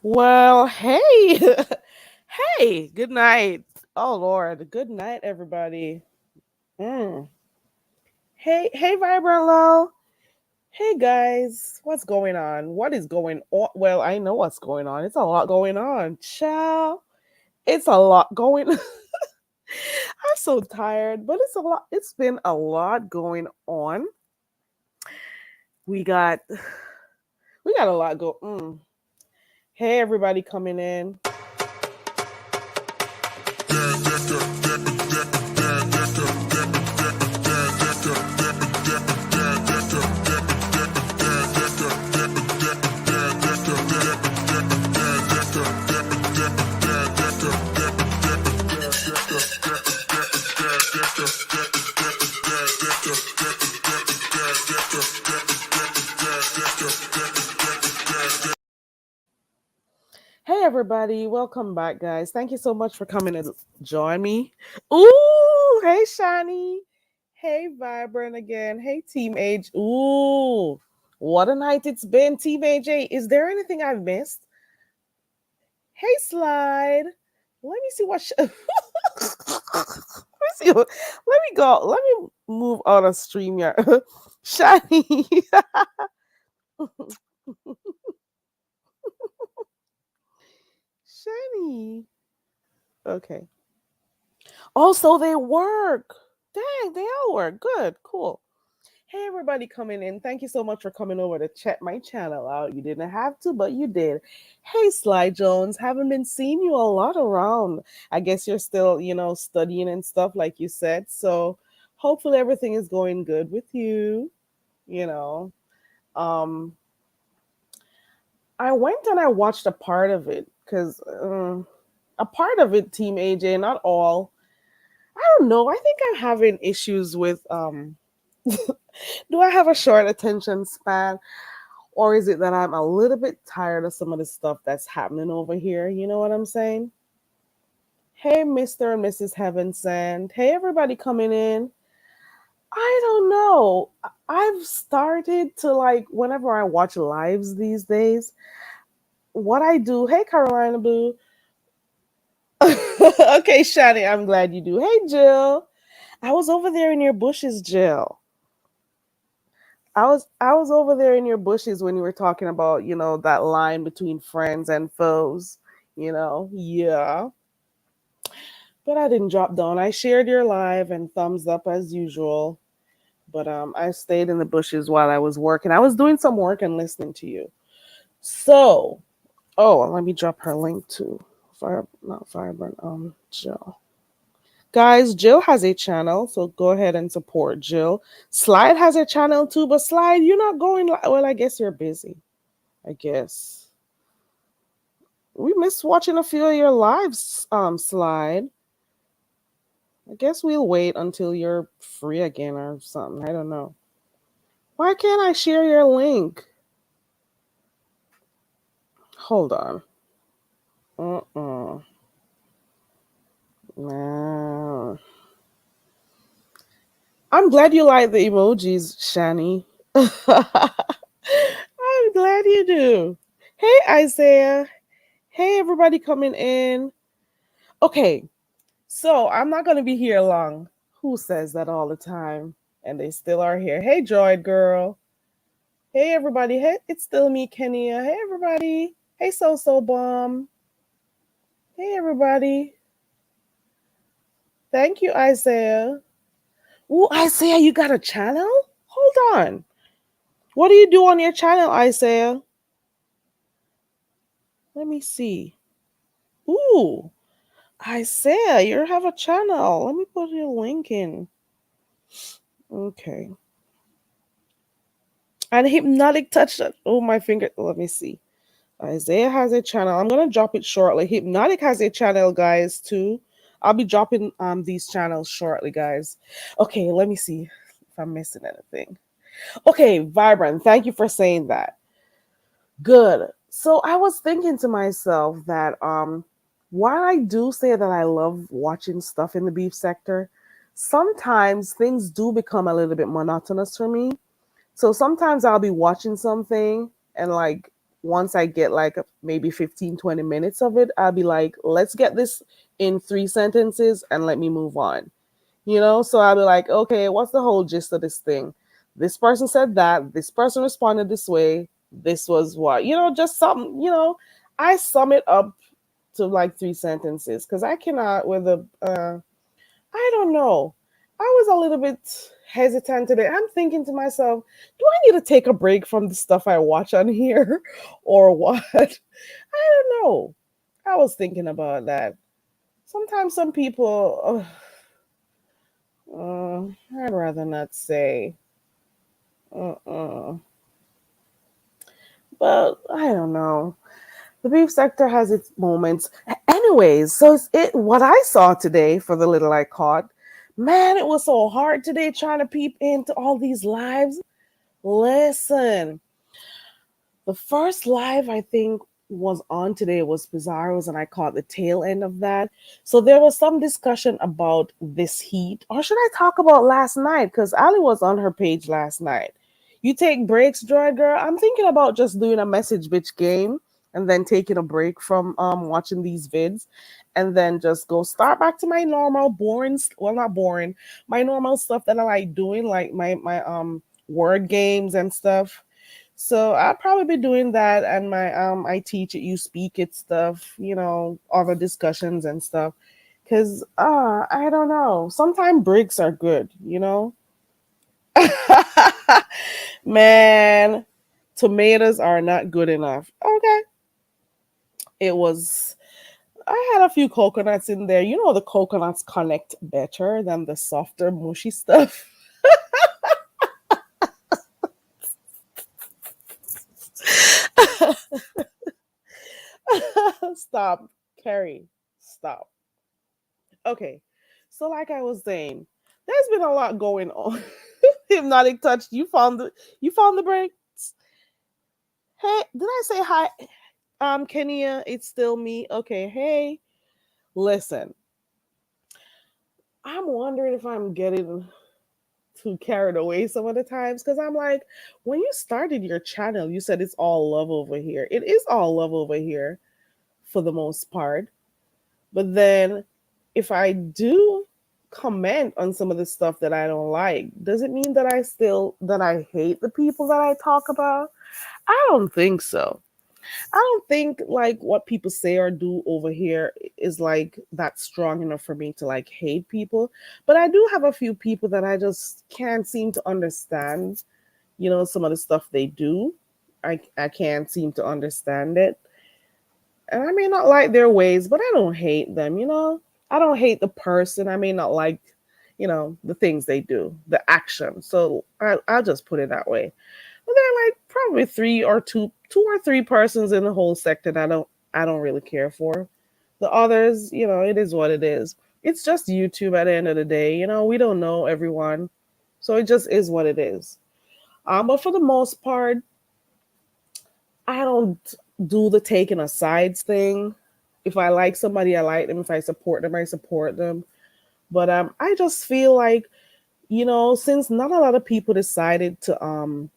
Well, hey, hey, good night. Oh Lord, good night, everybody. Mm. Hey, Vibrant Low. Hey guys, what's going on? What is going on? Well, I know what's going on. It's a lot going on, child. It's a lot going. I'm so tired, but it's a lot. It's been a lot going on. We got, we got a lot go. Hey, everybody coming in. Hey everybody, welcome back, guys. Thank you so much for coming to join me. Ooh, hey Shani. Hey Vibrant again. Hey Team Age. Ooh, what a night it's been, Team Age. Is there anything I've missed? Hey Slide. Let me see what. Let me see. Let me go. Let me move out of StreamYard. Shani. Shani. Okay. Oh, so they work. Dang, they all work. Good, cool. Hey, everybody coming in. Thank you so much for coming over to check my channel out. You didn't have to, but you did. Hey, Sly Jones. Haven't been seeing you a lot around. I guess you're still, studying and stuff, like you said. So hopefully everything is going good with you. You know, um, I went and I watched a part of it because a part of it, Team AJ, not all. I don't know. I think I'm having issues with do I have a short attention span, or is it that I'm a little bit tired of some of the stuff that's happening over here? You know what I'm saying? Hey, Mr. and Mrs. Heaven Sand. Hey, everybody coming in. I don't know. I've started to like whenever I watch lives these days, what I do. Hey, Carolina Blue. Okay, Shani, I'm glad you do. Hey, Jill. I was over there in your bushes, Jill. I was over there in your bushes when you were talking about, that line between friends and foes, Yeah. But I didn't drop down. I shared your live and thumbs up as usual. But I stayed in the bushes while I was working. I was doing some work and listening to you. So, let me drop her link too. Fire not Fireburn, Jill. Guys, Jill has a channel, so go ahead and support Jill. Slide has a channel too, but Slide, you're not going well, I guess you're busy. I guess. We missed watching a few of your lives, Slide. I guess we'll wait until you're free again or something. I don't know. Why can't I share your link? Hold on. Uh-uh. Nah. I'm glad you like the emojis, Shani. I'm glad you do. Hey, Isaiah. Hey, everybody coming in. Okay, so I'm not going to be here long. Who says that all the time? And they still are here. Hey, Droid Girl. Hey, everybody. Hey, it's still me, Kenya. Hey, everybody. Hey, So Bomb. Hey, everybody. Thank you, Isaiah. Ooh, Isaiah, you got a channel? Hold on. What do you do on your channel, Isaiah? Let me see. Ooh, Isaiah, you have a channel. Let me put your link in. Okay. And Hypnotic touch. Oh, my finger. Let me see. Isaiah has a channel. I'm gonna drop it shortly. Hypnotic has a channel, guys, too. I'll be dropping these channels shortly, guys. Okay, let me see if I'm missing anything. Okay, Vibrant, thank you for saying that. Good. So I was thinking to myself that while I do say that I love watching stuff in the beef sector, sometimes things do become a little bit monotonous for me. So sometimes I'll be watching something and like once I get like maybe 15, 20 minutes of it, I'll be like, let's get this in 3 sentences and let me move on. So I'll be like, okay, what's the whole gist of this thing? This person said that, this person responded this way, this was what, just something, I sum it up to like 3 sentences because I cannot with I don't know. I was a little bit hesitant today. I'm thinking to myself, do I need to take a break from the stuff I watch on here or what? I don't know. I was thinking about that. Sometimes some people, I'd rather not say. Uh-uh. But I don't know. The beef sector has its moments. Anyways, so what I saw today for the little I caught, man, it was so hard today trying to peep into all these lives. Listen, the first live I think was on today was Bizarros, and I caught the tail end of that. So there was some discussion about this heat, or should I talk about last night? Because Ali was on her page last night. You take breaks, Joy Girl. I'm thinking about just doing a message bitch game and then taking a break from watching these vids and then just go start back to my normal boring, well, not boring, my normal stuff that I like doing, like my word games and stuff. So I'll probably be doing that, and my I teach it, you speak it stuff, other discussions and stuff. Cause I don't know. Sometimes breaks are good. Man, tomatoes are not good enough. Okay. It was I had a few coconuts in there. The coconuts connect better than the softer, mushy stuff. Stop, Carrie. Stop. Okay. So like I was saying, there's been a lot going on. Hypnotic touch. You found the breaks. Hey, did I say hi? Kenya, it's still me. Okay, hey. Listen, I'm wondering if I'm getting too carried away some of the times because I'm like, when you started your channel, you said it's all love over here. It is all love over here for the most part. But then if I do comment on some of the stuff that I don't like, does it mean that I hate the people that I talk about? I don't think so. I don't think like what people say or do over here is like that strong enough for me to like hate people. But I do have a few people that I just can't seem to understand, some of the stuff they do. I can't seem to understand it. And I may not like their ways, but I don't hate them. I don't hate the person. I may not like, the things they do, the action. So I'll just put it that way. But there are like probably two or three persons in the whole sector that I don't really care for. The others, it is what it is. It's just YouTube at the end of the day. We don't know everyone. So it just is what it is. But for the most part, I don't do the taking a sides thing. If I like somebody, I like them. If I support them, I support them. But I just feel like, since not a lot of people decided to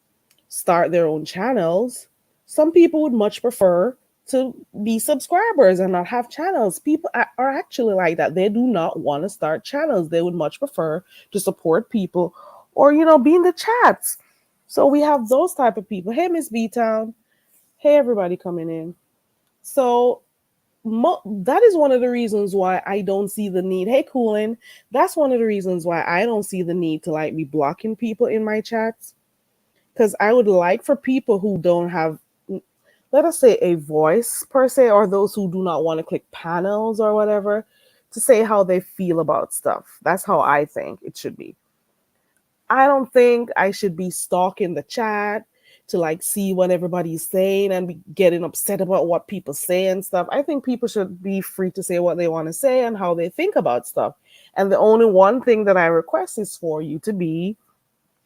start their own channels, some people would much prefer to be subscribers and not have channels. People are actually like that. They do not want to start channels. They would much prefer to support people or, be in the chats. So we have those type of people. Hey, Miss B Town. Hey, everybody coming in. So that is one of the reasons why I don't see the need. Hey, Coolin, that's one of the reasons why I don't see the need to like be blocking people in my chats. Because I would like for people who don't have, let us say, a voice per se, or those who do not want to click panels or whatever, to say how they feel about stuff. That's how I think it should be. I don't think I should be stalking the chat to like see what everybody's saying and be getting upset about what people say and stuff. I think people should be free to say what they want to say and how they think about stuff. And the only one thing that I request is for you to be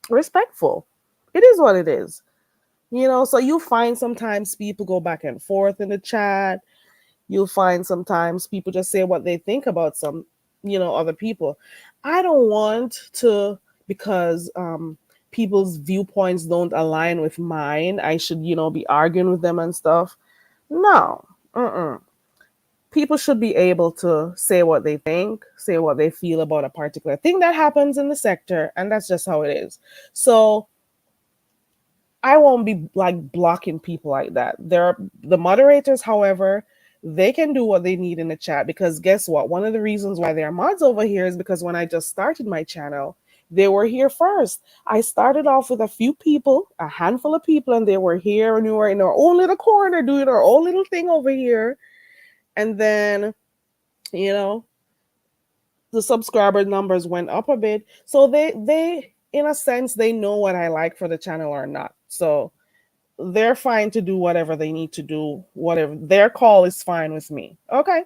respectful. It is what it is. So you find sometimes people go back and forth in the chat. You'll find sometimes people just say what they think about some, other people. I don't want to, because people's viewpoints don't align with mine, I should, be arguing with them and stuff. No. Mm-mm. People should be able to say what they think, say what they feel about a particular thing that happens in the sector, and that's just how it is. So I won't be like blocking people like that. There are the moderators, however, they can do what they need in the chat because guess what? One of the reasons why there are mods over here is because when I just started my channel, they were here first. I started off with a few people, a handful of people, and they were here and we were in our own little corner doing our own little thing over here. And then, you know, the subscriber numbers went up a bit. So they in a sense they know what I like for the channel or not. So they're fine to do whatever they need to do. Whatever their call is fine with me. Okay.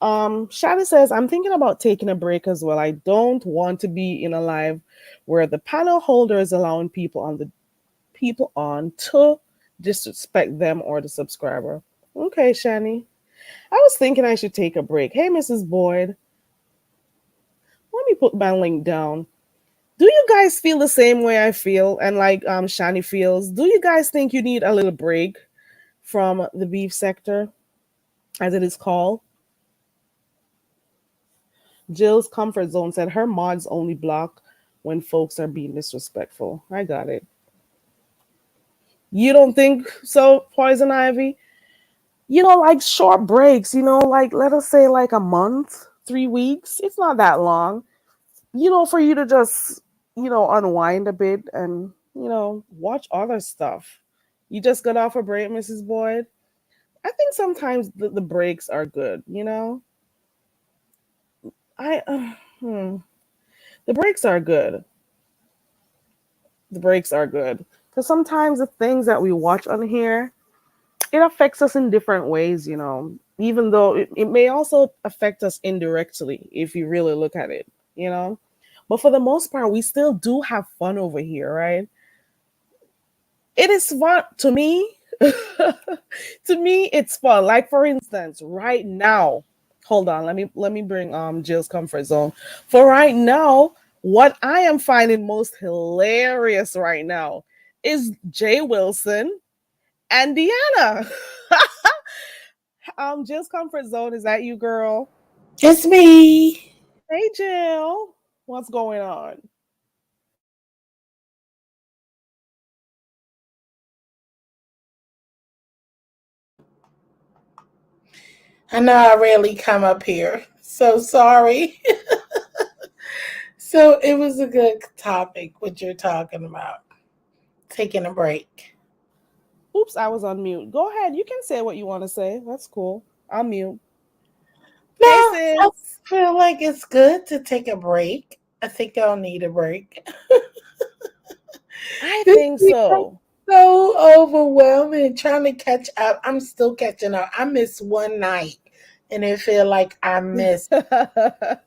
Shadi says, I'm thinking about taking a break as well. I don't want to be in a live where the panel holder is allowing people on to disrespect them or the subscriber. Okay, Shani. I was thinking I should take a break. Hey, Mrs. Boyd. Let me put my link down. Do you guys feel the same way I feel and like Shani feels? Do you guys think you need a little break from the beef sector, as it is called? Jill's comfort zone said her mods only block when folks are being disrespectful. I got it. You don't think so, Poison Ivy? Like short breaks, like let us say like a month, 3 weeks. It's not that long. For you to just, unwind a bit and, watch other stuff. You just got off a break, Mrs. Boyd. I think sometimes the breaks are good, I, the breaks are good. The breaks are good. Because sometimes the things that we watch on here, it affects us in different ways, even though it may also affect us indirectly if you really look at it, But for the most part, we still do have fun over here, right? It is fun to me. To me, it's fun. Like for instance, right now, hold on, let me bring Jill's comfort zone. For right now, what I am finding most hilarious right now is Jay Wilson and Deanna. Jill's comfort zone, is that you, girl? It's me. Hey, Jill. What's going on? I know I rarely come up here, so sorry. So it was a good topic, what you're talking about. Taking a break. Oops, I was on mute. Go ahead. You can say what you want to say. That's cool. I'll mute. No, Hey, I sis. feel like it's good to take a break. I think I'll need a break. I This think week I'm so. so overwhelming trying to catch up. I'm still catching up. I missed one night and it feel like I missed a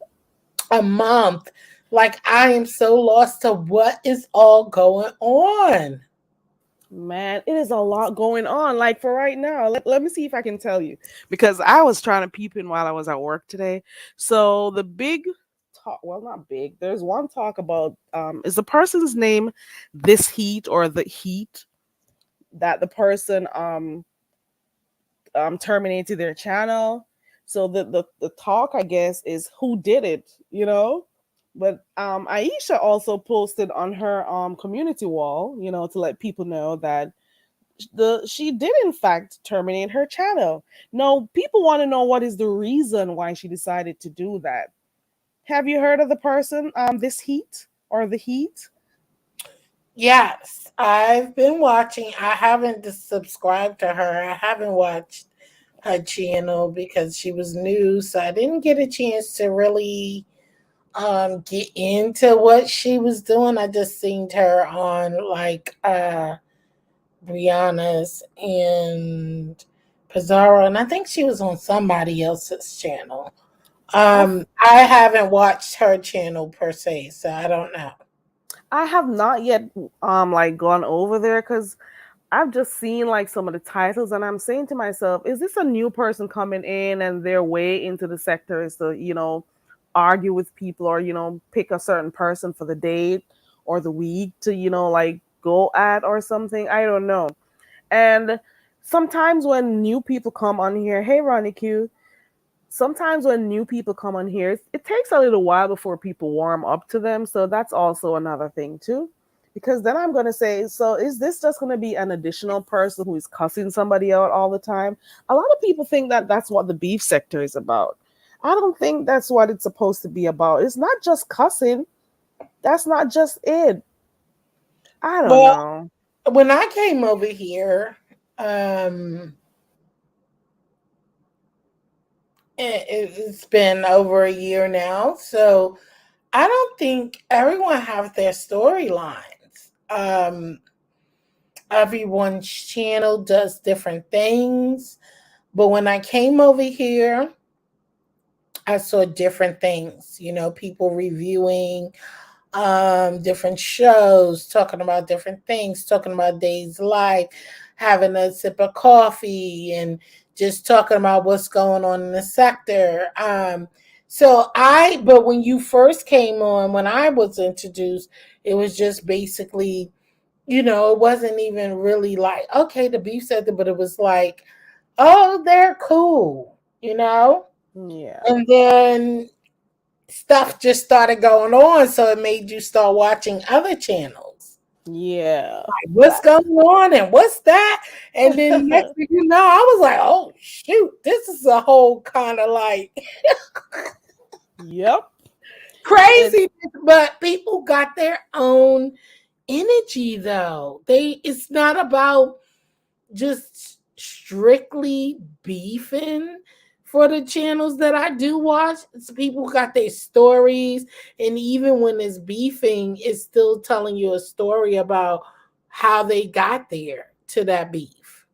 month. Like I am so lost to what is all going on. Man, it is a lot going on. Like for right now, let me see if I can tell you because I was trying to peep in while I was at work today. So the big talk, well, not big. There's one talk about is the person's name This Heat or The Heat that the person terminated their channel. So the talk, I guess, is who did it. But Aisha also posted on her community wall, to let people know that she did in fact terminate her channel. No, people want to know what is the reason why she decided to do that. Have you heard of the person, This Heat or The Heat? Yes, I've been watching. I haven't subscribed to her. I haven't watched her channel because she was new, so I didn't get a chance to really get into what she was doing. I just seen her on like Brianna's and Pizarro, and I think she was on somebody else's channel. I've I haven't watched her channel per se, so I don't know. I have not yet like gone over there because I've just seen like some of the titles and I'm saying to myself, is this a new person coming in and their way into the sector is to, argue with people or, pick a certain person for the date? or the week to, like go at or something. I don't know. And sometimes when new people come on here, hey Ronnie Q, sometimes when new people come on here, it takes a little while before people warm up to them. So that's also another thing too. Because then I'm going to say, so is this just going to be an additional person who is cussing somebody out all the time? A lot of people think that that's what the beef sector is about. I don't think that's what it's supposed to be about. It's not just cussing. That's not just it. I don't Well, know. when I came over here, um, it's been over a year now, so I don't think everyone have their storylines. Everyone's channel does different things, but when I came over here, I saw different things. You know, people reviewing different shows, talking about different things, talking about days life, having a sip of coffee, and just talking about what's going on in the sector. But when you first came on, when I was introduced, it was just basically, it wasn't even really like, okay, the beef sector, but it was like, oh, they're cool, Yeah. and then stuff just started going on, so it made you start watching other channels. Yeah. Like, what's going on and what's that? And then next thing you know, I was like, oh shoot, this is a whole kind of like Yep. It crazy. But people got their own energy though. It's not about just strictly beefing for the channels that I do watch. It's people got their stories, and even when it's beefing, it's still telling you a story about how they got there to that beef.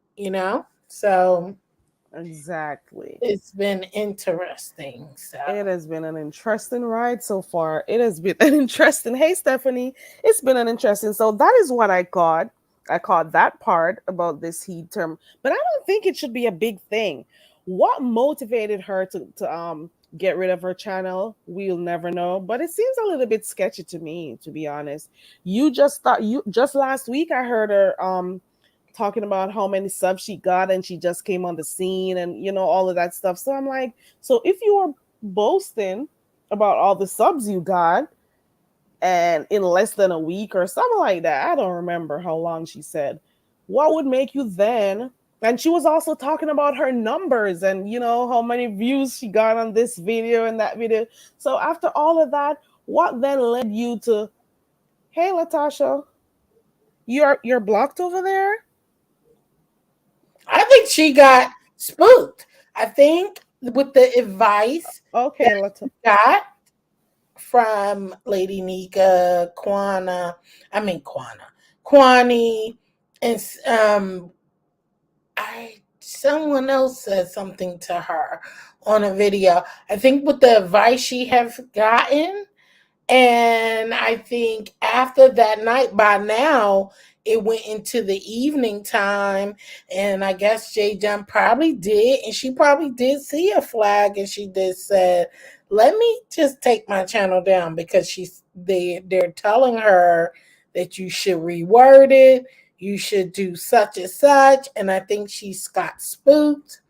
So exactly. it's been interesting. It So has been an interesting ride so far. It has been an interesting. Hey, Stephanie, it's been an interesting. So that is what I caught. I caught that part about this heat term, but I don't think it should be a big thing. What motivated her to get rid of her channel? We'll never know. But it seems a little bit sketchy to me, to be honest. You just last week I heard her talking about how many subs she got and she just came on the scene and all of that stuff. So I'm like, so if you were boasting about all the subs you got and in less than a week or something like that, I don't remember how long she said, what would make you then? And she was also talking about her numbers and how many views she got on this video and that video. So after all of that, what then led you to, hey Latasha, you're blocked over there? I think she got spooked. I think with the advice Okay, that Latasha. she got from Lady Nika, Kwani, and someone else said something to her on a video. I think with the advice she have gotten, and I think after that night, by now, it went into the evening time. And I guess Jay Jump probably did. And she probably did see a flag. And she did said, let me just take my channel down because they're telling her that you should reword it. You should do such and such. And I think she's got spooked,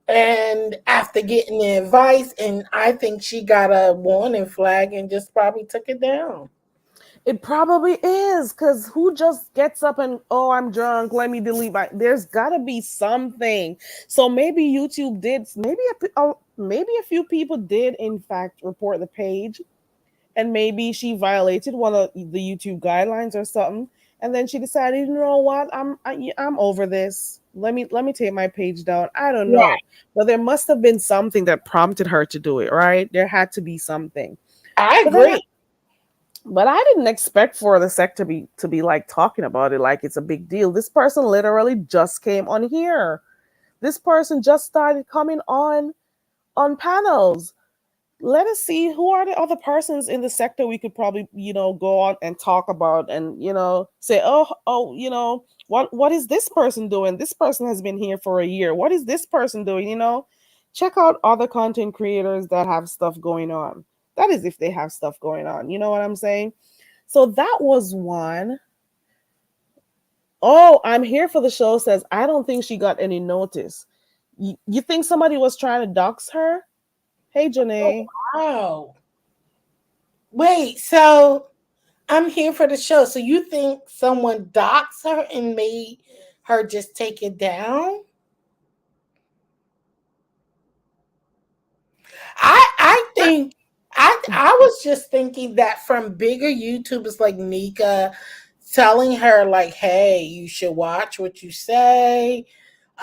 and after getting the advice, and I think she got a warning flag and just probably took it down. It probably is, because who just gets up and, oh, I'm drunk, let me delete my. There's got to be something. So maybe YouTube did, maybe a few people did, in fact, report the page, and maybe she violated one of the YouTube guidelines or something. And then she decided, you know what, I'm over this. Let me take my page down. I don't Yeah, know, but there must have been something that prompted her to do it, right? There had to be something. I But then agree. but I didn't expect for the sector to be like talking about it like it's a big deal. This person literally just came on here. This person just started coming on panels. Let us see who are the other persons in the sector we could probably go on and talk about and say, oh, what is this person doing? This person has been here for a year. What is this person doing? Check out other content creators that have stuff going on. That is if they have stuff going on. You know what I'm saying? So that was one. Oh, I'm here for the show says, I don't think she got any notice. You think somebody was trying to dox her? Hey, Janae. Wow. Wait, so I'm here for the show. So you think someone doxed her and made her just take it down? I think I was just thinking that from bigger YouTubers like Nika telling her like, hey, you should watch what you say.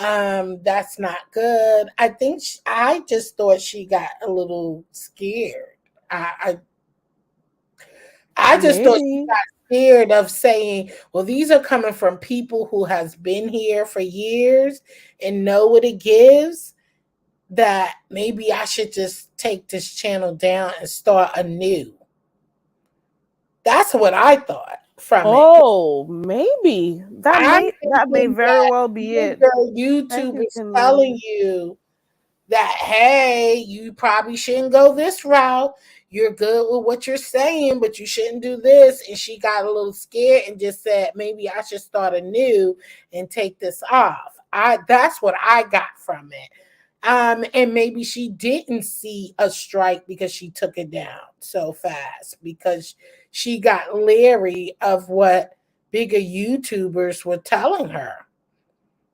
That's not good. I just thought she got a little scared. I just thought she Maybe. got scared of saying, well, these are coming from people who has been here for years and know what it gives, that maybe I should just take this channel down and start anew. That's what I thought from it. Oh, maybe. I'm That may thinking very that well be it. bigger Thank you, YouTubers telling Kimberly. you that, hey, you probably shouldn't go this route. You're good with what you're saying, but you shouldn't do this. And she got a little scared and just said, maybe I should start anew and take this off. That's what I got from it. And maybe she didn't see a strike because she took it down so fast because she got leery of what bigger YouTubers were telling her.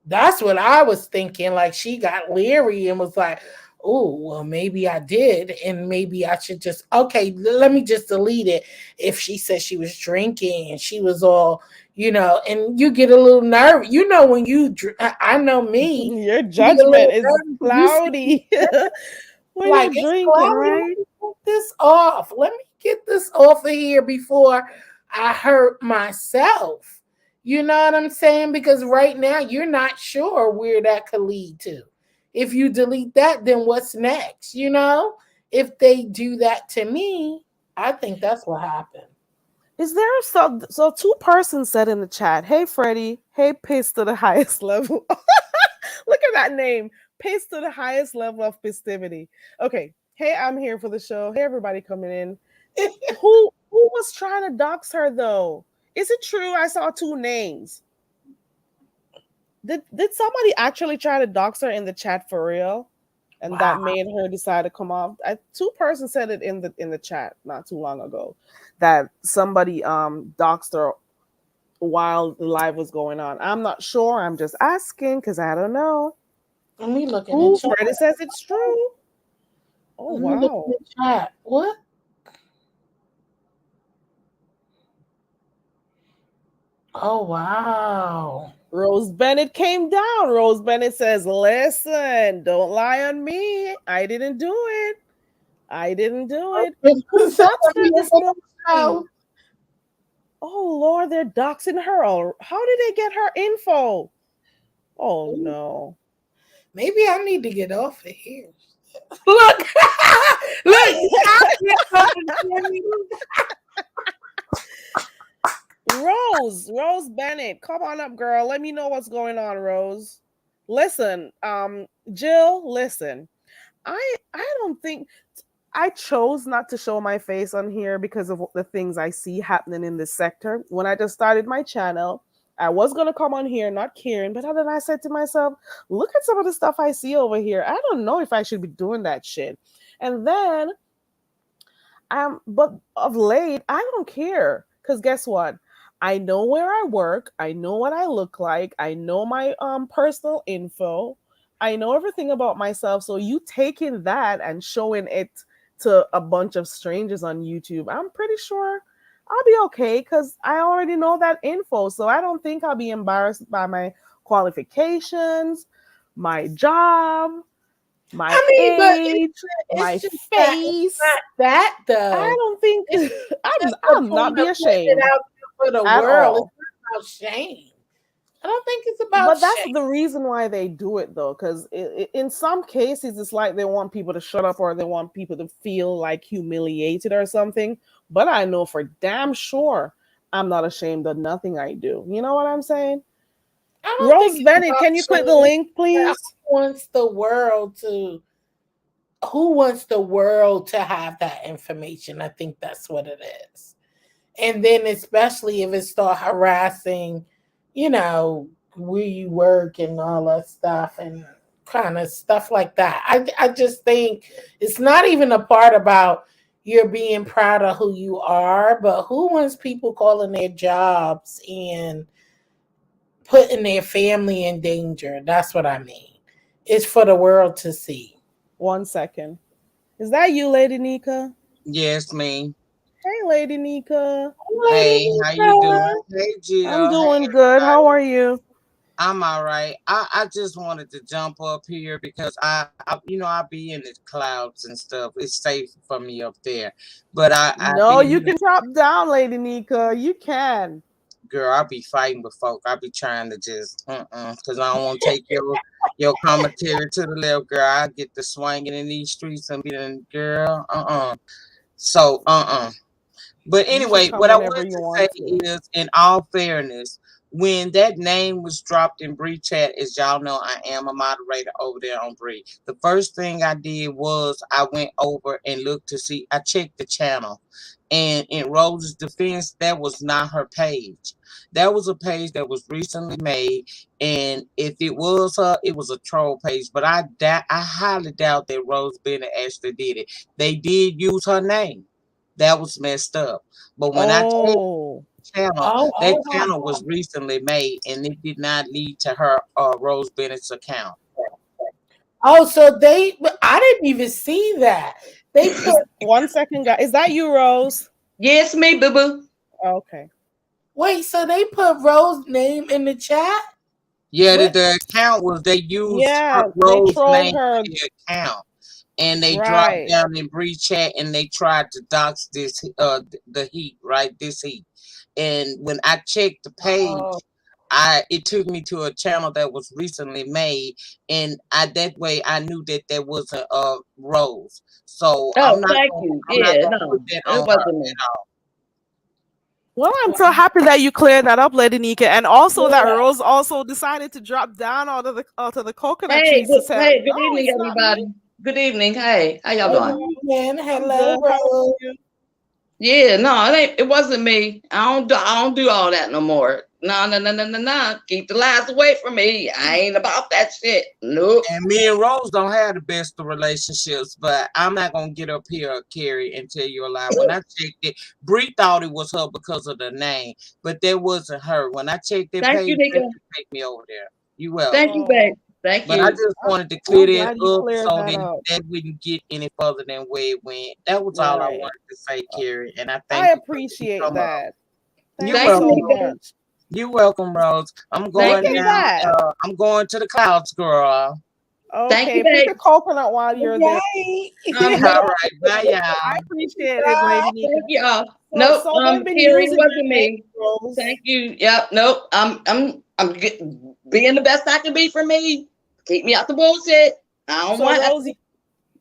That's what I was thinking. Like she got leery and was like, oh, well, maybe I did. And maybe I should just, okay, let me just delete it. If she said she was drinking and she was all, and you get a little nervous. When I know me, Your you get a judgment little is nervous. You see, cloudy when like, you're it's drinking, cloudy. Let right? me get this off. Let me get this off of here before I hurt myself. You know what I'm saying? Because right now you're not sure where that could lead to. If you delete that, then what's next? If they do that to me, I think that's what happened. Is there so two persons said in the chat, hey Freddie, hey Pace to the highest level. Look at that name. Pace to the highest level of festivity. Okay. Hey, I'm here for the show. Hey everybody coming in. Who was trying to dox her though? Is it true? I saw two names. Did somebody actually try to dox her in the chat for real? And that Wow. made her decide to come off. Two persons said it in the chat not too long ago that somebody doxed her while the live was going on. I'm not sure. I'm just asking because I don't know. Let me look in the Who chat. Freddie says it's true. Oh Let me look in wow. the chat. What? Oh, wow. Rose Bennett came down. Rose Bennett says, listen, don't lie on me. I didn't do it. I didn't do it. Who So doxed let her me this look at the morning? show. Oh Lord, they're doxing her. How did they get her info? Oh no. Maybe I need to get off of here. Look, look, Rose Bennett, come on up, girl. Let me know what's going on, Rose. Listen, Jill, listen. I don't think I chose not to show my face on here because of the things I see happening in this sector. When I just started my channel, I was gonna come on here not caring, but then I said to myself, look at some of the stuff I see over here. I don't know if I should be doing that shit. And then but of late, I don't care. Cause guess what? I know where I work, I know what I look like, I know my personal info, I know everything about myself. So you taking that and showing it to a bunch of strangers on YouTube, I'm pretty sure I'll be okay because I already know that info. So I don't think I'll be embarrassed by my qualifications, my job, my I mean, but age, my it's just that it's face. not that I though. don't think It's just the I'll not point be of putting it ashamed out there for the at world. It's all. not about shame. I don't think it's about But that's shame. the reason why they do it though, because in some cases it's like they want people to shut up or they want people to feel like humiliated or something. But I know for damn sure I'm not ashamed of nothing I do. You know what I'm saying? I don't think Rose it's Bennett, about can you click the shame. link, please? Who wants the world to? Who wants the world to have that information? I think that's what it is. And then especially if it start harassing, you know, where you work and all that stuff and kind of stuff like that. I just think it's not even a part about you're being proud of who you are, but who wants people calling their jobs and putting their family in danger? That's what I mean. It's for the world to see. 1 second. Is that you, Lady Nika? Yes, me. Hey, Lady Nika. Hey, how you doing? Hey, I'm Jill. Hey, doing good. How everybody. are you? I'm all right. I just wanted to jump up here because I be in the clouds and stuff. It's safe for me up there, but I No, be you can drop down, Lady Nika. You can. girl. I be fighting with folk. I be trying to just because I don't want to take your commentary to the left, girl. I get the swinging in these streets and be like, girl, So But You should anyway, come what I whenever wanted you to say want to. is, in all fairness, when that name was dropped in Bree chat, as y'all know, I am a moderator over there on Bree. The first thing I did was I went over and looked to see. I checked the channel, and in Rose's defense, that was not her page. That was a page that was recently made, and if it was her, it was a troll page. But I highly doubt that Rose Bennett actually did it. They did use her name. That was messed up. But when I checked Oh, the channel, Oh, that channel was recently made and it did not lead to her Rose Bennett's account. oh, so I didn't even see that. They put 1 second, guys. Is that you, Rose? Yes, me, boo boo. Okay. Wait, so they put Rose's name in the chat? Yeah, What? the account was they used Yeah, her they Rose trolled name her. for the account. And they dropped Right. down in Bree chat and they tried to dox this the heat, right? This heat. And when I checked the page, Oh, it took me to a channel that was recently made, and that way I knew that there was a Rose. So Oh, thank you. I'm not Yeah, gonna put no, that it on her wasn't me. at all. Well, I'm so happy that you cleared that up, Lady Nika, and also that yeah. Rose also decided to drop down out of the coconut Hey, trees to say, hey, good "No, evening, it's not me." everybody. Good evening. Hey, how y'all doing? Amen. I'm Hello, good. How are Rose. you? Yeah, no, it wasn't me. I don't do all that no more. No, no, no, no, no, no. Keep the lies away from me. I ain't about that shit. Nope. And me and Rose don't have the best of relationships, but I'm not gonna get up here, Carrie, and tell you a lie. When I checked it, Bree thought it was her because of the name, but that wasn't her. When I checked that Thank you, page, that Nika. just take me over there. You welcome. Thank you, babe. Oh, Thank But I you. just wanted to clear I'm that glad you up cleared so that that up. that wouldn't get any further than where it went. That was all I Right. wanted to say, Carrie. And I I thank you for letting me appreciate come up. that. You're Thank you Thank so you, welcome. Nika. much. You're welcome, Rose. I'm Look going Thank at you. now. that. I'm going to the clouds, girl. Thank you, Okay, pick babe. a coconut while you're there. Yay. All No, right, bye, y'all. I appreciate it, Lady Nika. thank y'all. So, Nope. so they've been Carrie, it using wasn't your name, me. Rose. Thank you. Yep. Nope. Being the best I can be for me. Keep me out the bullshit. So, Rose,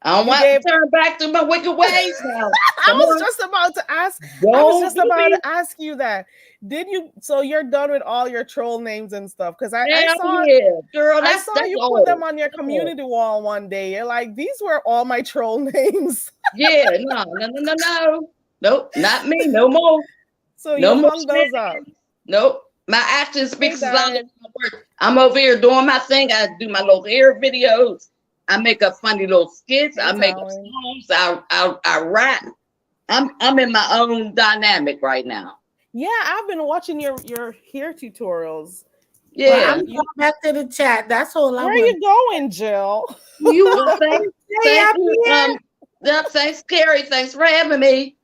I don't you want gave. to turn back to my wicked ways now. I Come was on. just about to ask. I was Don't just do about me. to ask you that. Did you? So you're done with all your troll names and stuff? Because I Hell saw yeah. Girl, I that's saw you put old. them on your community wall one day. You're like, these were all my troll names. Yeah, no. Nope, not me. No more. So No you more hung those up. Nope. My action Hey, speaks as loud as darling. my words. I'm over here doing my thing. I do my little hair videos. I make up funny little skits. Hey, I make up darling. songs. I rap. I'm in my own dynamic right now. Yeah, I've been watching your hair tutorials. Well, Yeah. I'm going back to the chat. That's all I Where are want. you going, Jill? You Well, want thanks, to stay thank up you. here? Yep, thanks, Carrie. Thanks for having me.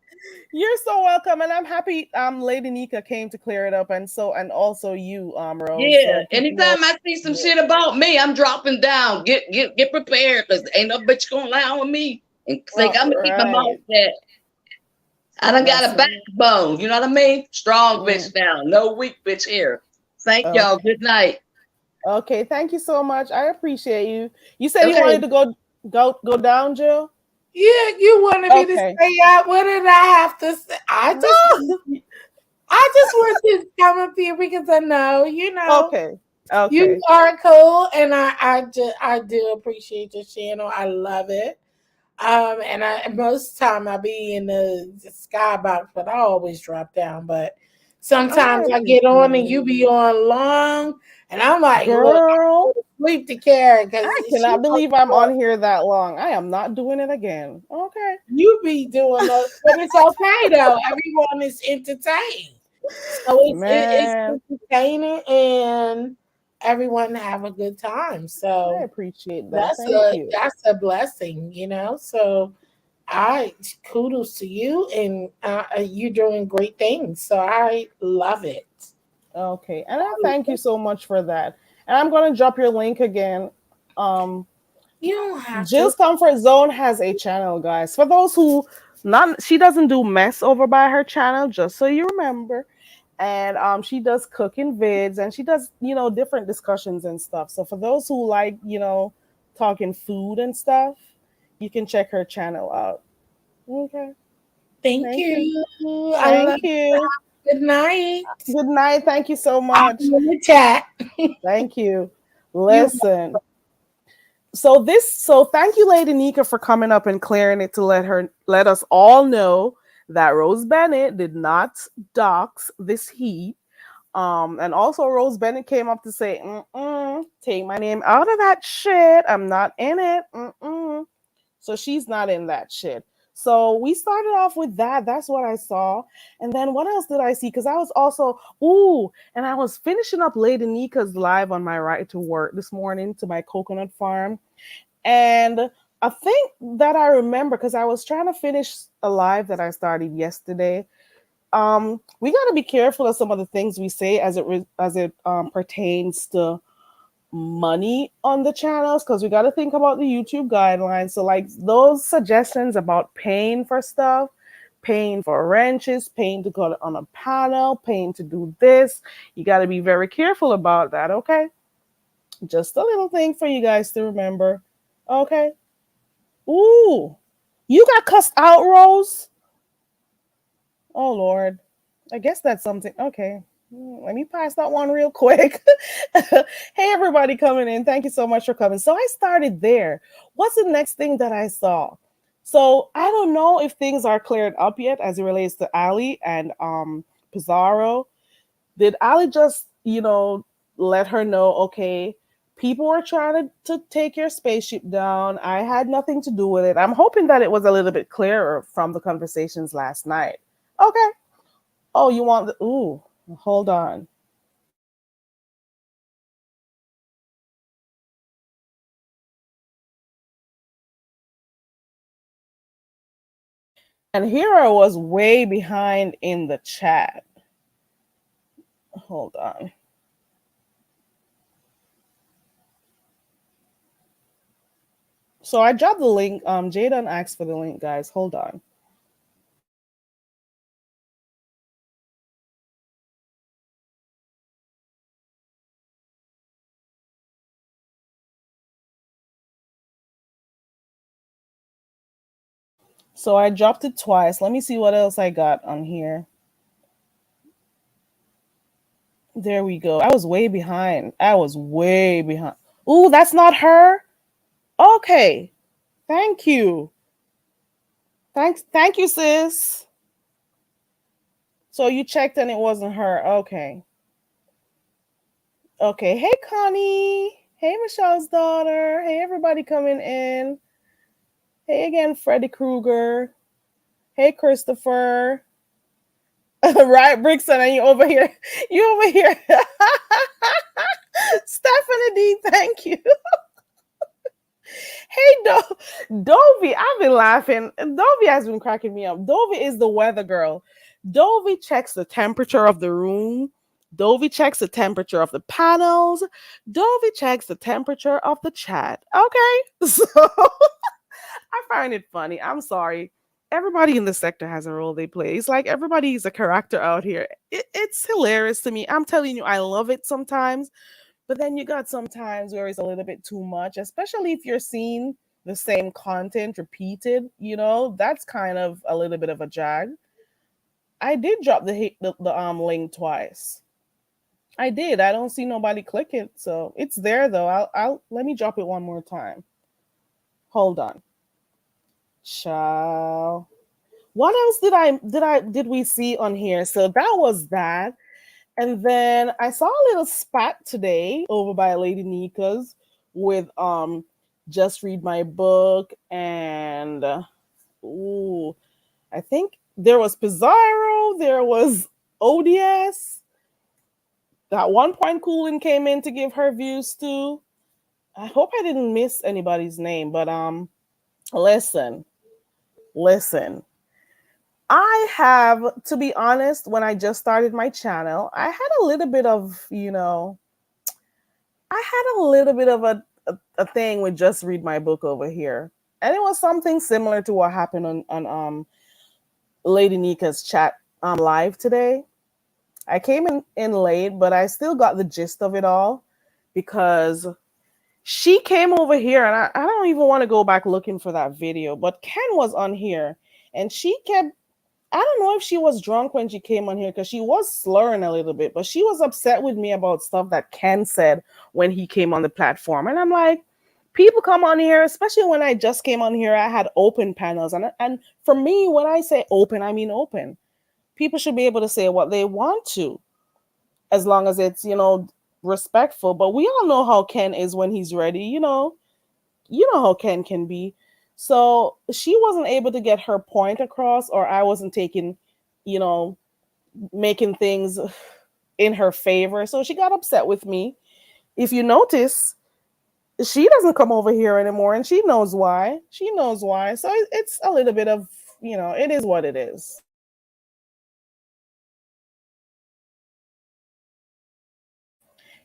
You're so welcome, and I'm happy. Lady Nika came to clear it up, and also you, Rose. Yeah. So people know. Anytime I see some shit about me, I'm dropping down. Get prepared, because ain't no bitch gonna lie on me and think I'm gonna keep my mouth Right. shut. I done got That's a right. backbone. You know what I mean? Strong bitch now. No weak bitch here. Thank y'all. Okay. Good night. Okay. Thank you so much. I appreciate you. You said you Okay. wanted to go down, Jill. Yeah, you wanted me to Okay. stay up. What did I have to say? I just want to come up here because I know, Okay. Okay. you are cool, and I do appreciate your channel. I love it. And most time I be in the skybox, but I always drop down. But sometimes I get on and you be on long, and I'm like, look, I Girl, go to sleep to Karen because I cannot believe I'm on here that long. I am not doing it again. Okay. you be doing those, but it's okay though. Everyone is entertained, so it's Man, entertaining, and everyone have a good time. I So appreciate that. Thank you. that's a blessing, you know. So I kudos to you, and you're doing great things. So I love it. Okay. And I thank you so much for that. And I'm going to drop your link again. Um, You don't have to. Jill's Comfort Zone has a channel, guys. For those who not, she doesn't do mess over by her channel, just so you remember. And she does cooking vids, and she does, you know, different discussions and stuff. So for those who like, you know, talking food and stuff, you can check her channel out. Okay. Thank Thank you. you. I love. Thank you. Good night. Good night. Thank you so I'll much. be in the chat. Thank you. You. Listen. So thank you, Lady Nika, for coming up and clearing it to let us all know that Rose Bennett did not dox this heat. And also Rose Bennett came up to say, take my name out of that shit. I'm not in it. So she's not in that shit. So we started off with that. That's what I saw. And then what else did I see? Because I was also, and I was finishing up Lady Nika's live on my ride to work this morning to my coconut farm. And a thing that I remember, because I was trying to finish a live that I started yesterday. We got to be careful of some of the things we say as it pertains to money on the channels, because we got to think about the YouTube guidelines. So like those suggestions about paying for stuff, paying for wrenches, paying to go on a panel, paying to do this, you got to be very careful about that. Okay, just a little thing for you guys to remember. Okay. Ooh, you got cussed out, Rose. Oh Lord, I guess that's something. Okay, let me pass that one real quick. Hey, everybody coming in. Thank you so much for coming. So I started there. What's the next thing that I saw? So I don't know if things are cleared up yet as it relates to Ali and Pizarro. Did Ali just, let her know, okay, people were trying to take your spaceship down. I had nothing to do with it. I'm hoping that it was a little bit clearer from the conversations last night. Okay. Oh, you want the, ooh, hold on. And here I was way behind in the chat. Hold on. So I dropped the link. Jaden asked for the link, guys. Hold on. So I dropped it twice. Let me see what else I got on here. There we go. I was way behind. Ooh, that's not her? Okay. Thank you. Thank you, sis. So you checked and it wasn't her. Okay. Okay. Hey, Connie. Hey, Michelle's daughter. Hey, everybody coming in. Hey again, Freddy Krueger. Hey, Christopher. Right, Brixton, and you over here. You over here. Stephanie D, thank you. Hey, Dovey, I've been laughing. Dovey has been cracking me up. Dovey is the weather girl. Dovey checks the temperature of the room. Dovey checks the temperature of the panels. Dovey checks the temperature of the chat. Okay. So I find it funny. I'm sorry. Everybody in the sector has a role they play. It's like everybody's a character out here. It's hilarious to me. I'm telling you, I love it sometimes. But then you got some times where it's a little bit too much, especially if you're seeing the same content repeated. That's kind of a little bit of a jag. I did drop the link twice. I did. I don't see nobody click it, so it's there though. I'll let me drop it one more time. Hold on. Ciao. What else did we see on here? So that was that. And then I saw a little spat today over by Lady Nika's with Just Read My Book and ooh, I think there was Pizarro, there was ODS. At one point Coolin came in to give her views too. I hope I didn't miss anybody's name, but listen, listen. I have, to be honest, when I just started my channel, I had a little bit of, I had a little bit of a thing with Just Read My Book over here. And it was something similar to what happened on Lady Nika's chat live today. I came in late, but I still got the gist of it all because she came over here and I don't even want to go back looking for that video, but Ken was on here and she kept, I don't know if she was drunk when she came on here because she was slurring a little bit, but she was upset with me about stuff that Ken said when he came on the platform. And I'm like, people come on here, especially when I just came on here, I had open panels. And for me, when I say open, I mean open. People should be able to say what they want to, as long as it's, respectful. But we all know how Ken is when he's ready, you know how Ken can be. So she wasn't able to get her point across, or I wasn't taking, making things in her favor. So she got upset with me. If you notice, she doesn't come over here anymore, and she knows why. She knows why. So it's a little bit of, it is what it is.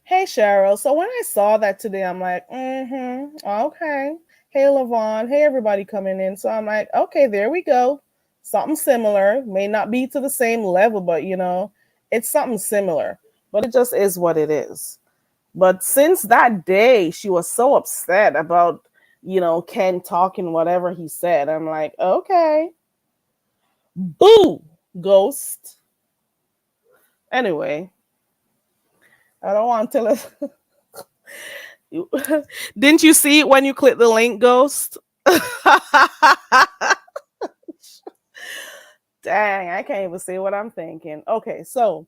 Hey, Cheryl. So when I saw that today, I'm like, okay. Hey, Lavon. Hey, everybody coming in. So I'm like, okay, there we go. Something similar. May not be to the same level, but, it's something similar. But it just is what it is. But since that day, she was so upset about, Ken talking whatever he said. I'm like, okay. Boo, ghost. Anyway. I don't want to tell us. Didn't you see it when you click the link, Ghost? Dang, I can't even say what I'm thinking. Okay, so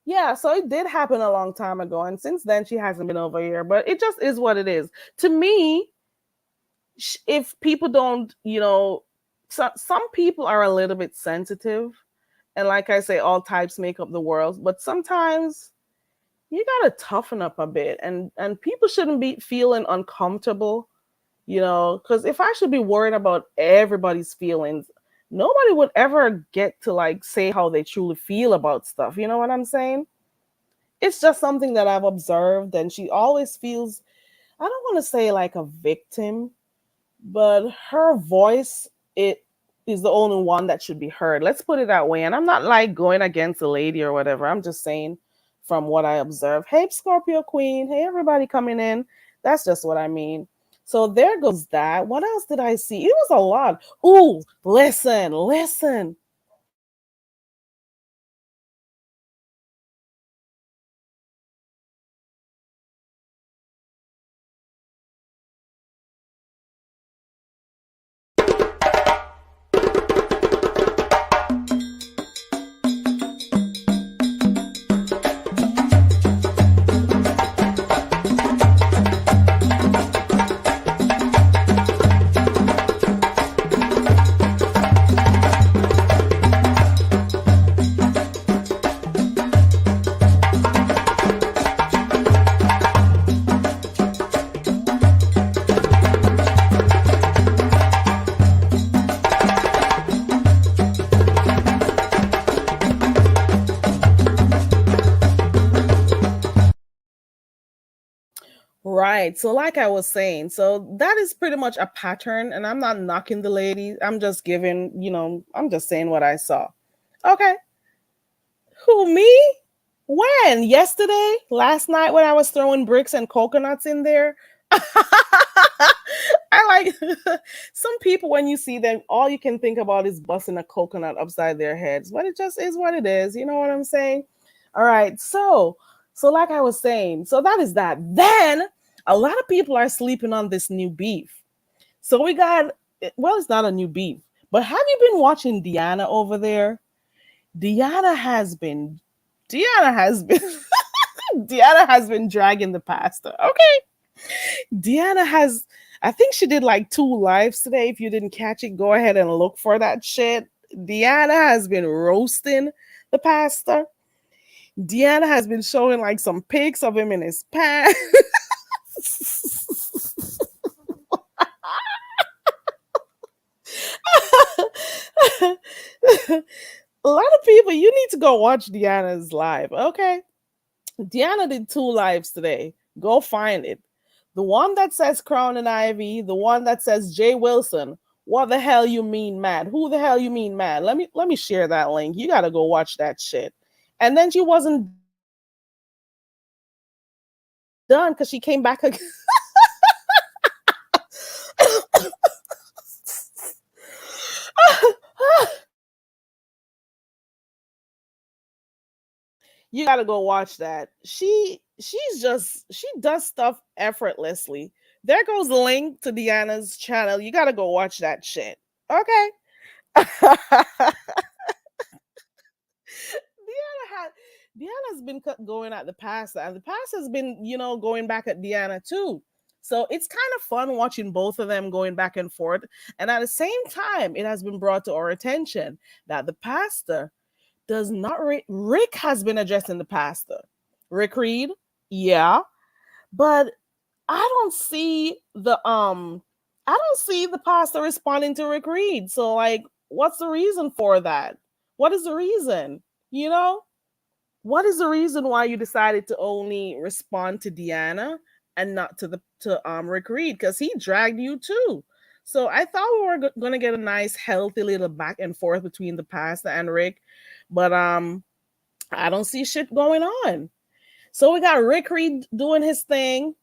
yeah, so it did happen a long time ago, and since then she hasn't been over here. But it just is what it is. To me, if people don't, some people are a little bit sensitive, and like I say, all types make up the world. But sometimes you gotta toughen up a bit, and people shouldn't be feeling uncomfortable, because if I should be worried about everybody's feelings, nobody would ever get to say how they truly feel about stuff. You know what I'm saying? It's just something that I've observed, and she always feels, I don't want to say like a victim, but her voice, it is the only one that should be heard. Let's put it that way. And I'm not going against a lady or whatever. I'm just saying from what I observe. Hey, Scorpio Queen. Hey, everybody coming in. That's just what I mean. So there goes that. What else did I see? It was a lot. Ooh, listen. Right. So like I was saying, so that is pretty much a pattern, and I'm not knocking the lady. I'm just giving, I'm just saying what I saw. Okay. Who, me? When? Yesterday? Last night when I was throwing bricks and coconuts in there? I like some people, when you see them, all you can think about is busting a coconut upside their heads. But it just is what it is. You know what I'm saying? All right. So like I was saying, so that is that. Then a lot of people are sleeping on this new beef. So we got well, it's not a new beef, but have you been watching Deanna over there? Deanna has been, Deanna has been, Deanna has been dragging the pastor. Okay. Deanna has, I think she did like 2 lives today. If you didn't catch it, go ahead and look for that shit. Deanna has been roasting the pastor. Deanna has been showing like some pics of him in his pants. A lot of people, you need to go watch Deanna's live, okay? Deanna did 2 lives today. Go find it. The one that says Crown and Ivy, the one that says Jay Wilson. What the hell you mean mad? Who the hell you mean mad? Let me share that link. You gotta go watch that shit. And then she wasn't done because she came back again. You gotta go watch that. She does stuff effortlessly. There goes the link to Deanna's channel. You gotta go watch that shit. Okay. Deanna Deanna's been going at the pastor, and the pastor's been, going back at Deanna too. So it's kind of fun watching both of them going back and forth. And at the same time, it has been brought to our attention that the pastor does not Rick has been addressing the pastor. Rick Reed, yeah, but I don't see the pastor responding to Rick Reed. So like, what's the reason for that? What is the reason? What is the reason why you decided to only respond to Deanna and not to Rick Reed? Because he dragged you too. So I thought we were going to get a nice, healthy little back and forth between the pastor and Rick, but I don't see shit going on. So we got Rick Reed doing his thing.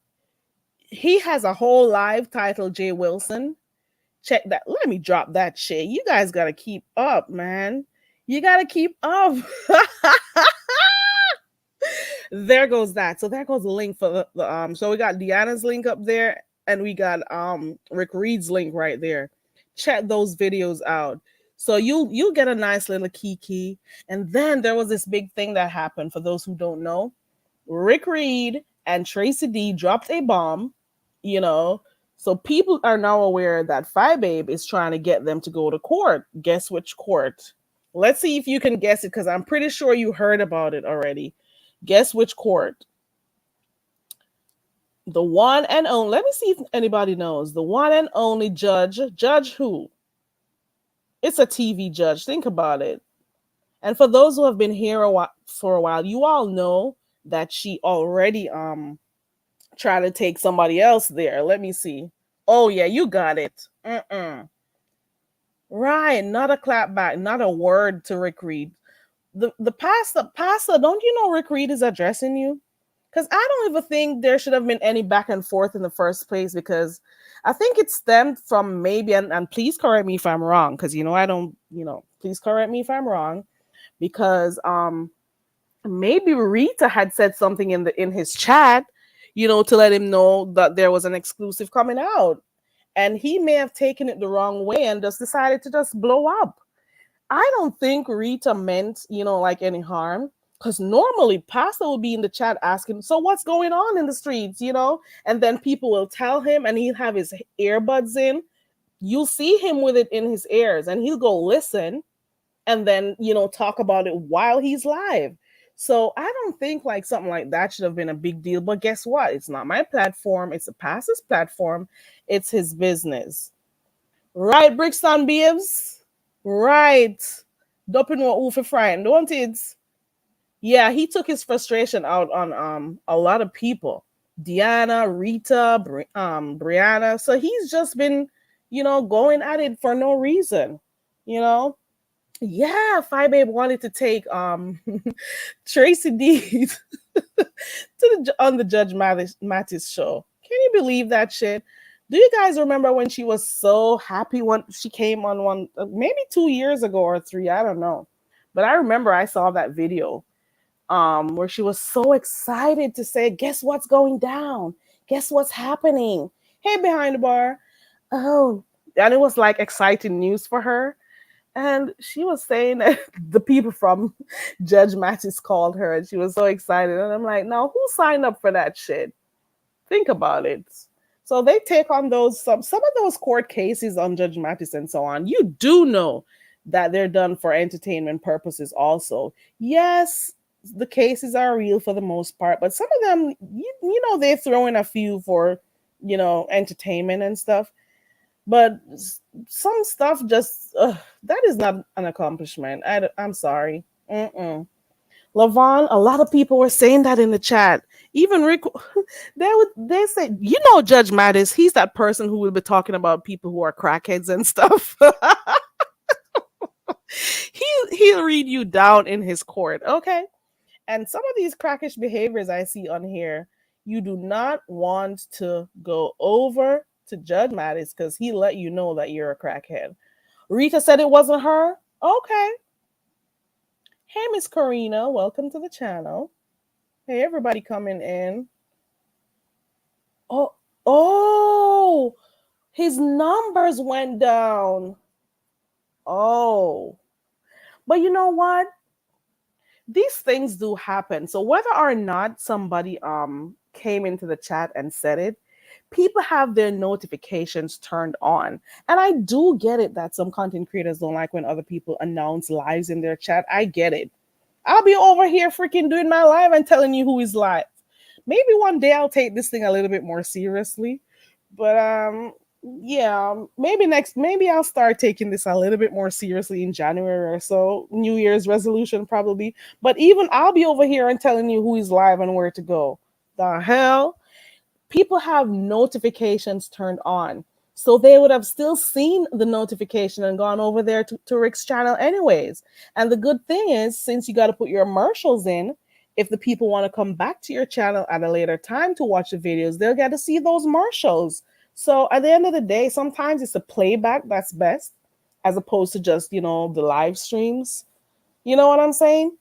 He has a whole live titled Jay Wilson. Check that. Let me drop that shit. You guys got to keep up, man. You got to keep up. There goes that. So there goes the link for the so we got Deanna's link up there, and we got Rick Reed's link right there. Check those videos out. So you'll get a nice little kiki. And then there was this big thing that happened. For those who don't know, Rick Reed and Tracy D dropped a bomb, so people are now aware that Phi Babe is trying to get them to go to court. Guess which court? Let's see if you can guess it, because I'm pretty sure you heard about it already. Guess which court? The one and only, let me see if anybody knows. The one and only judge. Judge who? It's a TV judge. Think about it. And for those who have been here for a while, you all know that she already tried to take somebody else there. Let me see. Oh yeah, you got it. Right, not a clap back, not a word to Rick Reed. The pastor, don't you know Rick Reed is addressing you? Because I don't even think there should have been any back and forth in the first place, because I think it stemmed from maybe, and please correct me if I'm wrong, because I don't, please correct me if I'm wrong, because maybe Rita had said something in his chat, to let him know that there was an exclusive coming out, and he may have taken it the wrong way and just decided to just blow up. I don't think Rita meant, like any harm, because normally Pastor will be in the chat asking, so what's going on in the streets, and then people will tell him, and he'll have his earbuds in. You'll see him with it in his ears, and he'll go listen and then, talk about it while he's live. So I don't think like something like that should have been a big deal. But guess what? It's not my platform. It's the pastor's platform. It's his business. Right, Brixton Babes? Right. Doping what Ufa Friend, don't it? Yeah, he took his frustration out on a lot of people. Deanna, Rita, Brianna. So he's just been, going at it for no reason. Yeah, Phi Babe wanted to take Tracy D on the Judge Mattis show. Can you believe that shit? Do you guys remember when she was so happy when she came on one, maybe 2 years ago or 3, I don't know. But I remember I saw that video where she was so excited to say, guess what's going down? Guess what's happening? Hey, behind the bar. Oh, and it was like exciting news for her. And she was saying that the people from Judge Mattis called her and she was so excited. And I'm like, now who signed up for that shit? Think about it. So they take on those some of those court cases on Judge Mattis and so on. You do know that they're done for entertainment purposes also. Yes, the cases are real for the most part, but some of them, you know, they throw in a few for, you know, entertainment and stuff. But some stuff just that is not an accomplishment. I'm sorry. Lavon, a lot of people were saying that in the chat. Even Rick, they say, you know, Judge Mattis, he's that person who will be talking about people who are crackheads and stuff. He'll read you down in his court, okay? And some of these crackish behaviors I see on here, you do not want to go over to Judge Mattis because he let you know that you're a crackhead. Rita said it wasn't her. Okay. Hey, Miss Karina, welcome to the channel. Hey, everybody coming in. Oh, his numbers went down. Oh, but you know what? These things do happen. So whether or not somebody came into the chat and said it, people have their notifications turned on. And I do get it that some content creators don't like when other people announce lives in their chat. I get it. I'll be over here freaking doing my live and telling you who is live. Maybe one day I'll take this thing a little bit more seriously. But yeah, maybe I'll start taking this a little bit more seriously in January or so. New Year's resolution probably. But even I'll be over here and telling you who is live and where to go. The hell? People have notifications turned on. So they would have still seen the notification and gone over there to Rick's channel anyways. And the good thing is, since you got to put your commercials in, if the people want to come back to your channel at a later time to watch the videos, they'll get to see those commercials. So at the end of the day, sometimes it's a playback that's best as opposed to just, you know, the live streams. You know what I'm saying?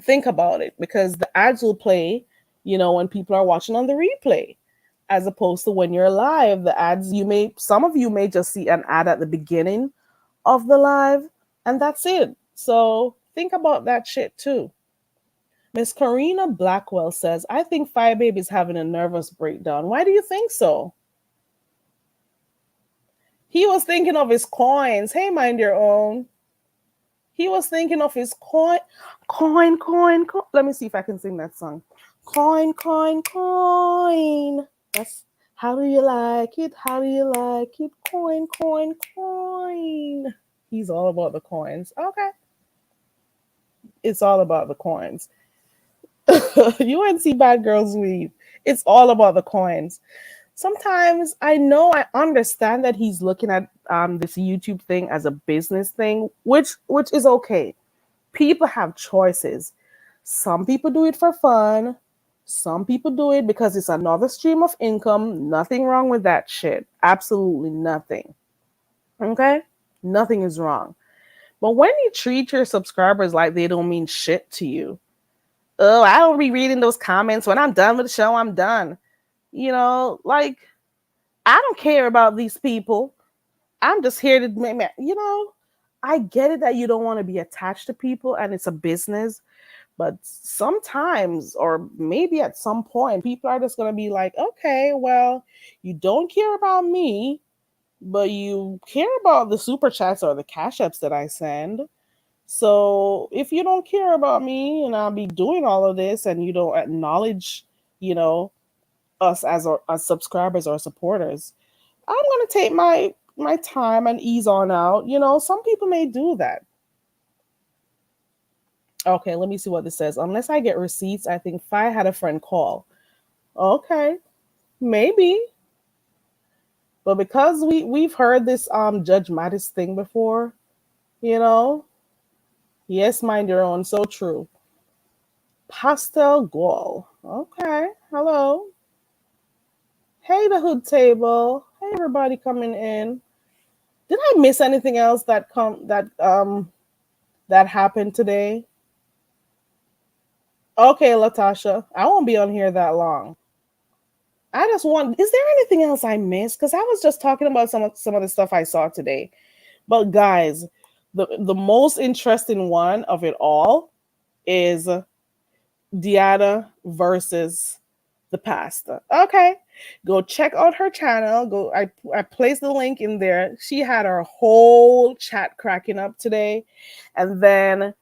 Think about it, because the ads will play, you know, when people are watching on the replay, as opposed to when you're live. The ads, some of you may just see an ad at the beginning of the live and that's it. So think about that shit too. Miss Karina Blackwell says, I think Fire Baby is having a nervous breakdown. Why do you think so? He was thinking of his coins. Hey, mind your own. He was thinking of his coin. Let me see if I can sing that song. Coin. That's how do you like it? How do you like it? Coin. He's all about the coins. Okay. It's all about the coins. UNC Bad Girls Weave. It's all about the coins. Sometimes I understand that he's looking at this YouTube thing as a business thing, which is okay. People have choices. Some people do it for fun. Some people do it because it's another stream of income. Nothing wrong with that shit. Absolutely nothing. Okay? Nothing is wrong. But when you treat your subscribers like they don't mean shit to you, oh, I don't be reading those comments. When I'm done with the show, I'm done. You know, like, I don't care about these people. I'm just here to make, you know, I get it that you don't want to be attached to people and it's a business. But sometimes, or maybe at some point, people are just going to be like, okay, well, you don't care about me, but you care about the super chats or the cash apps that I send. So if you don't care about me and I'll be doing all of this and you don't acknowledge, you know, us as subscribers or supporters, I'm going to take my time and ease on out. You know, some people may do that. Okay, let me see what this says. Unless I get receipts, I think Fi had a friend call. Okay, maybe. But because we've heard this Judge Mattis thing before, you know. Yes, mind your own. So true. Pastel Gall. Okay, hello. Hey, the Hood Table. Hey, everybody coming in. Did I miss anything else that happened today? Okay, Latasha, I won't be on here that long. I just want. Is there anything else I missed? Because I was just talking about some of the stuff I saw today. But guys, the most interesting one of it all is Deanna versus the pastor. Okay, go check out her channel. Go. I placed the link in there. She had her whole chat cracking up today, and then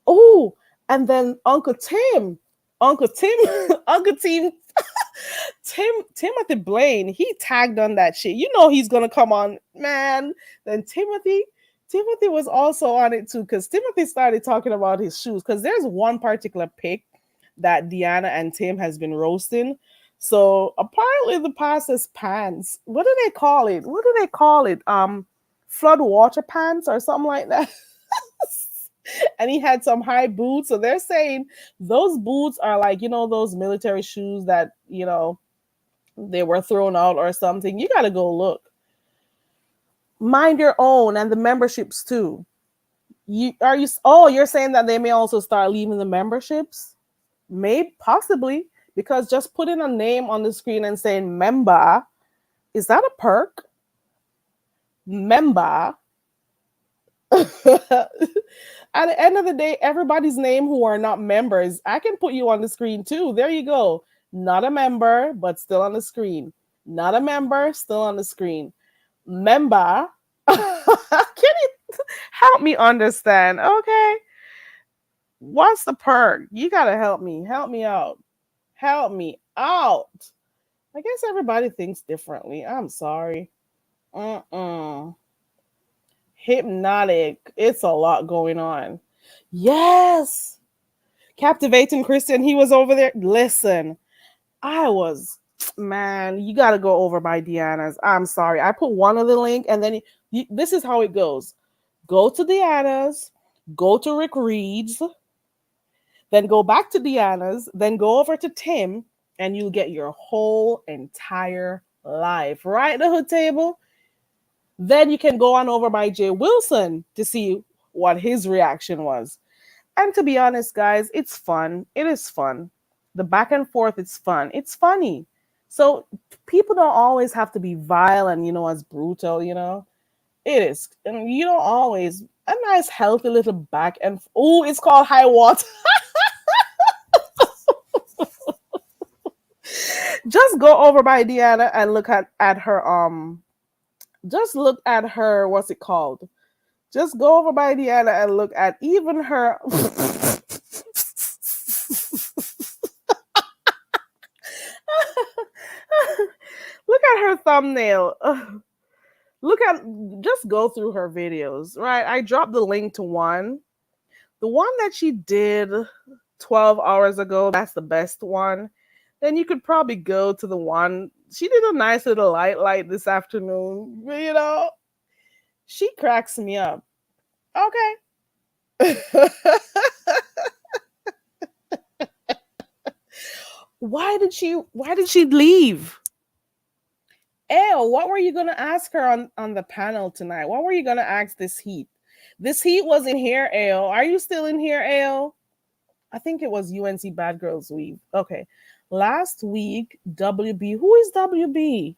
oh, and then Uncle Tim, Uncle Tim Timothy Blaine, he tagged on that shit. You know he's gonna come on, man. Then Timothy was also on it too, because Timothy started talking about his shoes. Because there's one particular pic that Deanna and Tim has been roasting. So apparently the pastor's pants. What do they call it? What do they call it? Flood water pants or something like that. And he had some high boots. So they're saying those boots are like, those military shoes that, they were thrown out or something. You got to go look. Mind your own, and the memberships too. You're saying that they may also start leaving the memberships? Maybe, possibly, because just putting a name on the screen and saying member, is that a perk? Member. At the end of the day, everybody's name who are not members, I can put you on the screen too. There you go. Not a member, but still on the screen. Not a member, still on the screen. Member. Can you help me understand? Okay. What's the perk? You got to help me. Help me out. Help me out. I guess everybody thinks differently. I'm sorry. Hypnotic. It's a lot going on. Yes. Captivating Christian. He was over there. Listen, man, you got to go over by Deanna's. I'm sorry. I put one of the link, and then this is how it goes. Go to Deanna's, go to Rick Reed's, then go back to Deanna's, then go over to Tim, and you'll get your whole entire life. Right, the hood table? Then you can go on over by Jay Wilson to see what his reaction was. And to be honest, guys, it's fun. It is fun. The back and forth, it's fun. It's funny. So people don't always have to be vile and, as brutal, It is. And you don't always. A nice, healthy little back and... Oh, it's called high water. Just go over by Deanna and look at her, just look at her, what's it called? Just go over by Deanna and look at even her. Look at her thumbnail. Just go through her videos, right? I dropped the link to one. The one that she did 12 hours ago, that's the best one. Then you could probably go to the one. She did a nice little light this afternoon. She cracks me up. Okay. Why did she leave? Ew, what were you gonna ask her on the panel tonight? What were you gonna ask this heat? This heat was in here, Ale. Are you still in here, Ale? I think it was UNC Bad Girls Week. Okay. Last week, WB, who is WB?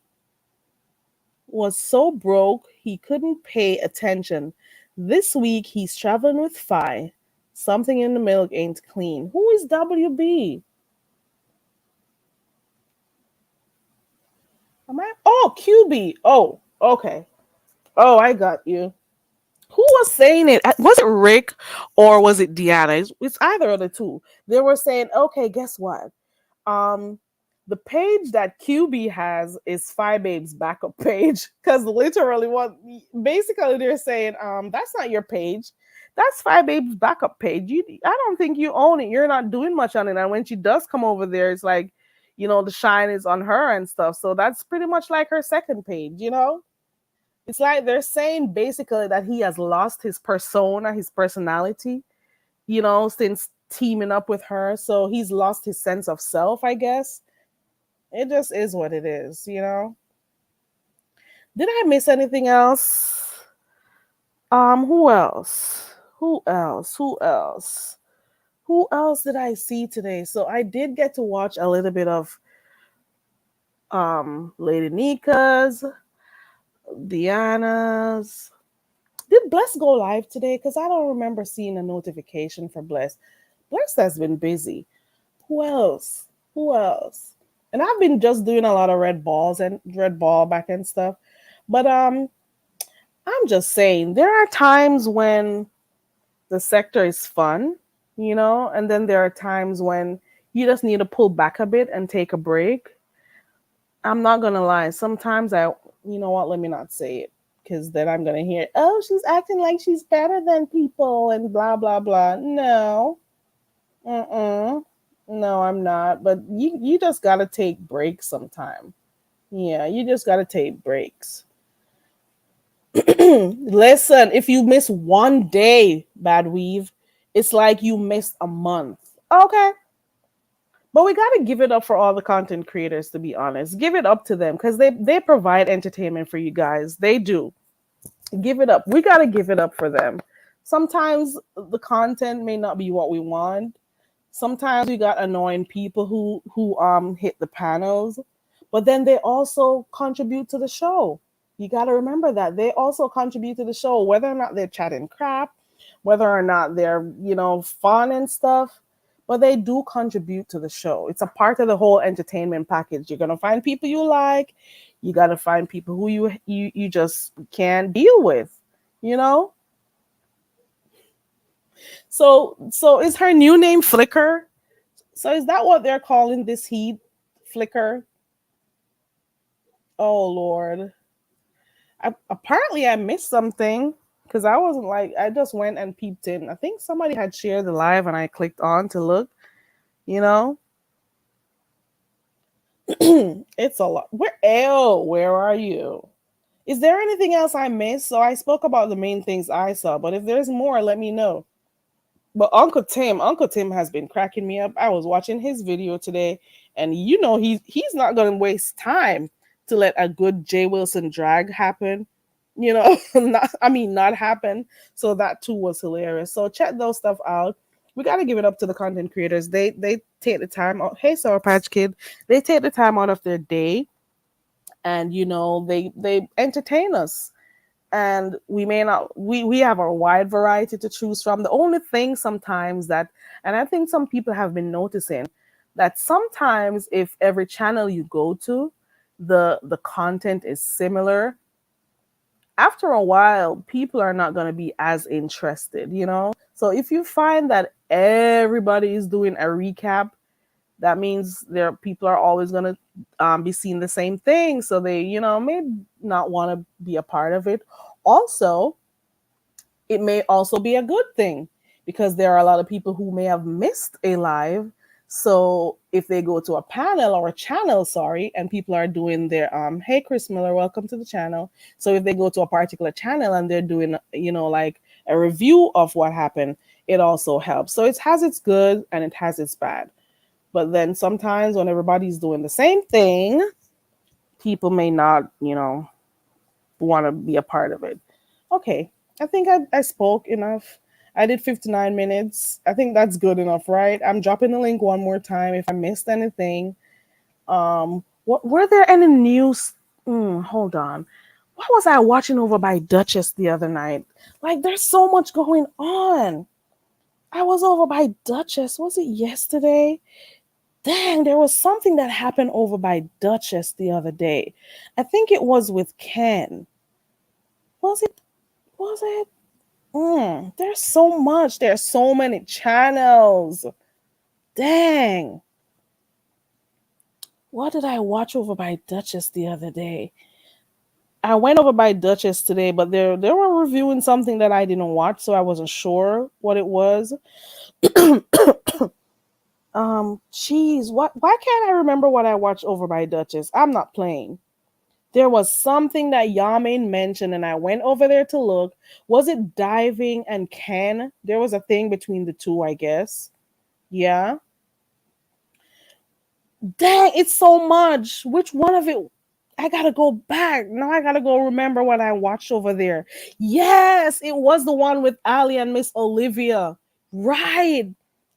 Was so broke he couldn't pay attention. This week, he's traveling with Fi. Something in the milk ain't clean. Who is WB? Oh, QB. Oh, okay. Oh, I got you. Who was saying it? Was it Rick or was it Deanna? It's either of the two. They were saying, okay, guess what? The page that QB has is Fi Babe's backup page. Because literally basically they're saying, that's not your page. That's Fi Babe's backup page. I don't think you own it. You're not doing much on it. And when she does come over there, it's like, the shine is on her and stuff. So that's pretty much like her second page, It's like they're saying basically that he has lost his persona, his personality, since teaming up with her. So he's lost his sense of self, I guess. It just is what it is, Did I miss anything else? Who else? Who else did I see today? So I did get to watch a little bit of Lady Nika's, Diana's. Did Bless go live today? Because I don't remember seeing a notification for Bless. Bless has been busy. Who else? Who else? And I've been just doing a lot of red balls and red ball back and stuff. But I'm just saying there are times when the sector is fun, and then there are times when you just need to pull back a bit and take a break. I'm not gonna lie. Sometimes you know what? Let me not say it because then I'm gonna hear, oh, she's acting like she's better than people and blah blah blah. No, no, I'm not. But you just gotta take breaks sometime. Yeah, you just gotta take breaks. Listen, if you miss one day, Bad Weave, it's like you missed a month. Okay. But we gotta give it up for all the content creators, to be honest. Give it up to them because they provide entertainment for you guys. They do. Give it up. We gotta give it up for them. Sometimes the content may not be what we want. Sometimes we got annoying people who hit the panels, but then they also contribute to the show. You gotta remember that they also contribute to the show, whether or not they're chatting crap, whether or not they're fun and stuff, but they do contribute to the show. It's a part of the whole entertainment package. You're gonna find people you like. You gotta find people who you just can't deal with. You know. So is her new name Flicker? So is that what they're calling this heat? Flicker? Oh Lord. Apparently I missed something because I wasn't I just went and peeped in. I think somebody had shared the live and I clicked on to look, It's a lot. Where are you? Is there anything else I missed? So I spoke about the main things I saw, but if there's more, let me know. But Uncle Tim has been cracking me up. I was watching his video today, and he's not gonna waste time to let a good Jay Wilson drag happen. not happen. So that too was hilarious. So check those stuff out. We gotta give it up to the content creators. They take the time out. Hey, Sour Patch Kid, they take the time out of their day, and they entertain us. And we have a wide variety to choose from. The only thing sometimes and I think some people have been noticing that sometimes if every channel you go to, the content is similar, after a while people are not going to be as interested. So if you find that everybody is doing a recap, that means people are always going to be seeing the same thing. So they, may not want to be a part of it. Also, it may also be a good thing because there are a lot of people who may have missed a live. So if they go to a panel or a channel, and people are doing their, hey, Chris Miller, welcome to the channel. So if they go to a particular channel and they're doing, like a review of what happened, it also helps. So it has its good and it has its bad. But then sometimes when everybody's doing the same thing, people may not, want to be a part of it. Okay, I think I spoke enough. I did 59 minutes. I think that's good enough, right? I'm dropping the link one more time if I missed anything. Were there any news? Hold on. What was I watching over by Duchess the other night? Like, there's so much going on. I was over by Duchess. Was it yesterday? Dang, there was something that happened over by Duchess the other day. I think it was with Ken. Was it? There's so much. There's so many channels. Dang. What did I watch over by Duchess the other day? I went over by Duchess today, but they were reviewing something that I didn't watch, so I wasn't sure what it was. Why can't I remember what I watched over by Duchess? I'm not playing. There was something that Yamin mentioned, and I went over there to look. Was it Diving and Ken? There was a thing between the two, I guess. Yeah. Dang, it's so much. Which one of it? I gotta go back. Now I gotta go remember what I watched over there. Yes, it was the one with Ali and Miss Olivia. Right.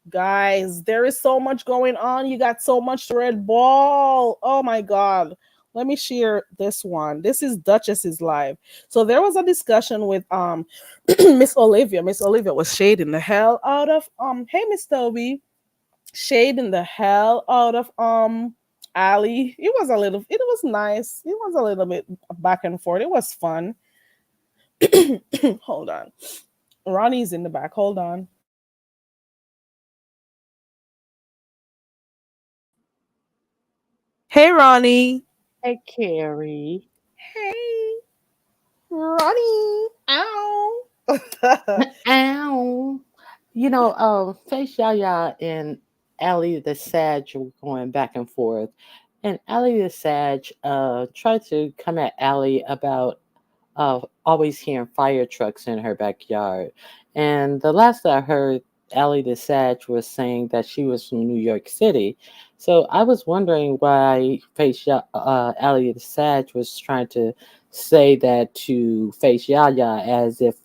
Guys, there is so much going on. You got so much red ball. Oh my god. Let me share this one. This is Duchess's live. So there was a discussion with Miss Olivia. Miss Olivia was shading the hell out of hey Miss Toby. Shading the hell out of Ali. It was nice. It was a little bit back and forth. It was fun. Hold on. Ronnie's in the back. Hold on. Hey, Ronnie. Hey, Carrie. Hey, Ronnie. Ow. Ow. Face Yaya and Ali the Sag were going back and forth. And Ali the Sag tried to come at Ali about always hearing fire trucks in her backyard. And the last I heard, Ali the Sag was saying that she was from New York City. So I was wondering why Ali the Sag was trying to say that to Face Yaya as if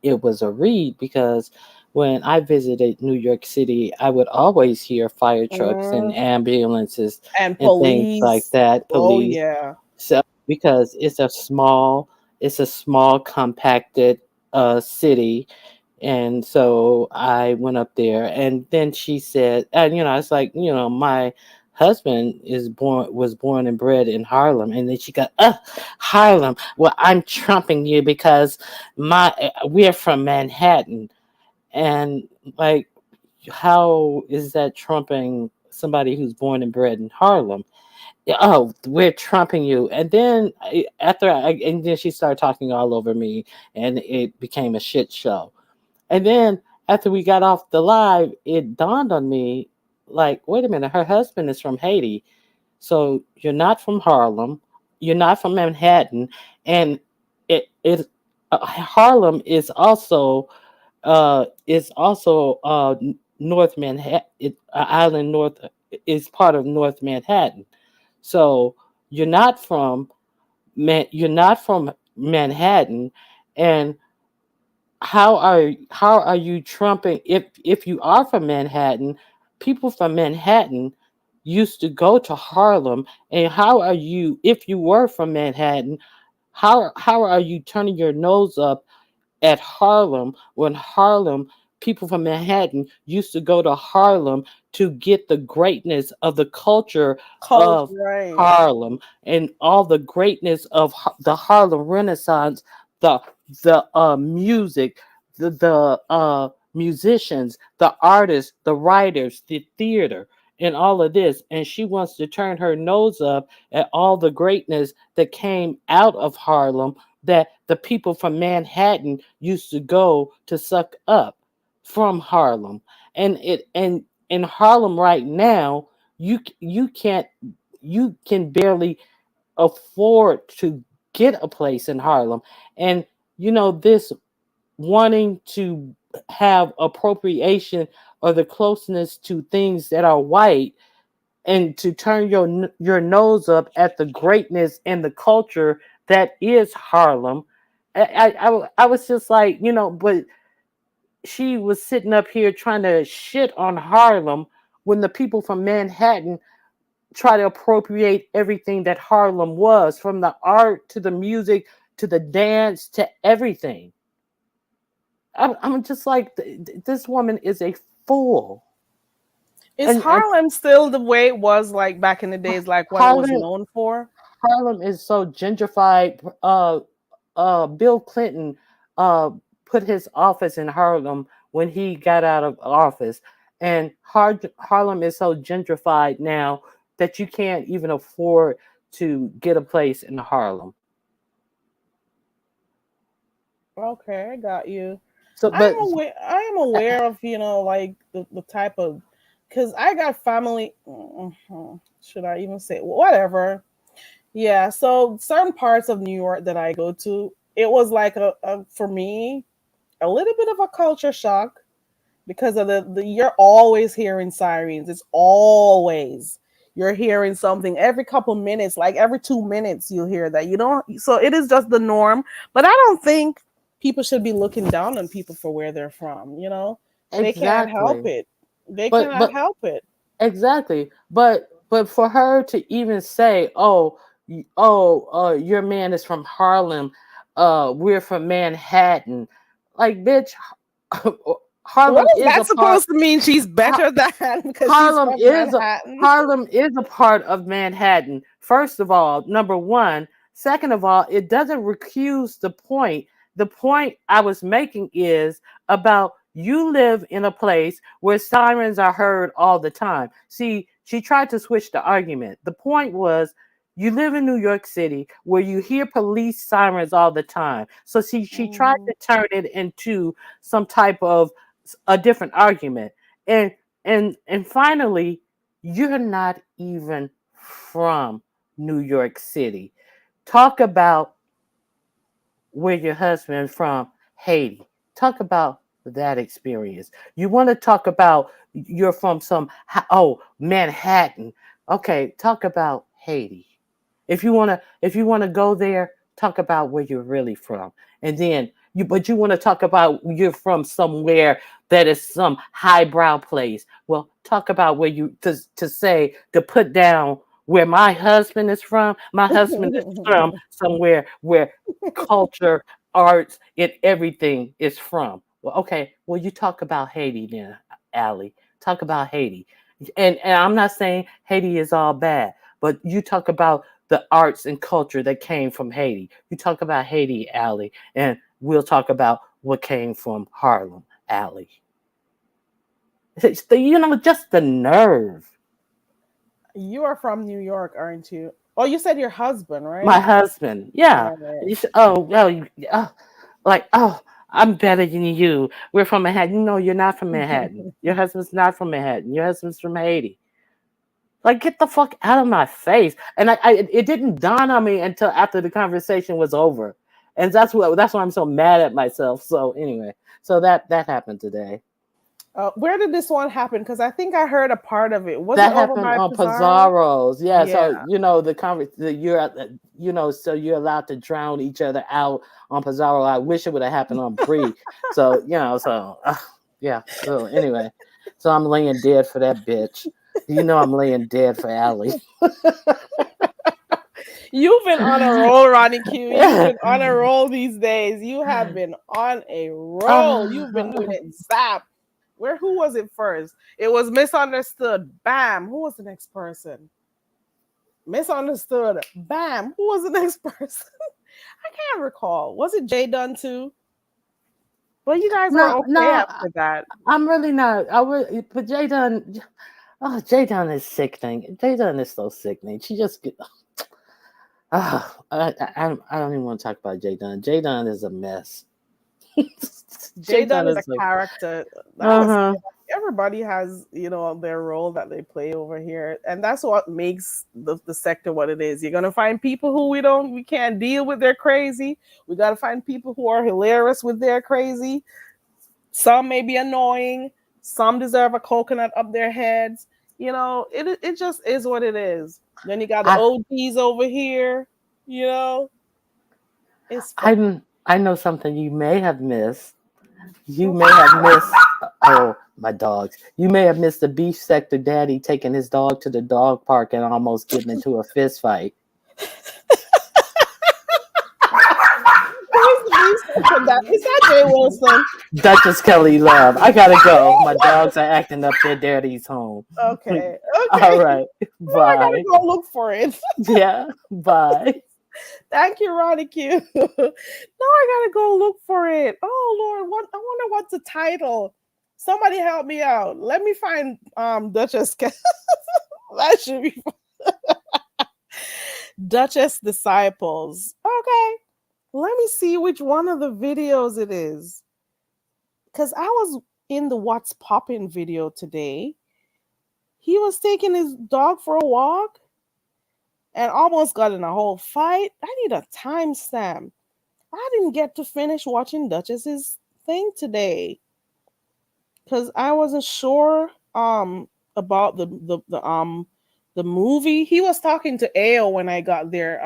it was a read, because when I visited New York City, I would always hear fire trucks and ambulances And and things like police. that, Oh police. yeah. So because it's a small compacted city, and so I went up there, and then she said, and I was like, my husband was born and bred in Harlem, and then she got, Harlem. Well, I'm trumping you because we're from Manhattan, and like, how is that trumping somebody who's born and bred in Harlem? Oh, we're trumping you. And then and then she started talking all over me, and it became a shit show. And then after we got off the live, it dawned on me, like, wait a minute, her husband is from Haiti. So you're not from Harlem, you're not from Manhattan, and Harlem is also North Manhattan. Island North is part of North Manhattan. So you're not from you're not from Manhattan, and how are you trumping if you are from Manhattan? People from Manhattan used to go to Harlem, and how are you, if you were from Manhattan, how are you turning your nose up at Harlem when people from Manhattan used to go to Harlem to get the greatness of the culture Cold, of right. Harlem and all the greatness of the Harlem Renaissance, the music, the musicians, the artists, the writers, the theater, and all of this. And she wants to turn her nose up at all the greatness that came out of Harlem that the people from Manhattan used to go to suck up from Harlem. And in Harlem right now, you can barely afford to get a place in Harlem. And this wanting to have appropriation or the closeness to things that are white, and to turn your nose up at the greatness and the culture that is Harlem. I was just like, but she was sitting up here trying to shit on Harlem when the people from Manhattan try to appropriate everything that Harlem was, from the art to the music to the dance to everything. I'm just like, this woman is a fool. Is And Harlem still the way it was like back in the days, like what it was Harlem known for? Harlem is so gentrified. Bill Clinton uh, put his office in Harlem when he got out of office, and Harlem is so gentrified now that you can't even afford to get a place in Harlem. Okay, I got you. So, but I am aware of, like the type of, because I got family. Should I even say whatever? Yeah. So certain parts of New York that I go to, it was like for me a little bit of a culture shock because of the you're always hearing sirens. It's always you're hearing something every couple minutes, like every 2 minutes you'll hear that. You don't, so it is just the norm. But I don't think people should be looking down on people for where they're from. They can't help exactly. it. They but cannot but help it. exactly. But for her to even say, "Oh, your man is from Harlem, we're from Manhattan," like, bitch, What Harlem is is that a part. supposed to mean? She's Har- better than because she's Harlem from is a Manhattan. Harlem is a part of Manhattan. First of all, number one. Second of all, it doesn't recuse the point. The point I was making is about you live in a place where sirens are heard all the time. See, she tried to switch the argument. The point was you live in New York City where you hear police sirens all the time. So she tried Mhm. to turn it into some type of a different argument. And and finally, you're not even from New York City. Talk about where your husband from, Haiti. Talk about that experience. You want to talk about you're from Manhattan. Okay, talk about Haiti. If you want to go there, talk about where you're really from. And then you want to talk about you're from somewhere that is some highbrow place. Well, talk about where you to say to put down where my husband is from. My husband is from somewhere where culture, arts, and everything is from. Well, okay. Well, you talk about Haiti then, Allie. Talk about Haiti. And I'm not saying Haiti is all bad, but you talk about the arts and culture that came from Haiti. You talk about Haiti, Allie, and we'll talk about what came from Harlem, Allie. Just the nerve. You are from New York, aren't you? Oh, you said your husband, My right? husband, yeah. Right. You said, like, I'm better than you. We're from Manhattan. No, you're not from Manhattan. Your husband's not from Manhattan. Your husband's from Haiti. Like, get the fuck out of my face. And it didn't dawn on me until after the conversation was over. And that's why I'm so mad at myself. So anyway, so that happened today. Where did this one happen? Because I think I heard a part of it. Was it That over happened by on Pizarro? Pizarro's. Yeah, so Yeah. so you're allowed to drown each other out on Pizarro. I wish it would have happened on Bree. So yeah. So anyway, so I'm laying dead for that bitch. I'm laying dead for Allie. You've been on a roll, Ronnie Q. You've been on a roll these days. You have been on a roll. You've been doing it zap. Who was it first? It was misunderstood. Bam. Who was the next person? Misunderstood. Bam. Who was the next person? I can't recall. Was it Jay Dunn too? Well, you guys were No, okay no, after that. I'm really not. But Jay Dunn is sickening. Jay Dunn is so sickening. She just get. I don't even want to talk about Jay Dunn. Jay Dunn is a mess. Jay Jay Dunn Dunn is is a a. character. I Uh was huh. everybody has their role that they play over here, and that's what makes the sector what it is. You're gonna find people who we can't deal with their crazy. We gotta find people who are hilarious with their crazy. Some may be annoying. Some deserve a coconut up their heads. It just is what it is. Then you got the I OGs over here. You know, it's fun. I know something you may have missed. You may have missed. Oh, my dogs. You may have missed the beef sector daddy taking his dog to the dog park and almost getting into a fist fight. Who is the researcher that? Is that Jay Wilson? Duchess Kelly Love. I gotta go. My dogs are acting up their daddy's home. Okay. All Okay. right. Well, I gotta Bye. go look for it. Yeah. Bye. Thank you, Ronnie Q. No, I gotta go look for it. Oh Lord, I wonder what's the title. Somebody help me out. Let me find Duchess. That should be Duchess Disciples. Okay. Let me see which one of the videos it is. Because I was in the What's Poppin' video today. He was taking his dog for a walk and almost got in a whole fight. I need a timestamp. I didn't get to finish watching Duchess's thing today because I wasn't sure about the movie. He was talking to Ao when I got there.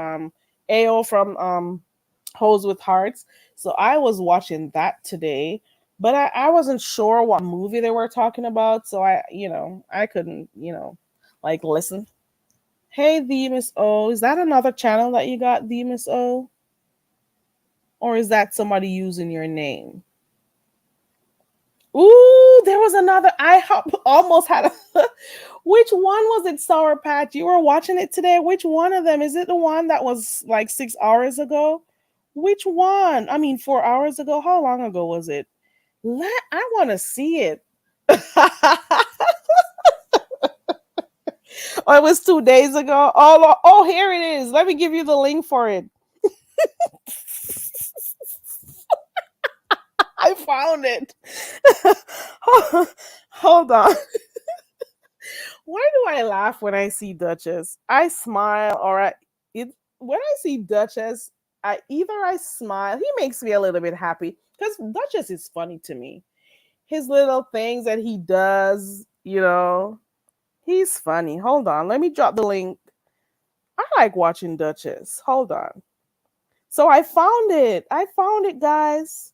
Ao from Hose with Hearts. So I was watching that today. but I wasn't sure what movie they were talking about, so I couldn't, like listen. Hey, the Miss O, is that another channel that you got, the Miss O, or is that somebody using your name? Ooh, there was another. Almost had a. Which one was it, Sour Patch? You were watching it today. Which one of them? Is it the one that was like 6 hours ago? Which one? I mean, 4 hours ago. How long ago was it? I want to see it. Oh, it was 2 days ago. Oh, here it is. Let me give you the link for it. I found it. Hold on. Why do I laugh when I see Duchess? I smile, or when I see Duchess, I smile. He makes me a little bit happy because Duchess is funny to me. His little things that he does, he's funny. Hold on, let me drop the link. I like watching Duchess. Hold on. So I found it. Guys.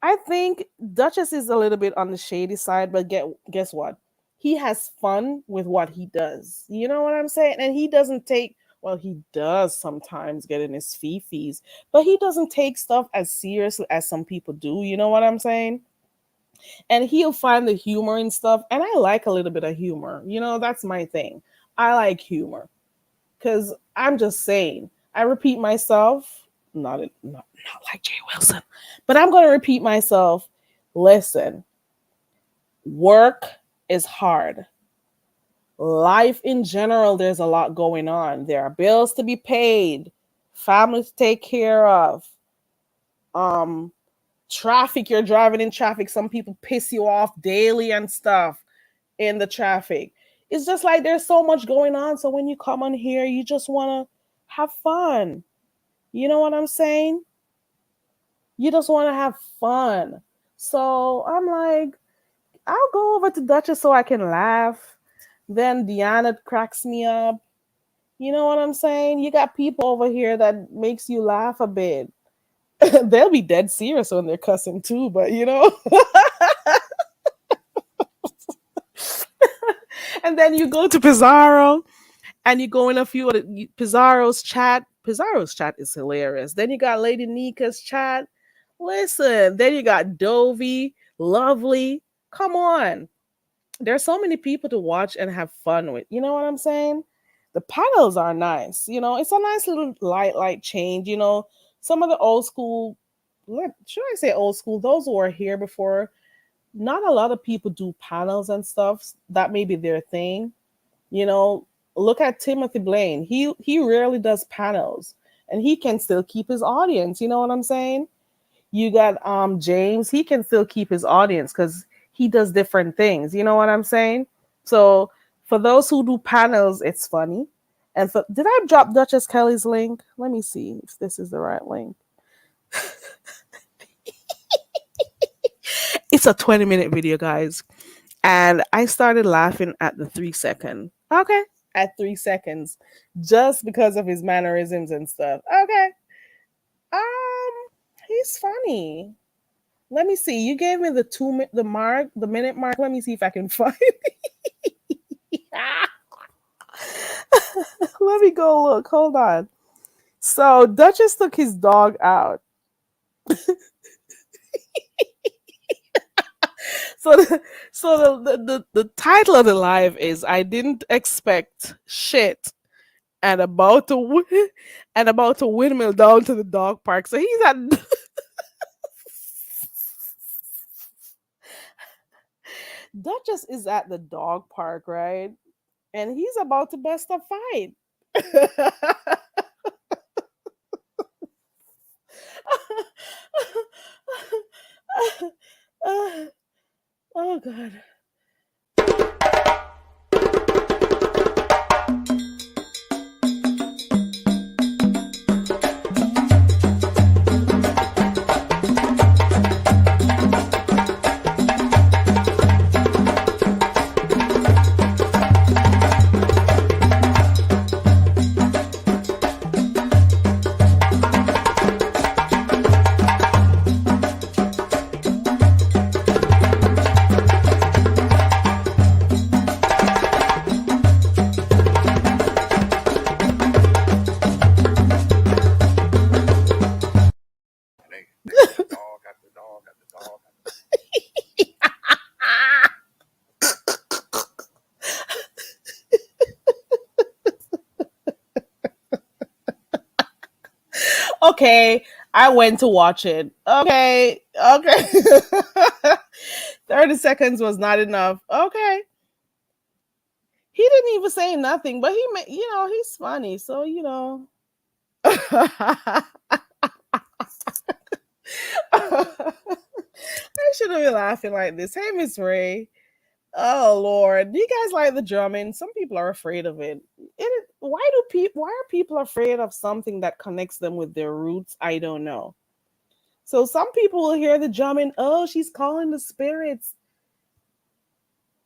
I think Duchess is a little bit on the shady side, but guess what? He has fun with what he does. You know what I'm saying? And he doesn't take, well, he does sometimes get in his fifis, but he doesn't take stuff as seriously as some people do. You know what I'm saying? And he'll find the humor and stuff. And I like a little bit of humor. That's my thing. I like humor. Because I'm just saying, I repeat myself. Not like Jay Wilson, but I'm going to repeat myself. Listen, work is hard. Life in general, there's a lot going on. There are bills to be paid, family to take care of, traffic. You're driving in traffic. Some people piss you off daily and stuff in the traffic. It's just like there's so much going on. So when you come on here, you just want to have fun. You know what I'm saying? You just want to have fun. So I'm like, I'll go over to Duchess so I can laugh. Then Deanna cracks me up. You know what I'm saying? You got people over here that makes you laugh a bit. They'll be dead serious when they're cussing too, but And then you go to Pizarro and you go in a few of Pizarro's chat. Pizarro's chat is hilarious. Then you got Lady Nika's chat. Listen, then you got Dovey, Lovely. Come on. There's so many people to watch and have fun with. You know what I'm saying? The panels are nice. It's a nice little light change. Some of the old school, should I say old school? Those who were here before, not a lot of people do panels and stuff. That may be their thing. Look at Timothy Blaine. He rarely does panels, and he can still keep his audience. You know what I'm saying? You got James. He can still keep his audience because he does different things. You know what I'm saying? So for those who do panels, it's funny. And did I drop Duchess Kelly's link? Let me see if this is the right link. It's a 20-minute video, guys. And I started laughing at the 3-second. Okay. At 3 seconds. Just because of his mannerisms and stuff. Okay. He's funny. Let me see. You gave me the minute mark. Let me see if I can find it. Let me go look. Hold on. So Duchess took his dog out. So the title of the live is "I didn't expect shit," and about to windmill down to the dog park. So he's at Duchess is at the dog park, right? And he's about to bust a fight. Oh God. Okay, I went to watch it. Okay, okay. 30 seconds was not enough. Okay. He didn't even say nothing, but he made, he's funny. So, I shouldn't be laughing like this. Hey, Miss Ray. Oh Lord, do you guys like the drumming? Some people are afraid of it. Why are people afraid of something that connects them with their roots? I don't know. So some people will hear the drumming. Oh, she's calling the spirits.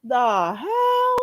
The hell?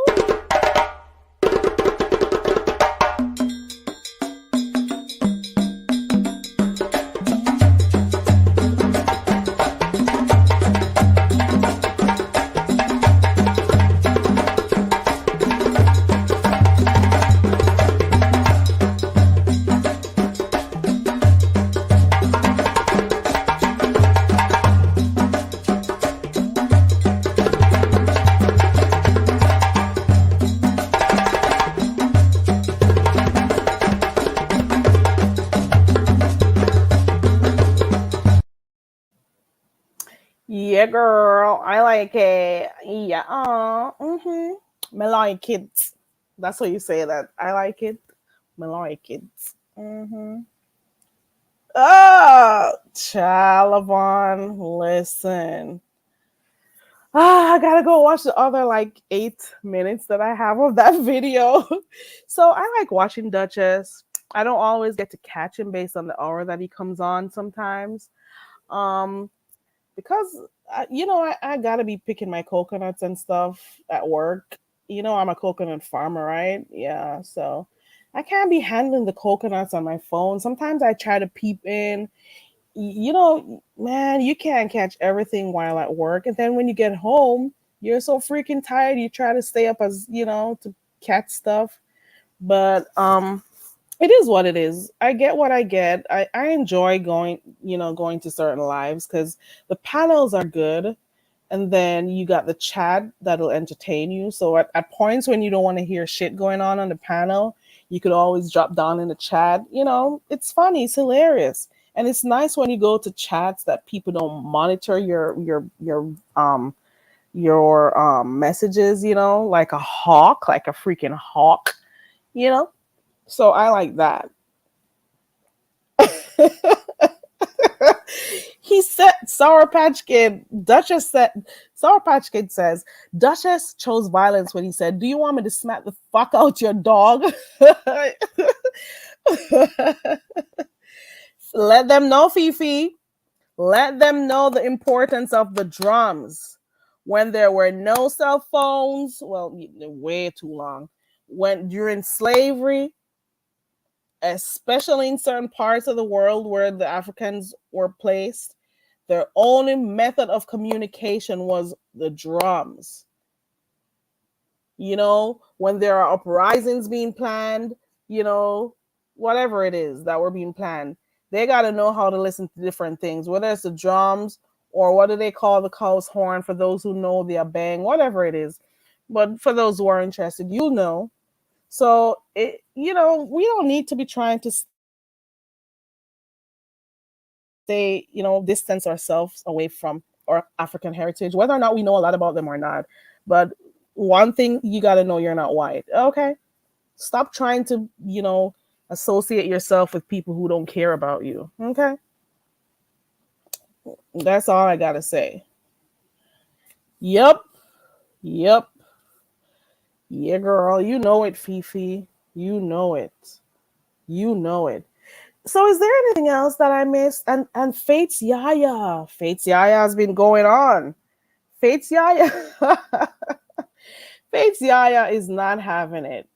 Yeah, girl, I like it. Yeah, me like it. That's what you say. That I like it. Me like it. Oh, Chalavon, listen. I gotta go watch the other like 8 minutes that I have of that video. So I like watching Duchess. I don't always get to catch him based on the hour that he comes on sometimes. Um, because I gotta be picking my coconuts and stuff at work. I'm a coconut farmer, right? Yeah, so I can't be handling the coconuts on my phone. Sometimes I try to peep in. Man, you can't catch everything while at work, and then when you get home, you're so freaking tired. You try to stay up as to catch stuff, but it is what it is. I get what I get. I enjoy going to certain lives because the panels are good. And then you got the chat that'll entertain you. So at points when you don't want to hear shit going on the panel, you could always drop down in the chat. It's funny, it's hilarious. And it's nice when you go to chats that people don't monitor your messages, like a hawk, like a freaking hawk, So I like that. He said, Sour Patch Kid, Duchess said, Sour Patch Kid says, Duchess chose violence when he said, do you want me to smack the fuck out your dog? Let them know, Fifi. Let them know the importance of the drums. When there were no cell phones, well, way too long. When during slavery, especially in certain parts of the world where the Africans were placed, their only method of communication was the drums. When there are uprisings being planned, whatever it is that were being planned, they got to know how to listen to different things, whether it's the drums or what do they call the cow's horn for those who know the abang, whatever it is. But for those who are interested, you'll know. So, we don't need to be trying to stay, distance ourselves away from our African heritage, whether or not we know a lot about them or not. But one thing, you got to know you're not white. Okay. Stop trying to, associate yourself with people who don't care about you. Okay. That's all I got to say. Yep. Yeah, girl. You know it, Fifi. You know it. So is there anything else that I missed? And Fate's Yaya. Fate's Yaya has been going on. Fate's Yaya. Fate's Yaya is not having it.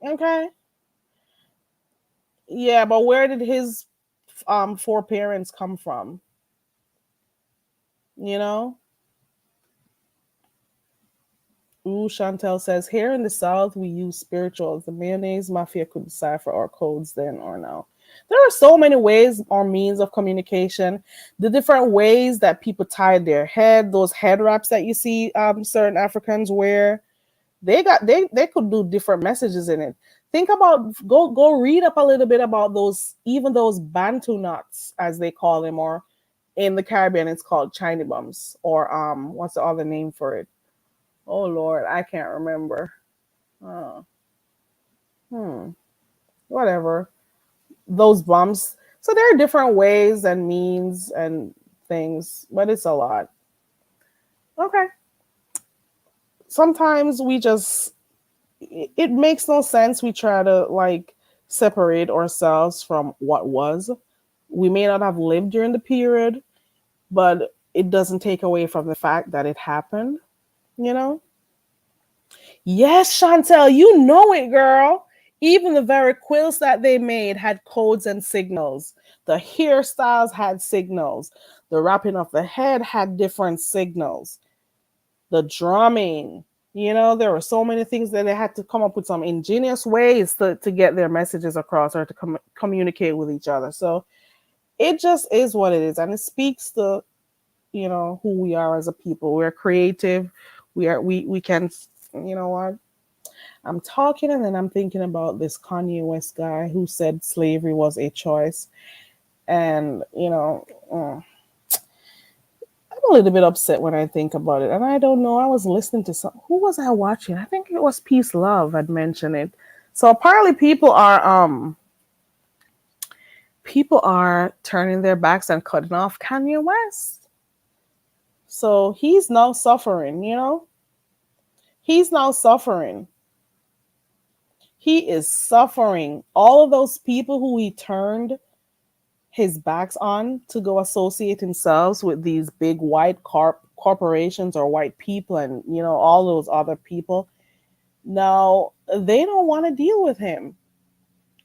Okay. Yeah, but where did his 4 parents come from? Ooh, Chantel says, here in the South, we use spirituals. The mayonnaise mafia could decipher our codes then or now. There are so many ways or means of communication. The different ways that people tie their head, those head wraps that you see certain Africans wear, They could do different messages in it. Think about go read up a little bit about those Bantu knots as they call them, or in the Caribbean it's called China bums, or what's the other name for it? Oh Lord, I can't remember. Uh, hmm, whatever. Those bumps. So there are different ways and means and things, but it's a lot. Okay. Sometimes it makes no sense. We try to like separate ourselves from what was. We may not have lived during the period, but it doesn't take away from the fact that it happened, you know? Yes, Chantel, you know it, girl. Even the very quilts that they made had codes and signals. The hairstyles had signals. The wrapping of the head had different signals. The drumming, there were so many things that they had to come up with some ingenious ways to get their messages across, or to communicate with each other. So it just is what it is. And it speaks to, who we are as a people. We're creative. We can, you know what? I'm talking and then I'm thinking about this Kanye West guy who said slavery was a choice. And, I'm a little bit upset when I think about it. And I don't know. I was listening to who was I watching? I think it was Peace Love had mentioned it. So apparently people are turning their backs and cutting off Kanye West. So he's now suffering, He's now suffering. He is suffering. All of those people who he turned his backs on to go associate themselves with these big white corporations or white people, and all those other people, now they don't want to deal with him.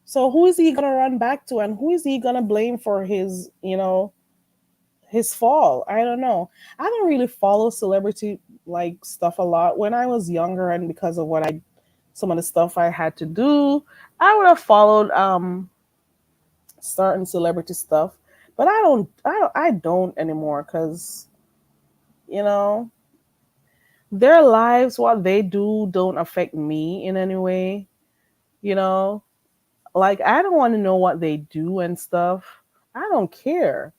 So who is he gonna run back to, and who is he gonna blame for his his fall? I don't know. I don't really follow celebrity like stuff a lot. When I was younger, and because of some of the stuff I had to do, I would have followed certain celebrity stuff, but I don't anymore, because their lives, what they do, don't affect me in any way. Like, I don't want to know what they do and stuff. I don't care.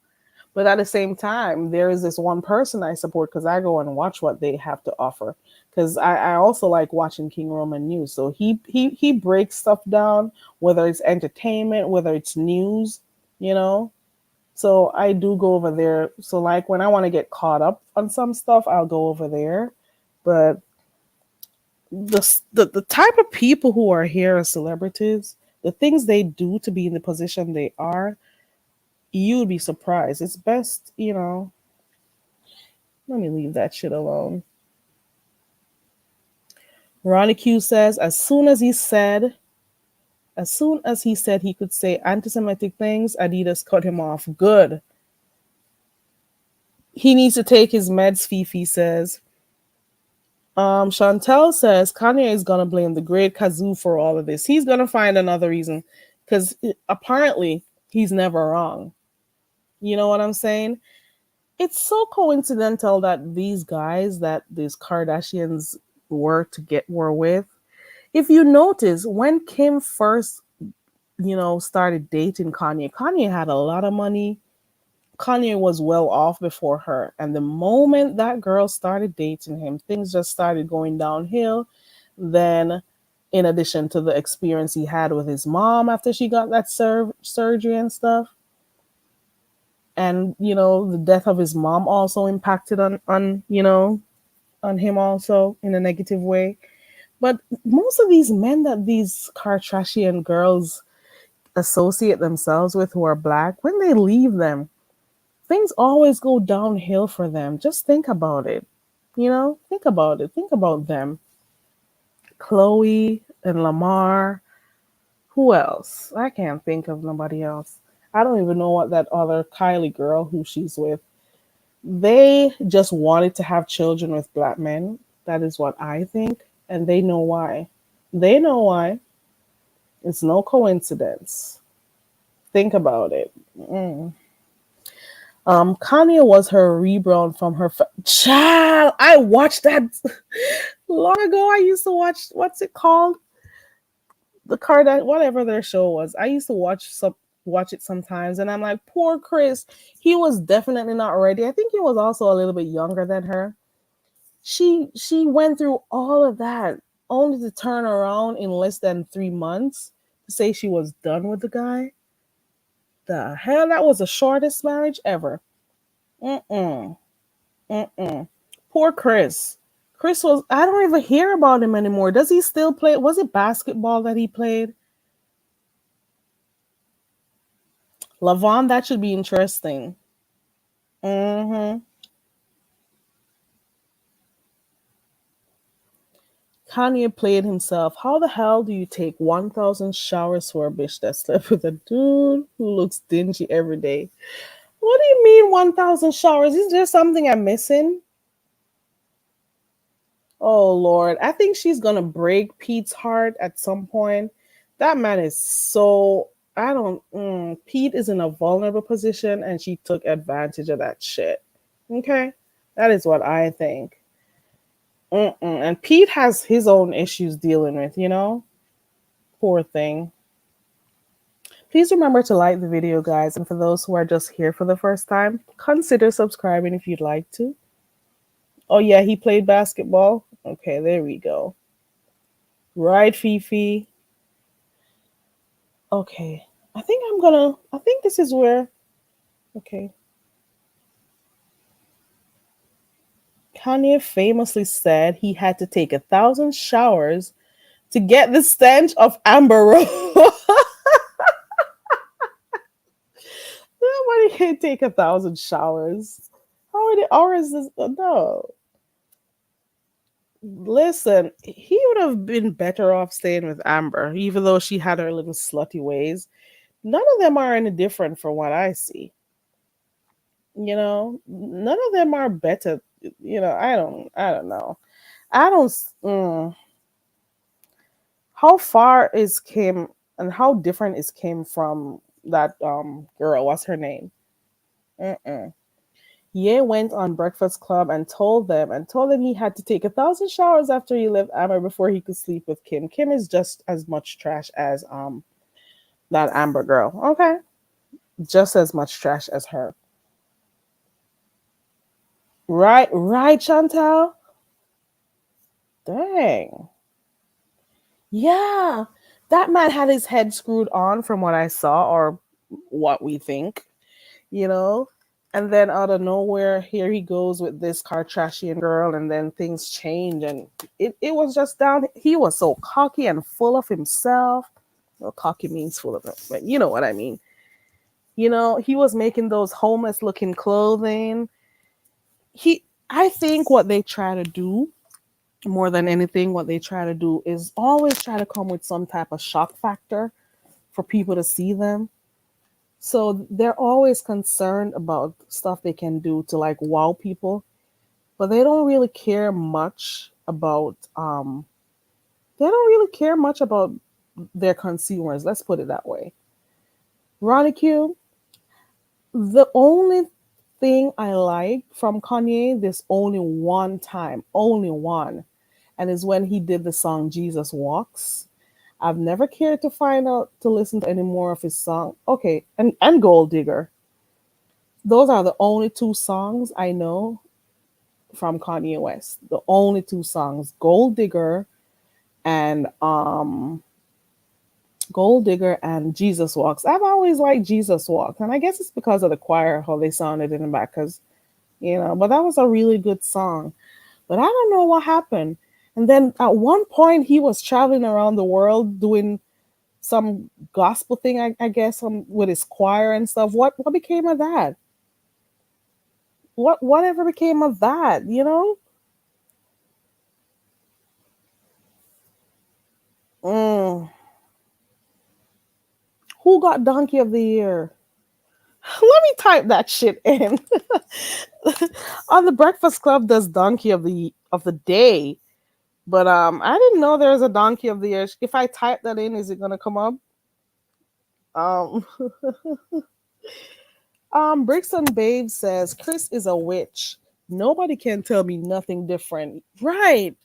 But at the same time, there is this one person I support because I go and watch what they have to offer. Because I also like watching King Roman News. So he breaks stuff down, whether it's entertainment, whether it's news, So I do go over there. So like when I want to get caught up on some stuff, I'll go over there. But the type of people who are here as celebrities, the things they do to be in the position they are, you'd be surprised. It's best, let me leave that shit alone. Ronnie Q says, as soon as he said he could say anti-Semitic things, Adidas cut him off. Good. He needs to take his meds, Fifi says. Chantel says Kanye is gonna blame the great Kazoo for all of this. He's gonna find another reason, because apparently he's never wrong. You know what I'm saying? It's so coincidental that these guys that these Kardashians were with. If you notice, when Kim first, started dating Kanye had a lot of money. Kanye was well off before her. And the moment that girl started dating him, things just started going downhill. Then, in addition to the experience he had with his mom after she got that surgery and stuff, and the death of his mom also impacted on him also in a negative way. But most of these men that these Kardashian girls associate themselves with who are black, when they leave them, things always go downhill for them. Just think about it. Think about it. Think about them. Chloe and Lamar. Who else? I can't think of nobody else. I don't even know what that other Kylie girl who she's with. They just wanted to have children with black men. That is what I think. And they know why. They know why. It's no coincidence. Think about it. Kanye was her reborn from her child. I watched that. Long ago, I used to watch, what's it called? The Kardashian, whatever their show was. I used to watch it sometimes, and I'm like, poor Chris. He was definitely not ready. I think he was also a little bit younger than her. She went through all of that only to turn around in less than 3 months to say she was done with the guy. The hell, that was the shortest marriage ever. Mm-mm. Mm-mm. Poor Chris. Chris was, I don't even hear about him anymore. Does he still play? Was it basketball that he played? Lavon, that should be interesting. Mm-hmm. Kanye played himself. How the hell do you take 1,000 showers for a bitch that slept with a dude who looks dingy every day? What do you mean 1,000 showers? Is there something I'm missing? Oh Lord, I think she's gonna break Pete's heart at some point. That man is so, I don't. Pete is in a vulnerable position, and she took advantage of that shit. Okay, that is what I think. And Pete has his own issues dealing with, Poor thing. Please remember to like the video, guys, and for those who are just here for the first time, consider subscribing if you'd like to. Oh yeah, he played basketball. Okay, there we go. Right, Fifi. Okay. I think this is where, okay. Kanye famously said he had to take 1,000 showers to get the stench of Amber Rose. Nobody can take 1,000 showers. How many hours is no? Listen, he would have been better off staying with Amber, even though she had her little slutty ways. None of them are any different from what I see. None of them are better. I don't know. I don't. How far is Kim, and how different is Kim from that girl? What's her name? Mm-mm. Ye went on Breakfast Club and told them he had to take 1,000 showers after he left Amber before he could sleep with Kim. Kim is just as much trash as that Amber girl. Okay, just as much trash as her. Right, Chantal. Dang. Yeah, that man had his head screwed on from what I saw, or what we think, you know. And then out of nowhere, here he goes with this Kardashian girl, and then things change, and it was just down. He was so cocky and full of himself. Well, cocky means full of it, but you know what I mean. He was making those homeless looking clothing. I think what they try to do more than anything, what they try to do is always try to come with some type of shock factor for people to see them. So they're always concerned about stuff they can do to like wow people, but they don't really care much about their consumers. Let's put it that way. Ronnie Q, the only thing I like from Kanye, this only one time, only one, and is when he did the song Jesus Walks. I've never cared to listen to any more of his song. Okay, and Gold Digger. Those are the only two songs I know from Kanye West. The only two songs, and Gold Digger and Jesus Walks. I've always liked Jesus Walks, and I guess it's because of the choir, how they sounded in the back, but that was a really good song. But I don't know what happened. And then at one point, he was traveling around the world doing some gospel thing, I guess, with his choir and stuff. What became of that? Whatever became of that? Mm. Who got Donkey of the Year? Let me type that shit in. On the Breakfast Club does Donkey of the Day, but I didn't know there's a Donkey of the Year. If I type that in, is it gonna come up? Um, Brixton Babe says Chris is a witch. Nobody can tell me nothing different. Right.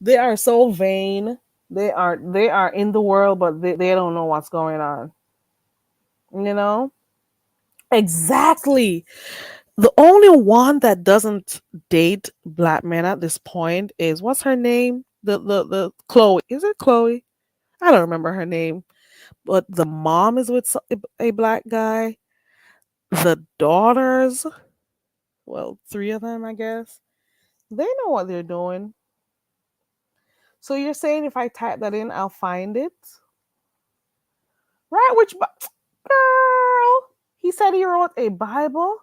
They are so vain. They are in the world, but they don't know what's going on. You know? Exactly. The only one that doesn't date black men at this point is what's her name? The Chloe. Is it Chloe? I don't remember her name. But the mom is with a black guy. The daughters, well, three of them, I guess. They know what they're doing. So you're saying if I type that in, I'll find it? Right? Girl? He said he wrote a Bible?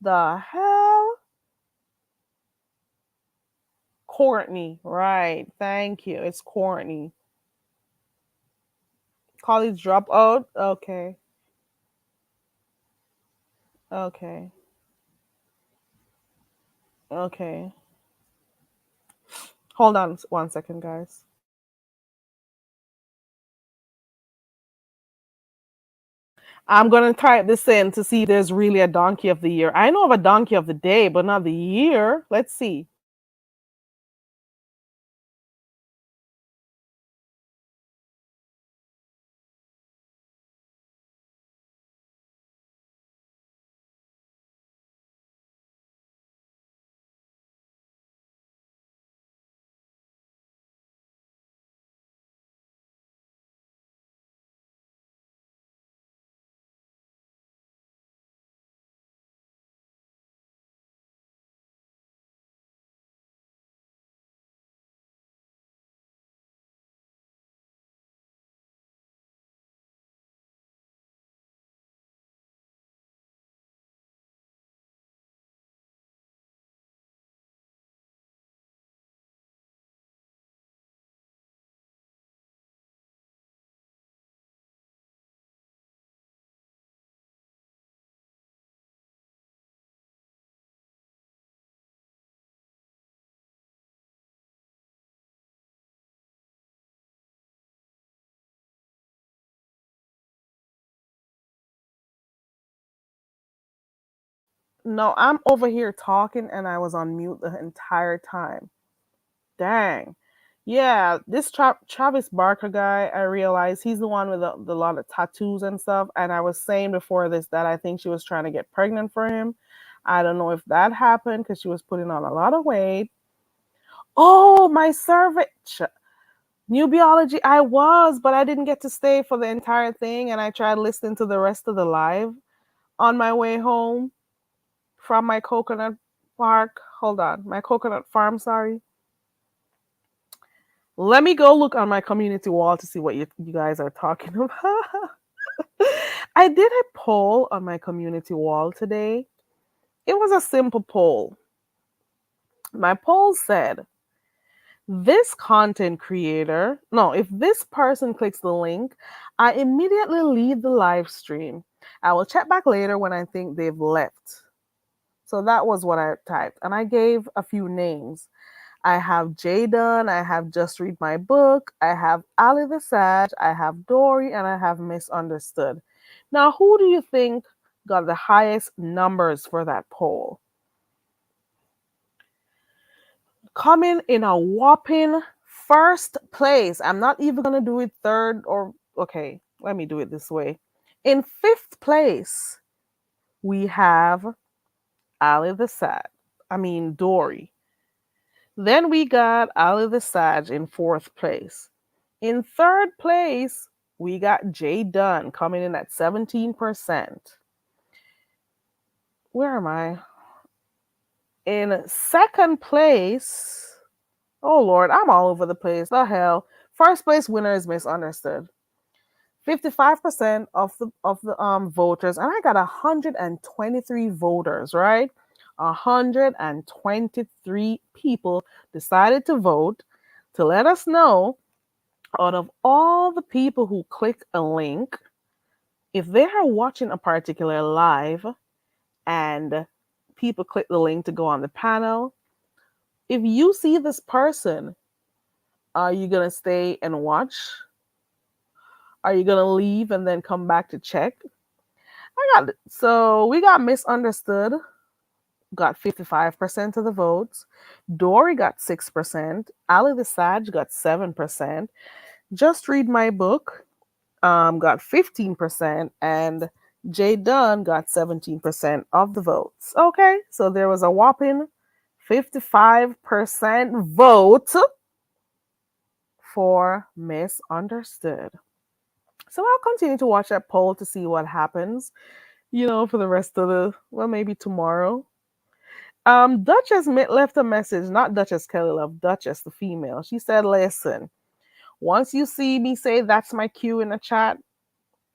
The hell? Courtney. Right. Thank you. It's Courtney. College dropout? Okay. Okay. Okay. Hold on 1 second, guys. I'm gonna type this in to see if there's really a donkey of the year. I know of a donkey of the day, but not the year. Let's see. No, I'm over here talking and I was on mute the entire time. Dang. Yeah, this Travis Barker guy, I realized he's the one with the lot of tattoos and stuff. And I was saying before this that I think she was trying to get pregnant for him. I don't know if that happened because she was putting on a lot of weight. Oh, my cervix. New biology, I was, but I didn't get to stay for the entire thing. And I tried listening to the rest of the live on my way home from my coconut park. Hold on, my coconut farm, sorry. Let me go look on my community wall to see what you guys are talking about. I did a poll on my community wall today. It was a simple poll. My poll said, this content creator, no, if this person clicks the link, I immediately leave the live stream. I will check back later when I think they've left. So that was what I typed. And I gave a few names. I have Jaden, I have Just Read My Book, I have Ali the Sage, I have Dory, and I have Misunderstood. Now, who do you think got the highest numbers for that poll? Coming in a whopping first place. I'm not even going to do it third or, okay, let me do it this way. In fifth place, we have Ali the Sage. Dory. Then we got Ali the Sage in fourth place. In third place, we got Jay Dunn coming in at 17%. Where am I? In second place, oh Lord, I'm all over the place. The hell. First place winner is Misunderstood. 55% of the voters, and I got 123 voters, right? 123 people decided to vote to let us know, out of all the people who click a link, if they are watching a particular live and people click the link to go on the panel, if you see this person, are you going to stay and watch? Are you going to leave and then come back to check? So we got Misunderstood got 55% of the votes. Dory got 6%. Ali the Sage got 7%. Just Read My Book got 15%. And Jay Dunn got 17% of the votes. Okay, so there was a whopping 55% vote for Misunderstood. So I'll continue to watch that poll to see what happens, for the rest of well, maybe tomorrow. Duchess left a message, not Duchess Kelly Love, Duchess, the female. She said, listen, once you see me say that's my cue in the chat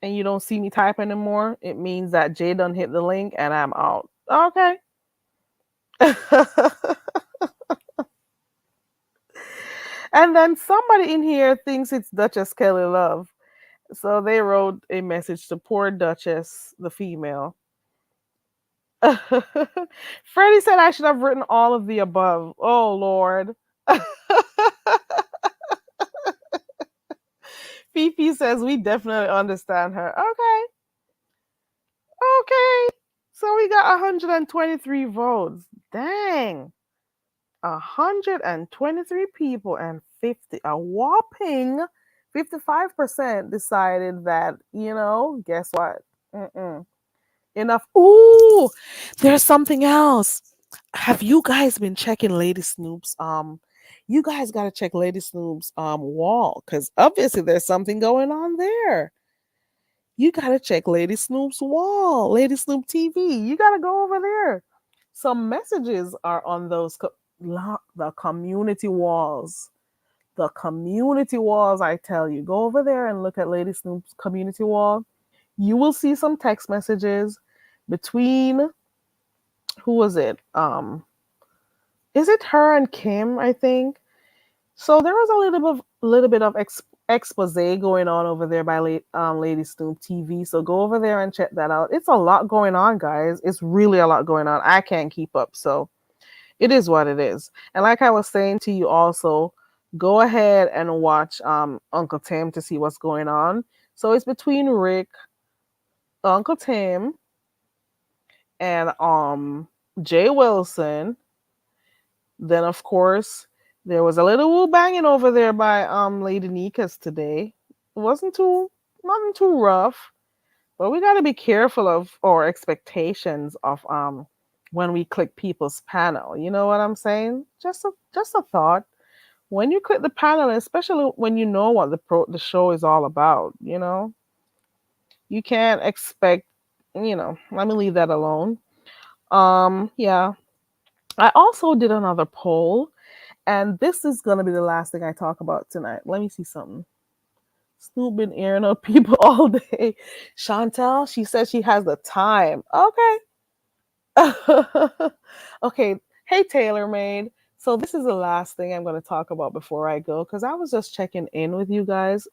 and you don't see me type anymore, it means that Jay done hit the link and I'm out. Okay. And then somebody in here thinks it's Duchess Kelly Love. So they wrote a message to poor Duchess, the female. Freddie said I should have written all of the above. Oh, Lord. Fifi says we definitely understand her. Okay. Okay. So we got 123 votes. Dang. 123 people and a whopping 55% decided that, guess what? Enough. Ooh, there's something else. Have you guys been checking Lady Snoop's you guys got to check Lady Snoop's wall, cuz obviously there's something going on there. You got to check Lady Snoop's wall, Lady Snoop TV. You got to go over there. Some messages are on those the community walls. The community walls, I tell you. Go over there and look at Lady Snoop's community wall. You will see some text messages between, who was it? Is it her and Kim, I think? So there was a little bit of expose going on over there by Lady Snoop TV. So go over there and check that out. It's a lot going on, guys. It's really a lot going on. I can't keep up. So it is what it is. And like I was saying to you also, go ahead and watch Uncle Tim to see what's going on. So it's between Rick, Uncle Tim, and Jay Wilson. Then of course there was a little woo banging over there by Lady Nikas today. It wasn't nothing too rough, but we got to be careful of our expectations of when we click people's panel. You know what I'm saying? Just a thought. When you click the panel, especially when you know what the show is all about, you can't expect, let me leave that alone. Yeah. I also did another poll, and this is gonna be the last thing I talk about tonight. Let me see something. Snoop been airing up people all day. Chantel, she says she has the time. Okay. Okay. Hey, TaylorMade. So this is the last thing I'm going to talk about before I go, because I was just checking in with you guys.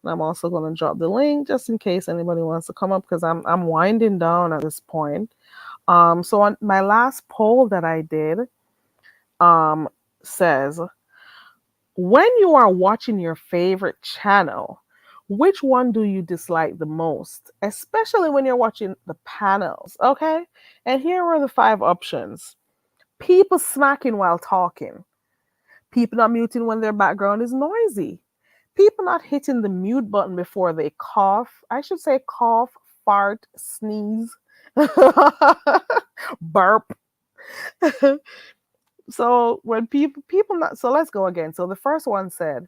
And I'm also going to drop the link just in case anybody wants to come up, because I'm winding down at this point. So on my last poll that I did says, when you are watching your favorite channel, which one do you dislike the most, especially when you're watching the panels? Okay. And here are the 5 options. People smacking while talking. People not muting when their background is noisy. People not hitting the mute button before they cough. I should say cough, fart, sneeze, burp. So when people not, so let's go again. So the first one said,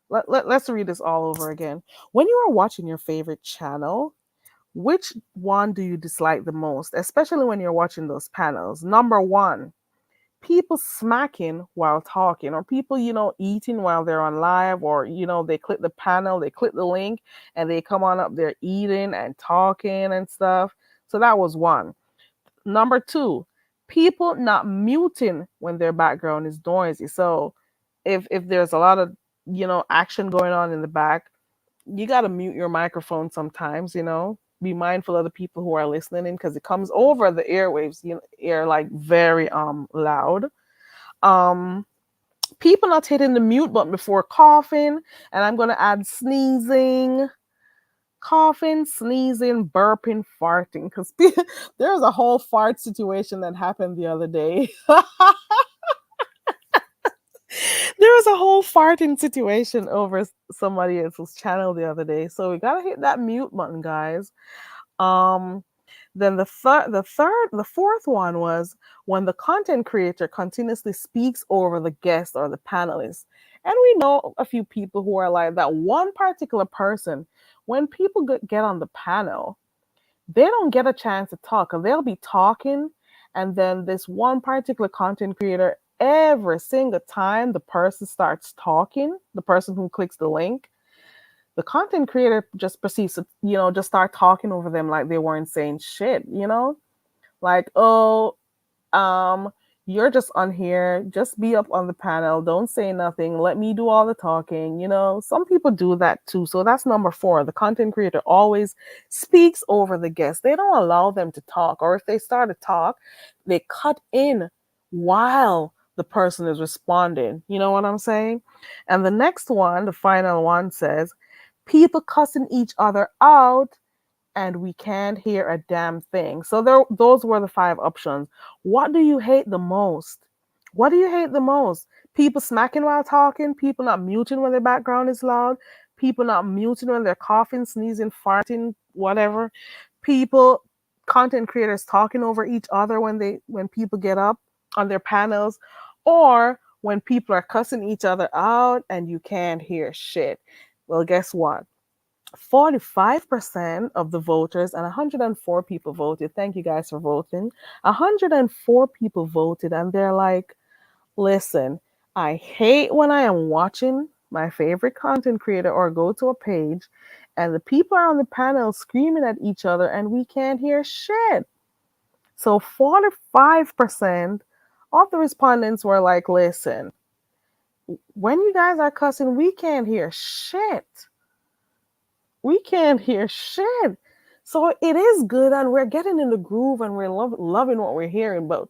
let's read this all over again. When you are watching your favorite channel, which one do you dislike the most, especially when you're watching those panels? Number 1, people smacking while talking, or people, eating while they're on live, or, they click the panel, they click the link, and they come on up there eating and talking and stuff. So that was 1. Number 2, people not muting when their background is noisy. So if there's a lot of, action going on in the back, you got to mute your microphone sometimes, be mindful of the people who are listening in, because it comes over the airwaves, air like very loud. People not hitting the mute button before coughing, and I'm going to add sneezing, coughing, sneezing, burping, farting. Because there's a whole fart situation that happened the other day. There was a whole farting situation over somebody else's channel the other day. So we gotta hit that mute button, guys. Um, then the fourth one was when the content creator continuously speaks over the guest or the panelists. And we know a few people who are like that. One particular person, when people get on the panel, they don't get a chance to talk. They'll be talking, and then this one particular content creator, every single time the person starts talking, the person who clicks the link, the content creator just proceeds to, just start talking over them like they weren't saying shit, like, oh, you're just on here, just be up on the panel, don't say nothing, let me do all the talking. Some people do that too. So that's number 4. The content creator always speaks over the guest. They don't allow them to talk, or if they start to talk, they cut in while the person is responding. You know what I'm saying? And the next one, the final one, says people cussing each other out and we can't hear a damn thing. So those were the 5 options. What do you hate the most? What do you hate the most? People smacking while talking, people not muting when their background is loud, people not muting when they're coughing, sneezing, farting, whatever. People, content creators talking over each other when people get up on their panels, or when people are cussing each other out and you can't hear shit. Well, guess what? 45% of the voters, and 104 people voted. Thank you guys for voting. 104 people voted, and they're like, listen, I hate when I am watching my favorite content creator or go to a page and the people are on the panel screaming at each other and we can't hear shit. So 45% of the respondents were like, listen, when you guys are cussing, we can't hear shit. We can't hear shit. So it is good, and we're getting in the groove, and we're loving what we're hearing. But,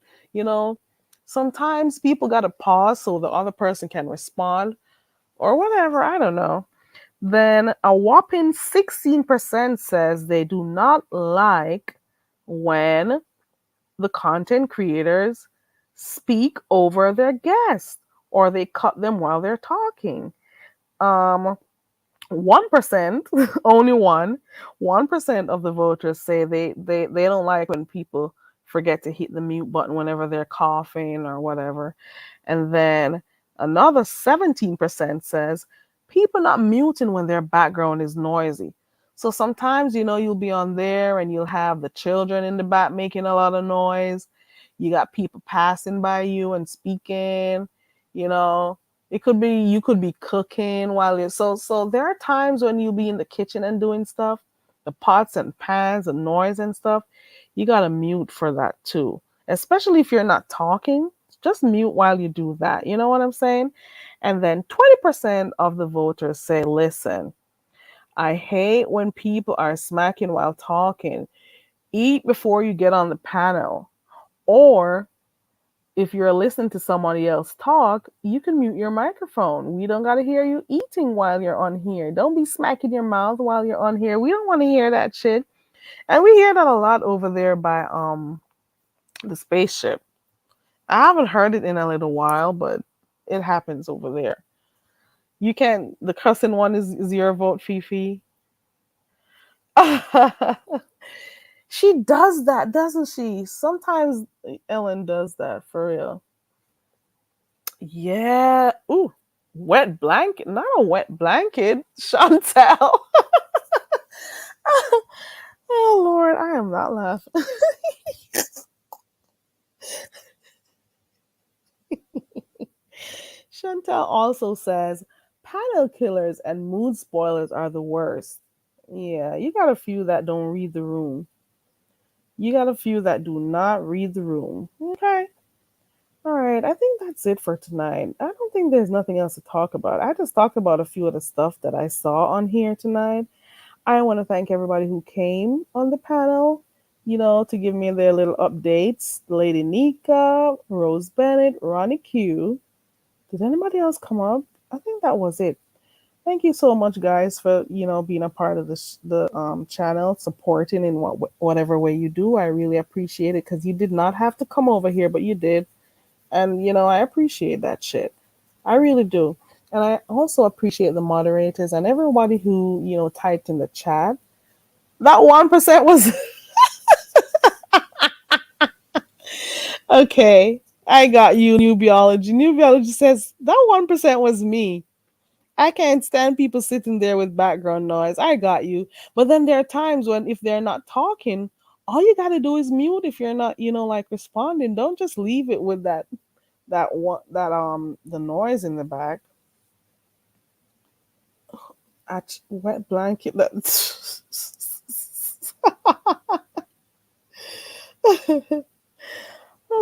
sometimes people got to pause so the other person can respond or whatever. I don't know. Then a whopping 16% says they do not like when the content creators speak over their guests or they cut them while they're talking. 1%, only 1% of the voters say they don't like when people forget to hit the mute button whenever they're coughing or whatever. And then another 17% says people not muting when their background is noisy. So sometimes, you'll be on there and you'll have the children in the back making a lot of noise. You got people passing by you and speaking, It could be you could be cooking while you're so there are times when you'll be in the kitchen and doing stuff, the pots and pans and noise and stuff. You gotta mute for that too. Especially if you're not talking, just mute while you do that. You know what I'm saying? And then 20% of the voters say, listen, I hate when people are smacking while talking. Eat before you get on the panel. Or if you're listening to somebody else talk, you can mute your microphone. We don't got to hear you eating while you're on here. Don't be smacking your mouth while you're on here. We don't want to hear that shit. And we hear that a lot over there by the spaceship. I haven't heard it in a little while, but it happens over there. You can, the cussing one is your vote, Fifi. She does that, doesn't she? Sometimes Ellen does that, for real. Yeah. Ooh, wet blanket. Not a wet blanket, Chantel. Oh, Lord, I am not laughing. Chantel also says, panel killers and mood spoilers are the worst. Yeah, you got a few that don't read the room. You got a few that do not read the room. Okay. All right. I think that's it for tonight. I don't think there's nothing else to talk about. I just talked about a few of the stuff that I saw on here tonight. I want to thank everybody who came on the panel, to give me their little updates. Lady Nika, Rose Bennett, Ronnie Q. Did anybody else come up? I think that was it. thank you so much, guys, for being a part of the channel, supporting in whatever way you do. I really appreciate it because you did not have to come over here, but you did, and I appreciate that shit. I really do, and I also appreciate the moderators and everybody who typed in the chat. That 1% was okay. I got you, New Biology. New Biology says that 1% was me. I can't stand people sitting there with background noise. I got you. But then there are times when if they're not talking, all you gotta do is mute if you're not, like responding. Don't just leave it with the noise in the back. Wet blanket.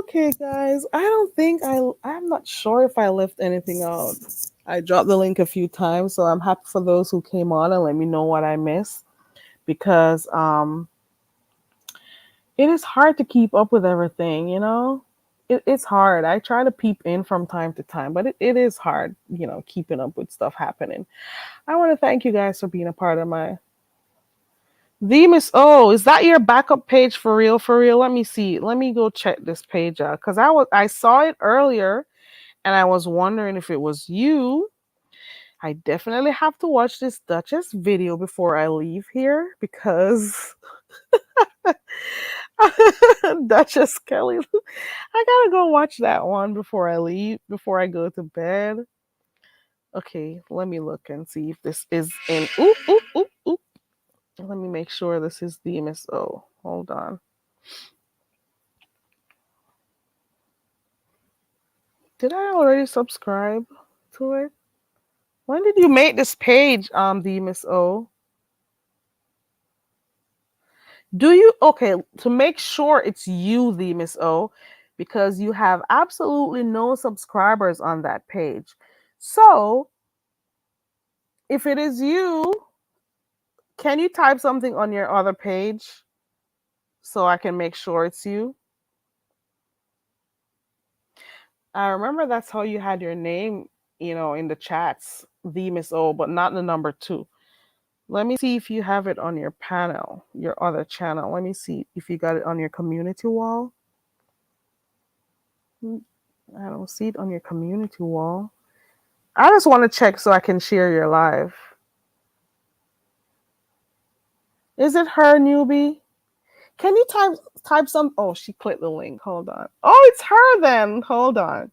Okay, guys. I'm not sure if I left anything out. I dropped the link a few times, so I'm happy for those who came on and let me know what I missed because it is hard to keep up with everything. It's hard. I try to peep in from time to time, but it is hard, keeping up with stuff happening. I want to thank you guys for being a part of my The Miss O. Is that your backup page for real? For real? Let me see. Let me go check this page out because I saw it earlier and I was wondering if it was you. I definitely have to watch this Duchess video before I leave here because Duchess Kelly. I gotta go watch that one before I leave, before I go to bed. Okay, let me look and see if this is in. Oop, oop, oop, oop. Let me make sure this is the MSO. Hold on. Did I already subscribe to it? When did you make this page, the MSO? Do you okay to make sure it's you, the MSO, because you have absolutely no subscribers on that page. So if it is you, can you type something on your other page so I can make sure it's you? I remember that's how you had your name, in the chats, the MSO, but not the number 2. Let me see if you have it on your panel, your other channel. Let me see if you got it on your community wall. I don't see it on your community wall. I just want to check so I can share your live. Is it her, newbie? Can you type some? Oh, she clicked the link. Hold on. Oh, it's her then. Hold on.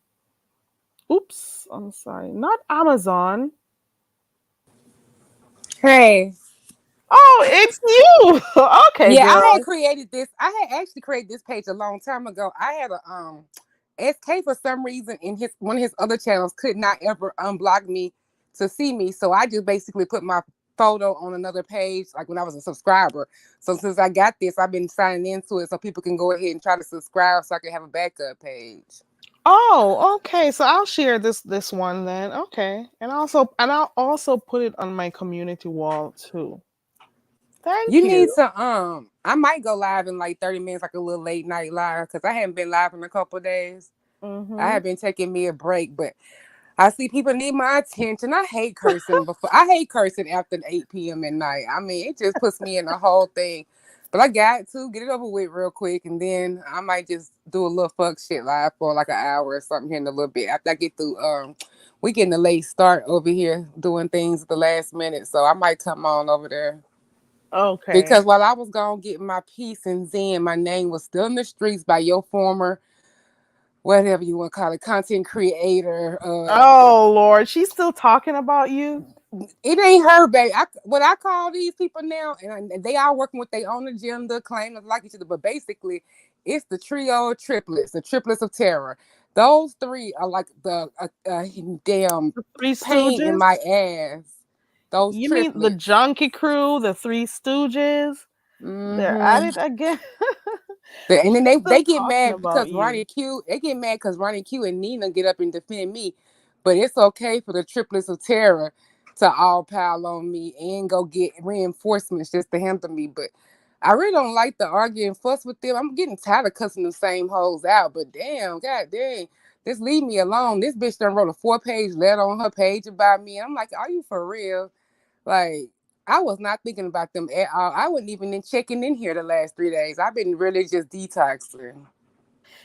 Oops. I'm sorry. Not Amazon. Hey. Oh, it's you. Okay, Yeah, girl. I had created this. I had actually created this page a long time ago. I had a SK for some reason in one of his other channels could not ever unblock me to see me. So I just basically put my photo on another page, like when I was a subscriber. So since I got this, I've been signing into it so people can go ahead and try to subscribe so I can have a backup page. Oh, okay. So I'll share this one then. Okay. And I'll also put it on my community wall too. Thank You you. need to I might go live in like 30 minutes, like a little late night live, because I haven't been live in a couple of days. Mm-hmm. I have been taking me a break, but I see people need my attention. I hate cursing after 8 p.m. at night. I mean, it just puts me in the whole thing. But I got to get it over with real quick, and then I might just do a little fuck shit live for like an hour or something here in a little bit after I get through. We getting a late start over here doing things at the last minute, so I might come on over there. Okay. Because while I was gone getting my peace and zen, my name was still in the streets by your former, whatever you want to call it, content creator. Oh Lord, she's still talking about you. It ain't her, baby. What I call these people now, and they are working with their own agenda, claim to like each other, but basically, it's the trio of triplets, the triplets of terror. Those 3 are like the damn The 3 pain in Stooges. my ass. Those You triplets. mean the Junkie Crew, the 3 Stooges? Mm-hmm. They're at it again. And then they get talking mad about because you. Ronnie Q. They get mad because Ronnie Q and Nina get up and defend me, but it's okay for the triplets of terror to all pile on me and go get reinforcements just to handle me. But I really don't like to argue and fuss with them. I'm getting tired of cussing the same hoes out. But damn, god dang, Just leave me alone. This bitch done wrote a 4-page letter on her page about me. And I'm like, are you for real? Like, I was not thinking about them at all. I wasn't even checking in here the last 3 days. I've been really just detoxing.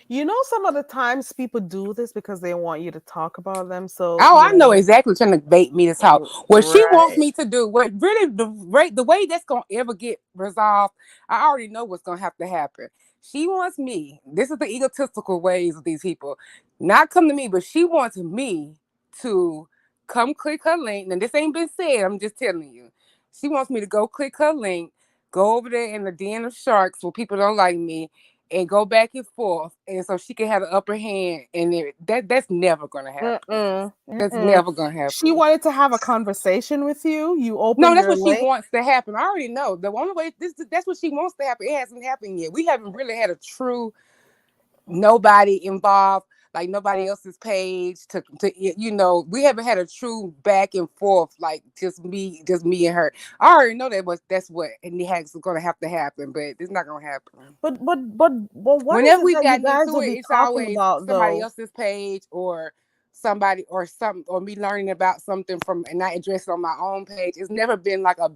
You know, some of the times people do this because they want you to talk about them. So Oh, I know exactly, trying to bait me to talk. What she wants me to do, what really the way that's gonna ever get resolved, I already know what's gonna have to happen. She wants me. This is the egotistical ways of these people. Not come to me, but she wants me to come click her link. And this ain't been said. I'm just telling you. She wants me to go click her link, go over there in the den of sharks where people don't like me, and go back and forth, and so she can have the upper hand. And that's never gonna happen. That's never gonna happen. She wanted to have a conversation with you. You open. No, that's what link. she wants to happen. I already know. The only way that's what she wants to happen. It hasn't happened yet. We haven't really had a true nobody involved, like nobody else's page to you know, we haven't had a true back and forth, like just me and her. I already know that's what and it's gonna have to happen, but it's not gonna happen. But what whenever we got guys into will it, be it's talking always about somebody though? else's page or somebody or something, or me learning about something from and not address it on my own page. It's never been like a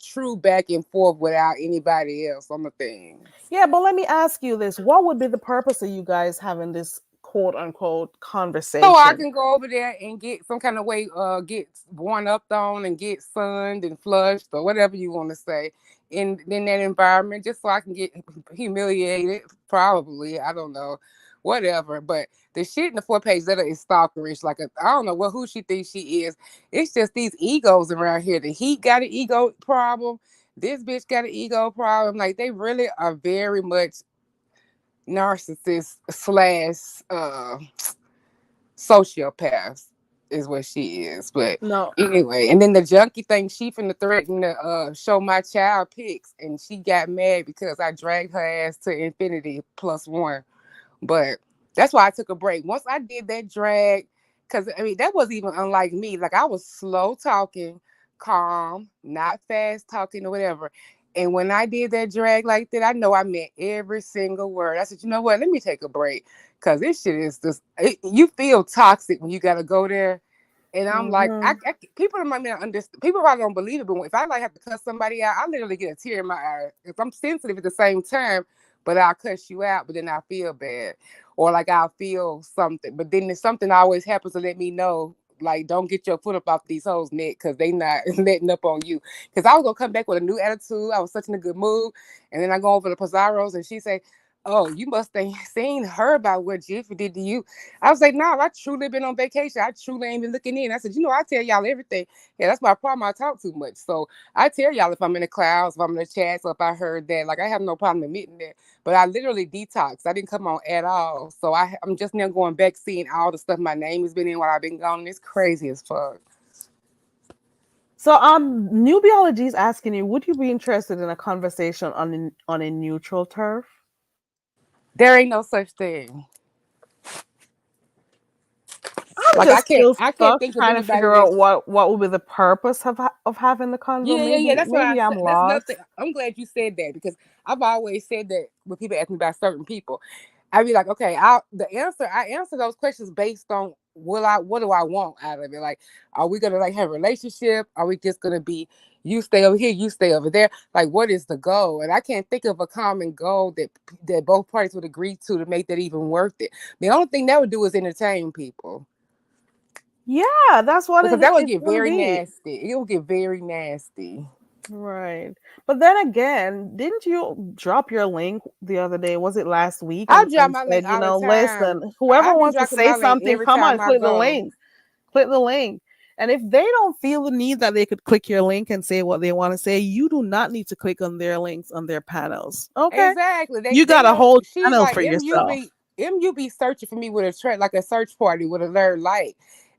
true back and forth without anybody else on the thing. Yeah, but let me ask you this: what would be the purpose of you guys having this quote unquote conversation? So I can go over there and get some kind of way, get worn up on and get sunned and flushed or whatever you want to say in that environment, just so I can get humiliated. Probably, I don't know, whatever. But the shit in the 4-page letter is stalkerish. Like I don't know who she thinks she is. It's just these egos around here. The Heat got an ego problem. This bitch got an ego problem. Like they really are very much narcissist / sociopaths is what she is. But no. Anyway, and then the junkie thing, she finna threaten to show my child pics, and she got mad because I dragged her ass to infinity +1. But that's why I took a break. Once I did that drag, because I mean that wasn't even unlike me. Like I was slow talking, calm, not fast talking or whatever. And when I did that drag like that, I know I meant every single word. I said, you know what? Let me take a break. Because this shit is just, you feel toxic when you got to go there. And I'm like, people might not understand. People probably don't believe it. But if I like have to cuss somebody out, I literally get a tear in my eye. If I'm sensitive at the same time, but I'll cuss you out, but then I feel bad. Or like I'll feel something. But then there's something always happens to let me know, like, don't get your foot up off these hoes' neck because they not letting up on you. Because I was going to come back with a new attitude. I was such in a good mood. And then I go over to Pizarro's and she say, oh, you must have seen her about what Jiffy did to you. I was like, no, I truly been on vacation. I truly ain't been looking in. I said, I tell y'all everything. Yeah, that's my problem. I talk too much. So I tell y'all if I'm in the clouds, if I'm in the chats, or if I heard that. Like, I have no problem admitting that. But I literally detoxed. I didn't come on at all. So I'm just now going back, seeing all the stuff my name has been in while I've been gone. It's crazy as fuck. So Nubiology is asking you, would you be interested in a conversation on a neutral turf? There ain't no such thing. Like I can't think of trying to figure out what would be the purpose of having the convo. Yeah. That's why I'm lost. I'm glad you said that, because I've always said that when people ask me about certain people, I'd be like, okay, I answer those questions based on what do I want out of it? Like, are we gonna like have a relationship? Are we just gonna be you stay over here, you stay over there? Like, what is the goal? And I can't think of a common goal that both parties would agree to make that even worth it. The only thing that would do is entertain people. Yeah, that's what because that would get very nasty. It will get very nasty. Right. But then again, didn't you drop your link the other day? Was it last week? I drop my link all the time. Listen, whoever wants to say something, come on, click the link. Click the link. And if they don't feel the need that they could click your link and say what they want to say, you do not need to click on their links on their panels. Okay. Exactly. You got a whole channel for yourself. MUB searching for me with a search party with a alert light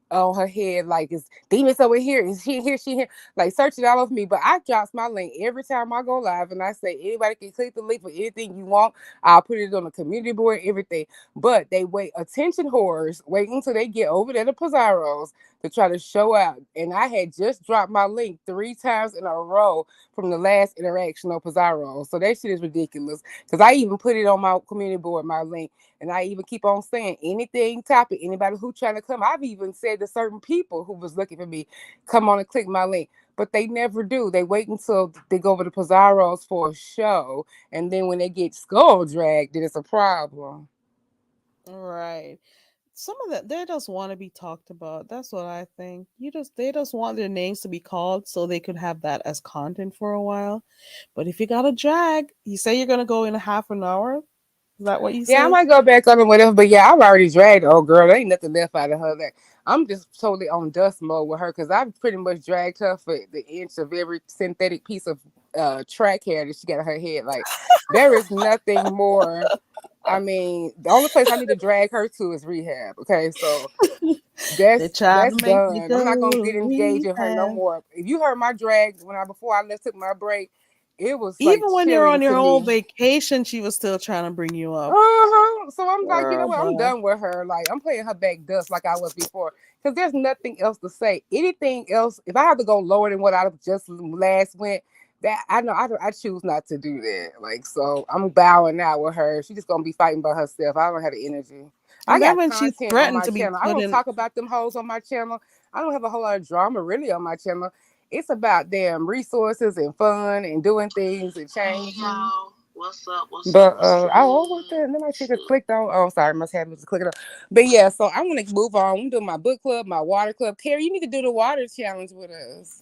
on her head, like, is Demons over here? Is she here? Like, searching all over me. But I drops my link every time I go live, and I say anybody can click the link for anything you want. I'll put it on the community board, everything. But they wait, attention whores, wait until they get over there to Pizarro's to try to show out. And I had just dropped my link 3 times in a row from the last interaction on Pizarro. So that shit is ridiculous. Because I even put it on my community board, my link. And I even keep on saying anything topic, anybody who trying to come. I've even said to certain people who was looking for me, come on and click my link. But they never do. They wait until they go over to Pizarro's for a show. And then when they get skull dragged, then it's a problem. Right. Some of that they just want to be talked about. That's what I think. They just want their names to be called so they could have that as content for a while. But if you got a drag, you say you're gonna go in a half an hour. Is that what you Yeah, I said? might go back on and whatever, but yeah, I've already dragged the old girl. There ain't nothing left out of her. That I'm just totally on dust mode with her because I've pretty much dragged her for the inch of every synthetic piece of track hair that she got on her head. Like there is nothing more. I mean, the only place I need to drag her to is rehab. Okay, so They try to that's make me done. I'm not go gonna to get engaged in her no rehab. more. If you heard my drag before I left took my break, it was like Even when you're chilling on to your own me. vacation, she was still trying to bring you up. So I'm like, you know Girl, what? I'm bye. done with her. Like I'm playing her back dust like I was before. Because there's nothing else to say. Anything else, if I have to go lower than what I just last went, that I know I choose not to do that. Like so I'm bowing out with her. She's just gonna be fighting by herself. I don't have the energy. I And then got when she content on threatened my to be channel. I put don't in, talk about them hoes on my channel. I don't have a whole lot of drama really on my channel. It's about damn resources and fun and doing things and changing. What's up? But I always then I should have clicked on. Oh, sorry, must have to click it on. But yeah, so I want to move on. I'm doing my book club, my water club. Carrie, you need to do the water challenge with us.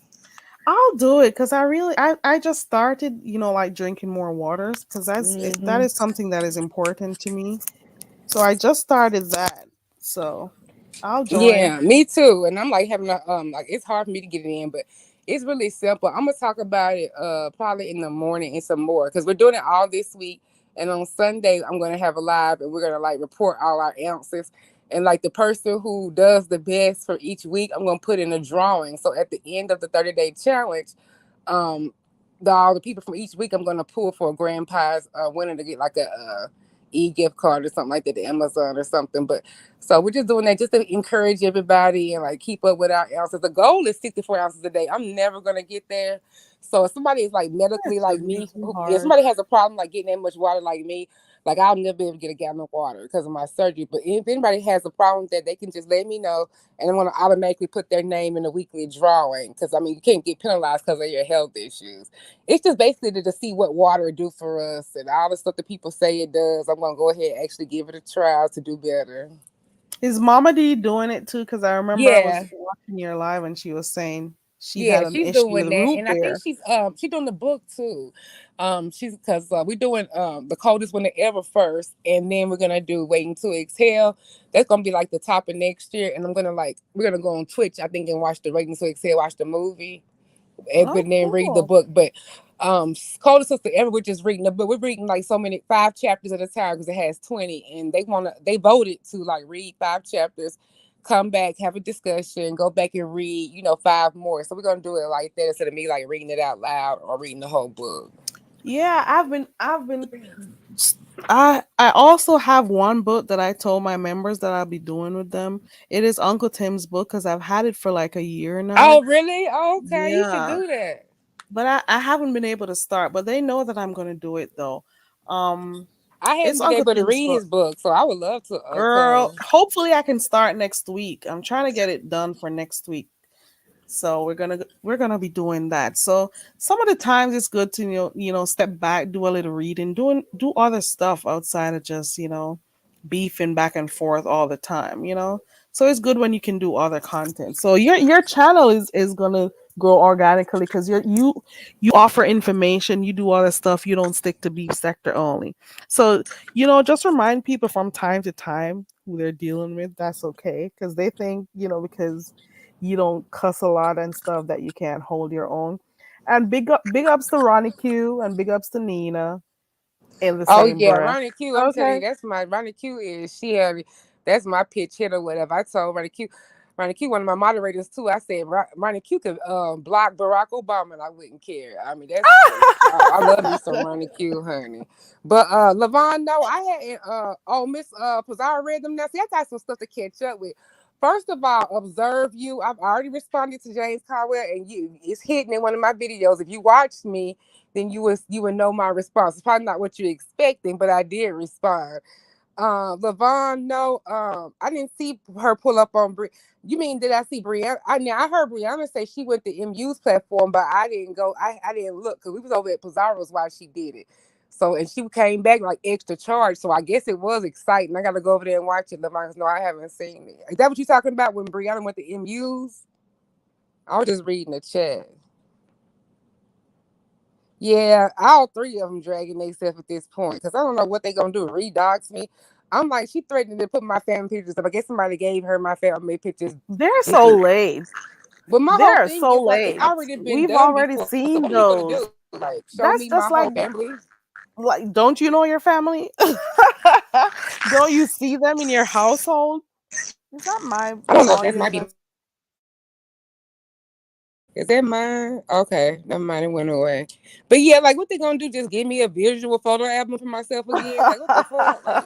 I'll do it because I just started, like drinking more waters because that is something that is important to me. So I just started that. So I'll join. Yeah, me too. And I'm like having a like it's hard for me to get it in, but it's really simple. I'm gonna talk about it probably in the morning and some more because we're doing it all this week. And on Sunday I'm gonna have a live and we're gonna like report all our ounces. And like the person who does the best for each week, I'm gonna put in a drawing. So at the end of the 30-day challenge, um all the people from each week I'm gonna pull for a grand prize winner to get like a e-gift card or something like that to Amazon or something. But so we're just doing that just to encourage everybody and like keep up with our ounces. The goal is 64 ounces a day. I'm never gonna get there. So if somebody is like medically That's like just be me, too if hard. somebody has a problem like getting that much water like me, like I'll never be able to get a gallon of water because of my surgery. But if anybody has a problem with that, they can just let me know and I'm gonna automatically put their name in the weekly drawing. Cause I mean you can't get penalized because of your health issues. It's just basically to see what water do for us and all the stuff that people say it does. I'm gonna go ahead and actually give it a try to do better. Is Mama D doing it too? Because I remember I was Yeah, watching your live and she was saying she yeah, had an she's issue doing with that, root and I think beer. she's doing the book too. She's because we're doing the coldest winter ever first, and then we're gonna do waiting to exhale. That's gonna be like the top of next year, and we're gonna go on Twitch, I think, and watch the waiting to exhale, watch the movie, Oh, but then read the cool. book. But coldest sister ever, we're just reading the book. We're reading like so many 5 chapters at a time because it has 20, and they voted to like read 5 chapters, come back, have a discussion, go back and read 5 more. So we're gonna do it like that instead of me like reading it out loud or reading the whole book. Yeah, I also have one book that I told my members that I'll be doing with them. It is Uncle Tim's book because I've had it for like a year now. Oh really? Okay, you should Yeah. do that. But I haven't been able to start, but they know that I'm gonna do it though. Um I it's haven't been Uncle able to Tim's read book. his book, so I would love to Girl, come. hopefully I can start next week. I'm trying to get it done for next week. So we're gonna be doing that. So some of the times it's good to step back, do a little reading, do other stuff outside of just beefing back and forth all the time. So it's good when you can do other content. So your channel is gonna grow organically because you offer information, you do other stuff, you don't stick to beef sector only. So just remind people from time to time who they're dealing with. That's okay because they think because you don't cuss a lot and stuff that you can't hold your own. And big ups to Ronnie Q and big ups to Nina in the Oh same yeah, breath. Ronnie Q. I'm telling you, Okay. that's my Ronnie Q is she had that's my pitch hit or whatever. I told Ronnie Q, one of my moderators too. I said Ronnie Q could block Barack Obama and I wouldn't care. I mean that's I love me some Ronnie Q, honey. But Levon, no, I hadn't Miss Pizarro read them now. See, I got some stuff to catch up with. First of all, observe you. I've already responded to James Caldwell and it's hidden in one of my videos. If you watched me, then you would know my response. It's probably not what you're expecting, but I did respond. Levon, no, I didn't see her pull up on You mean did I see Brianna? I heard Brianna say she went to MU's platform, but I didn't go. I didn't look because we was over at Pizarro's while she did it. So and she came back like extra charge. So I guess it was exciting. I got to go over there and watch it. Levon, no, I haven't seen it. Is that what you're talking about when Brianna went to MU's? I was just reading the chat. Yeah, all three of them dragging themselves at this point because I don't know what they gonna do. Redox me. I'm like, she threatened to put my family pictures up. I guess somebody gave her my family pictures. They're so late. But my whole They're thing so is like late. it's already been We've done already before. seen So what are you gonna those. do? Like, show That's me just my like whole family. Like, don't you know your family? Don't you see them in your household? Is that my I don't know if audio? that might be. Is that mine? Okay, never mind. It went away. But yeah, like, what they gonna do? Just give me a visual photo album for myself again? Like, what the fuck? Like,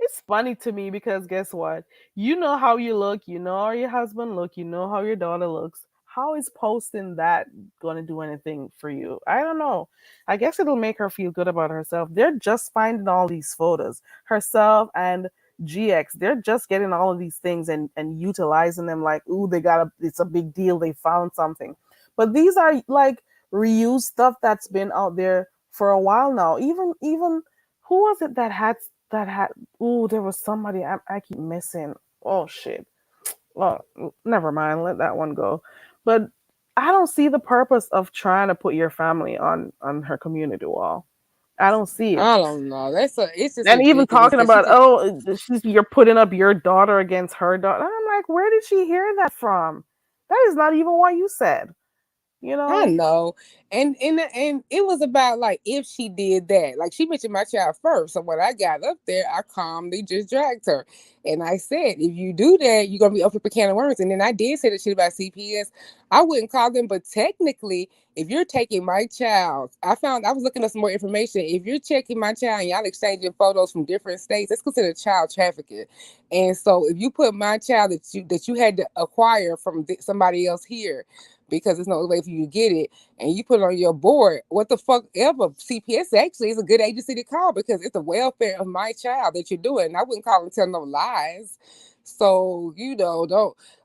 It's funny to me because guess what? You know how you look, you know how your husband look, you know how your daughter looks. How is posting that going to do anything for you? I don't know. I guess it'll make her feel good about herself. They're just finding all these photos. Herself and GX, they're just getting all of these things and utilizing them like, ooh, it's a big deal. They found something. But these are like reused stuff that's been out there for a while now. Even who was it that had ooh, there was somebody I keep missing. Oh shit. Well, never mind, let that one go. But I don't see the purpose of trying to put your family on her community wall. I don't see it. I don't know. It's just And even ridiculous talking that she about, just. you're putting up your daughter against her daughter. I'm like, where did she hear that from? That is not even what you said. You I know? know, and it was about like if she did that, like she mentioned my child first. So when I got up there, I calmly just dragged her, and I said, if you do that, you're gonna be open up a can of worms. And then I did say the shit about CPS. I wouldn't call them, but technically, if you're taking my child, I was looking up some more information. If you're checking my child and y'all exchanging photos from different states, that's considered child trafficking. And so if you put my child that you had to acquire from somebody else here, because there's no way for you to get it, and you put it on your board, what the fuck ever. CPS actually is a good agency to call because it's the welfare of my child that you're doing. And I wouldn't call and tell no lies. So,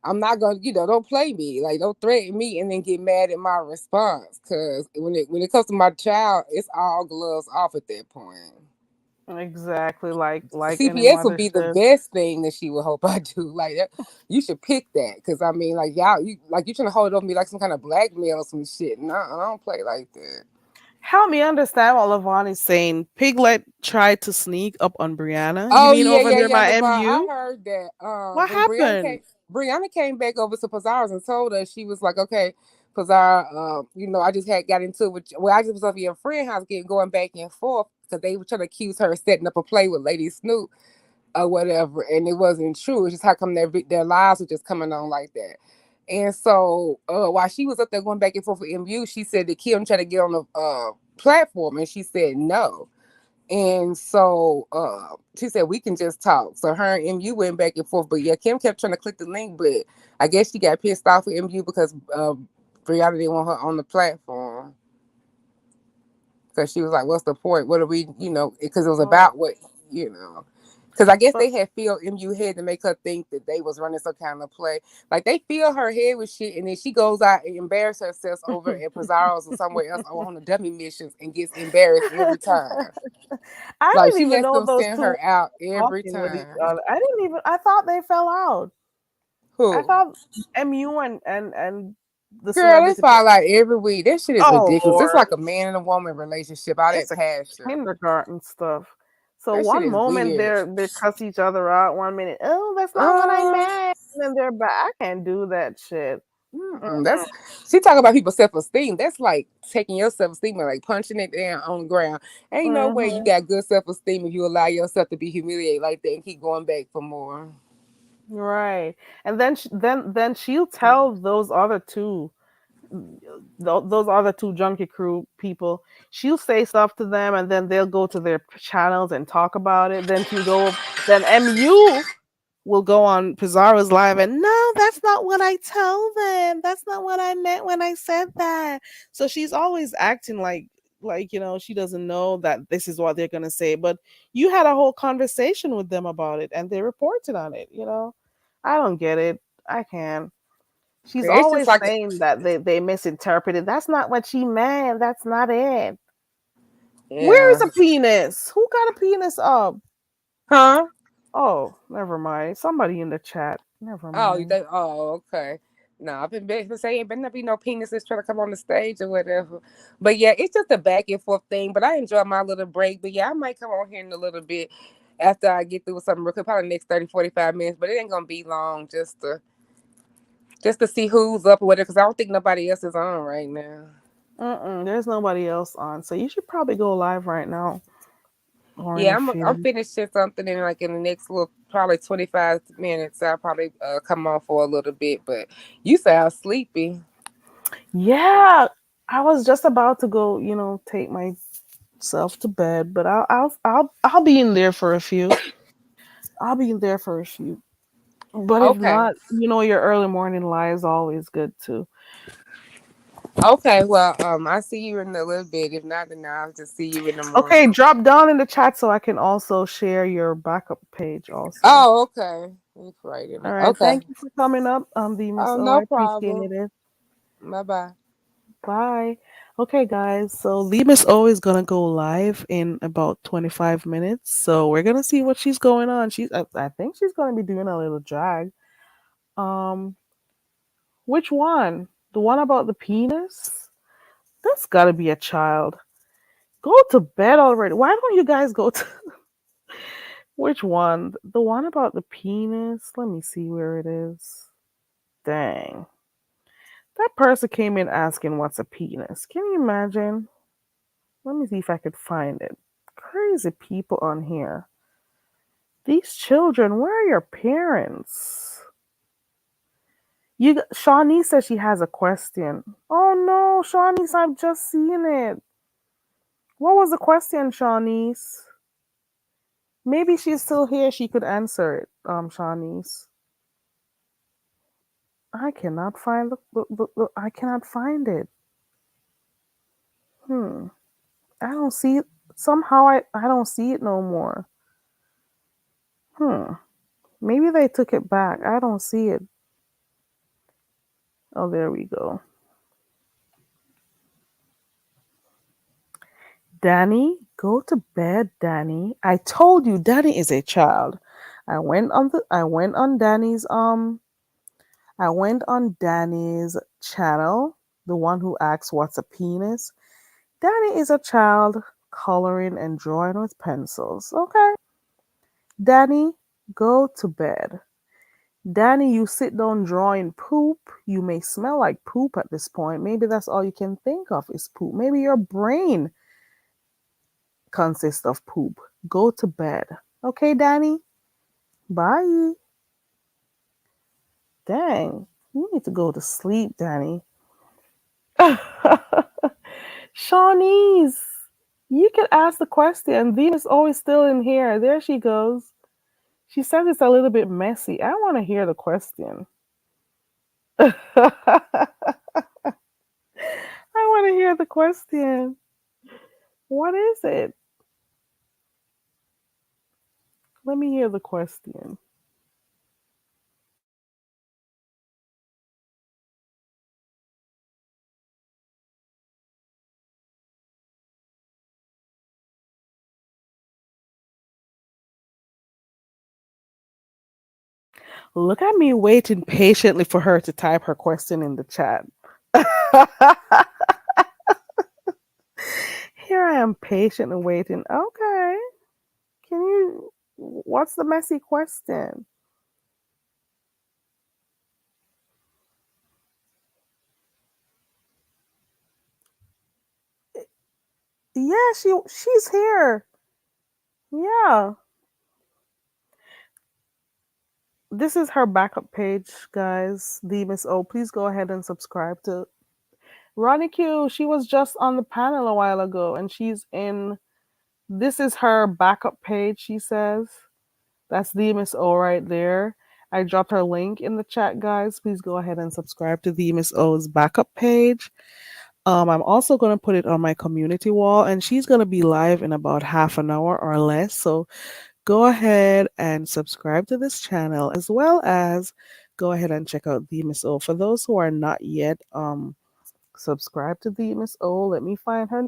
I'm not gonna, don't play me. Like, don't threaten me and then get mad at my response. Cause when it comes to my child, it's all gloves off at that point. Exactly, like any CPS would mother be the should. best thing that she would hope I do. Like that, you should pick that because I mean, like y'all, you trying to hold it over me like some kind of blackmail or some shit. No, I don't play like that. Help me understand what Lavon is saying. Piglet tried to sneak up on Brianna. You Oh mean over yeah, there by LeVar. I MU? heard that. What When happened? Brianna came back over to Pizarro's and told us she was like, okay, Pizarro, I just got into it with. Well, I just was over your friend house going back and forth because they were trying to accuse her of setting up a play with Lady Snoop or whatever, and it wasn't true. It's just how come their lives were just coming on like that. And so while she was up there going back and forth with MU, she said that Kim tried to get on the platform, and she said no. And so she said we can just talk. So her and MU went back and forth, but yeah, Kim kept trying to click the link, but I guess she got pissed off with MU because Brianna didn't want her on the platform. Because she was like, what's the point? What are we, because it was about what, because I guess they had filled MU head to make her think that they was running some kind of play. Like they fill her head with shit, and then she goes out and embarrasses herself over at Pizarro's or somewhere else on the dummy missions and gets embarrassed every time. I Like didn't she even lets know them those send two her were out every talking with each time. other. I thought they fell out. I Who? thought MU and the Girl, they celebrity. fall out every week. That shit is Oh ridiculous. It's Lord, like a man and a woman relationship. All that it's a passion. kindergarten stuff. So That shit one is moment weird. they cuss each other out. 1 minute, oh, that's not what I meant. And then they're back. I can't do that shit. That's she talking about people's self-esteem. That's like taking your self-esteem and like punching it down on the ground. Ain't no way you got good self-esteem if you allow yourself to be humiliated like that and keep going back for more. Right. And then she'll tell those other two, those other two Junkie Crew people, she'll say stuff to them, and then they'll go to their channels and talk about it. Then then MU will go on Pizarro's live and no, that's not what I tell them. That's not what I meant when I said that. So she's always acting like like, she doesn't know that this is what they're going to say, but you had a whole conversation with them about it and they reported on it. I don't get it. I can't. She's It's just always like, saying that they misinterpreted. That's not what she meant. That's not it. Where is yeah. a penis? Who got a penis up? Huh? Oh, never mind. Somebody in the chat. Never Oh, you mind. think? Oh, okay. No, I've been saying better not be no penises trying to come on the stage or whatever. But yeah, it's just a back and forth thing. But I enjoy my little break. But yeah, I might come on here in a little bit after I get through with something real quick, probably the next 30, 45 minutes. But it ain't gonna be long, just to see who's up or whatever. Because I don't think nobody else is on right now. There's nobody else on, so you should probably go live right now. Or in Yeah, a I'm few. finishing something in like in the next little probably 25 minutes. I'll probably come on for a little bit. But you sound sleepy. Yeah, I was just about to go, take myself to bed, but I'll be in there for a few. I'll be in there for a few. But if Okay. not, your early morning lie is always good too. Okay, well, I'll see you in a little bit. If not, then I'll just see you in the Okay, morning. drop down in the chat so I can also share your backup page also. Oh, okay. He's writing All it. right, Okay. thank you for coming up, the Miss Oh, O. I no appreciate problem. it. Bye bye. Bye. Okay, guys. So Lee Miss O is gonna go live in about 25 minutes. So we're gonna see what she's going on. I think she's gonna be doing a little drag. Um, which one? The one about the penis? That's gotta be a child. Go to bed already. Why don't you guys go to which one? The one about the penis? Let me see where it is. Dang. That person came in asking what's a penis. Can you imagine? Let me see if I could find it. Crazy people on here. These children, where are your parents? Shawnee says she has a question. Oh no, Shawnee's, I've just seen it. What was the question, Shawnee's? Maybe she's still here. She could answer it, Shawnee's. I cannot find I cannot find it. I don't see it. Somehow I don't see it no more. Maybe they took it back. I don't see it. Oh, there we go. Danny, go to bed, Danny. I told you Danny is a child. I went on Danny's channel, the one who asks what's a penis. Danny is a child coloring and drawing with pencils. Okay. Danny, go to bed. Danny, you sit down drawing poop. You may smell like poop at this point. Maybe that's all you can think of is poop. Maybe your brain consists of poop. Go to bed. Okay, Danny? Bye. Dang, you need to go to sleep, Danny. Shawnee's, you could ask the question. Venus always still in here. There she goes. She says it's a little bit messy. I want to hear the question. I want to hear the question. What is it? Let me hear the question. Look at me waiting patiently for her to type her question in the chat. Here I am patiently waiting. Okay. What's the messy question? Yeah, she's here. Yeah. This is her backup page, guys. The Miss O. Please go ahead and subscribe to Ronnie Q. She was just on the panel a while ago, and she's in. This is her backup page. She says that's the Miss O right there. I dropped her link in the chat, guys. Please go ahead and subscribe to the Miss O's backup page. I'm also going to put it on my community wall, and she's going to be live in about half an hour or less. So go ahead and subscribe to this channel, as well as go ahead and check out the Miss O. For those who are not yet subscribed to the Miss O, let me find her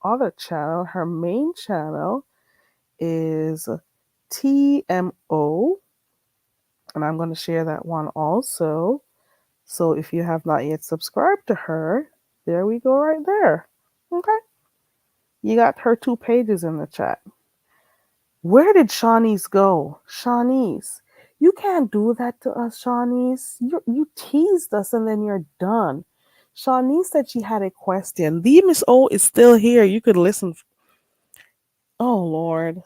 other channel. Her main channel is TMO, and I'm going to share that one also. So if you have not yet subscribed to her, there we go right there. Okay. You got her 2 pages in the chat. Where did Shawnee's go? Shawnee's, you can't do that to us, Shawnee's. You teased us and then you're done. Shawnee said she had a question. The Miss O is still here. You could listen. Oh, Lord.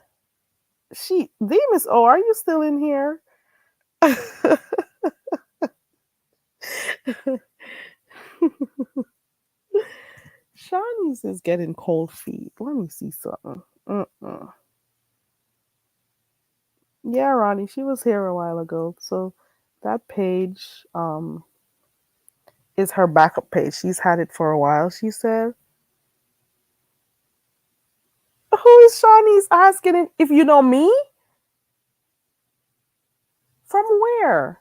The Miss O, are you still in here? Shawnee's is getting cold feet. Let me see something. Yeah, Ronnie, she was here a while ago. So that page is her backup page. She's had it for a while, she said. Who is Shawnee's asking if you know me? From where?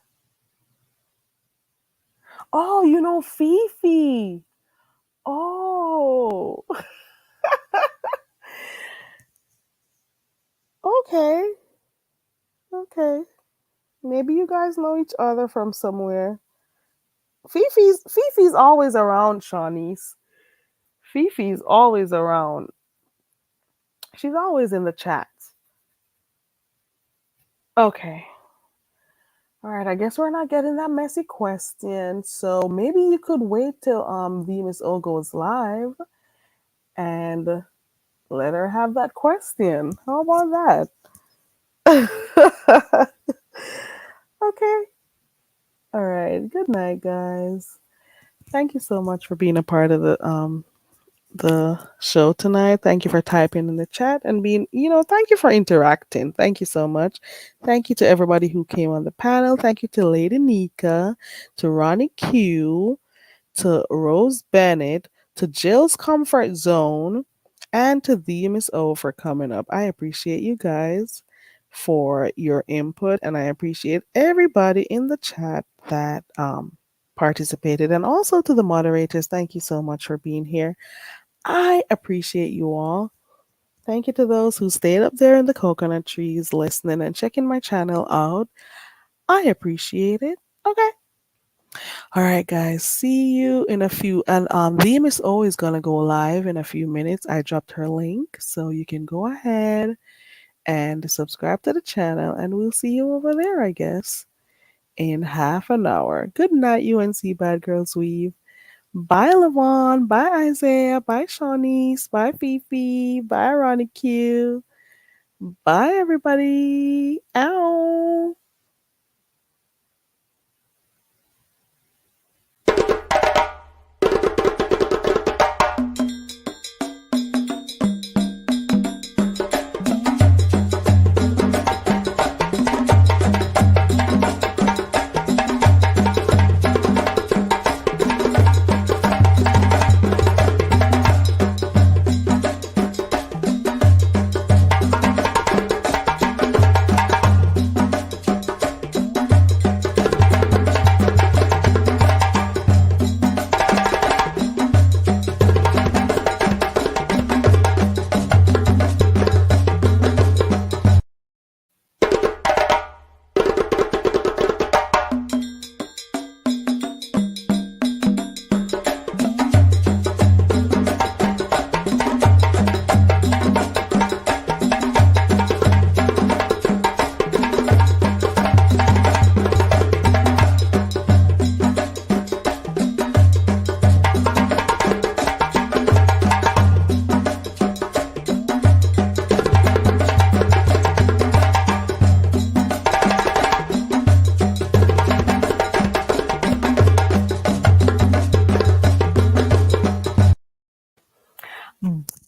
Oh, you know Fifi. Oh. Okay. Okay. Maybe you guys know each other from somewhere. Fifi's always around, Shawnee's. Fifi's always around. She's always in the chats. Okay. All right, I guess we're not getting that messy question. So maybe you could wait till the Miss O goes live and let her have that question. How about that? Okay. All right. Good night, guys. Thank you so much for being a part of the show tonight. Thank you for typing in the chat and being, thank you for interacting. Thank you so much. Thank you to everybody who came on the panel. Thank you to Lady Nika, to Ronnie Q, to Rose Bennett, to Jill's Comfort Zone, and to the Miss O for coming up. I appreciate you guys for your input, and I appreciate everybody in the chat that participated, and also to the moderators. Thank you so much for being here. I appreciate you all. Thank you to those who stayed up there in the coconut trees listening and checking my channel out. I appreciate it. Okay. All right, guys. See you in a few. And the Miss O is gonna go live in a few minutes. I dropped her link, so you can go ahead and subscribe to the channel, and we'll see you over there, I guess, in half an hour. Good night, UNC Bad Girls Weave. Bye, Lavon. Bye, Isaiah. Bye, Shawnee's. Bye, Fifi. Bye, Ronnie Q. Bye, everybody. Ow.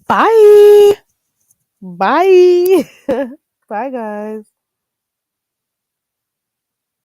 Bye. Bye. Bye, guys.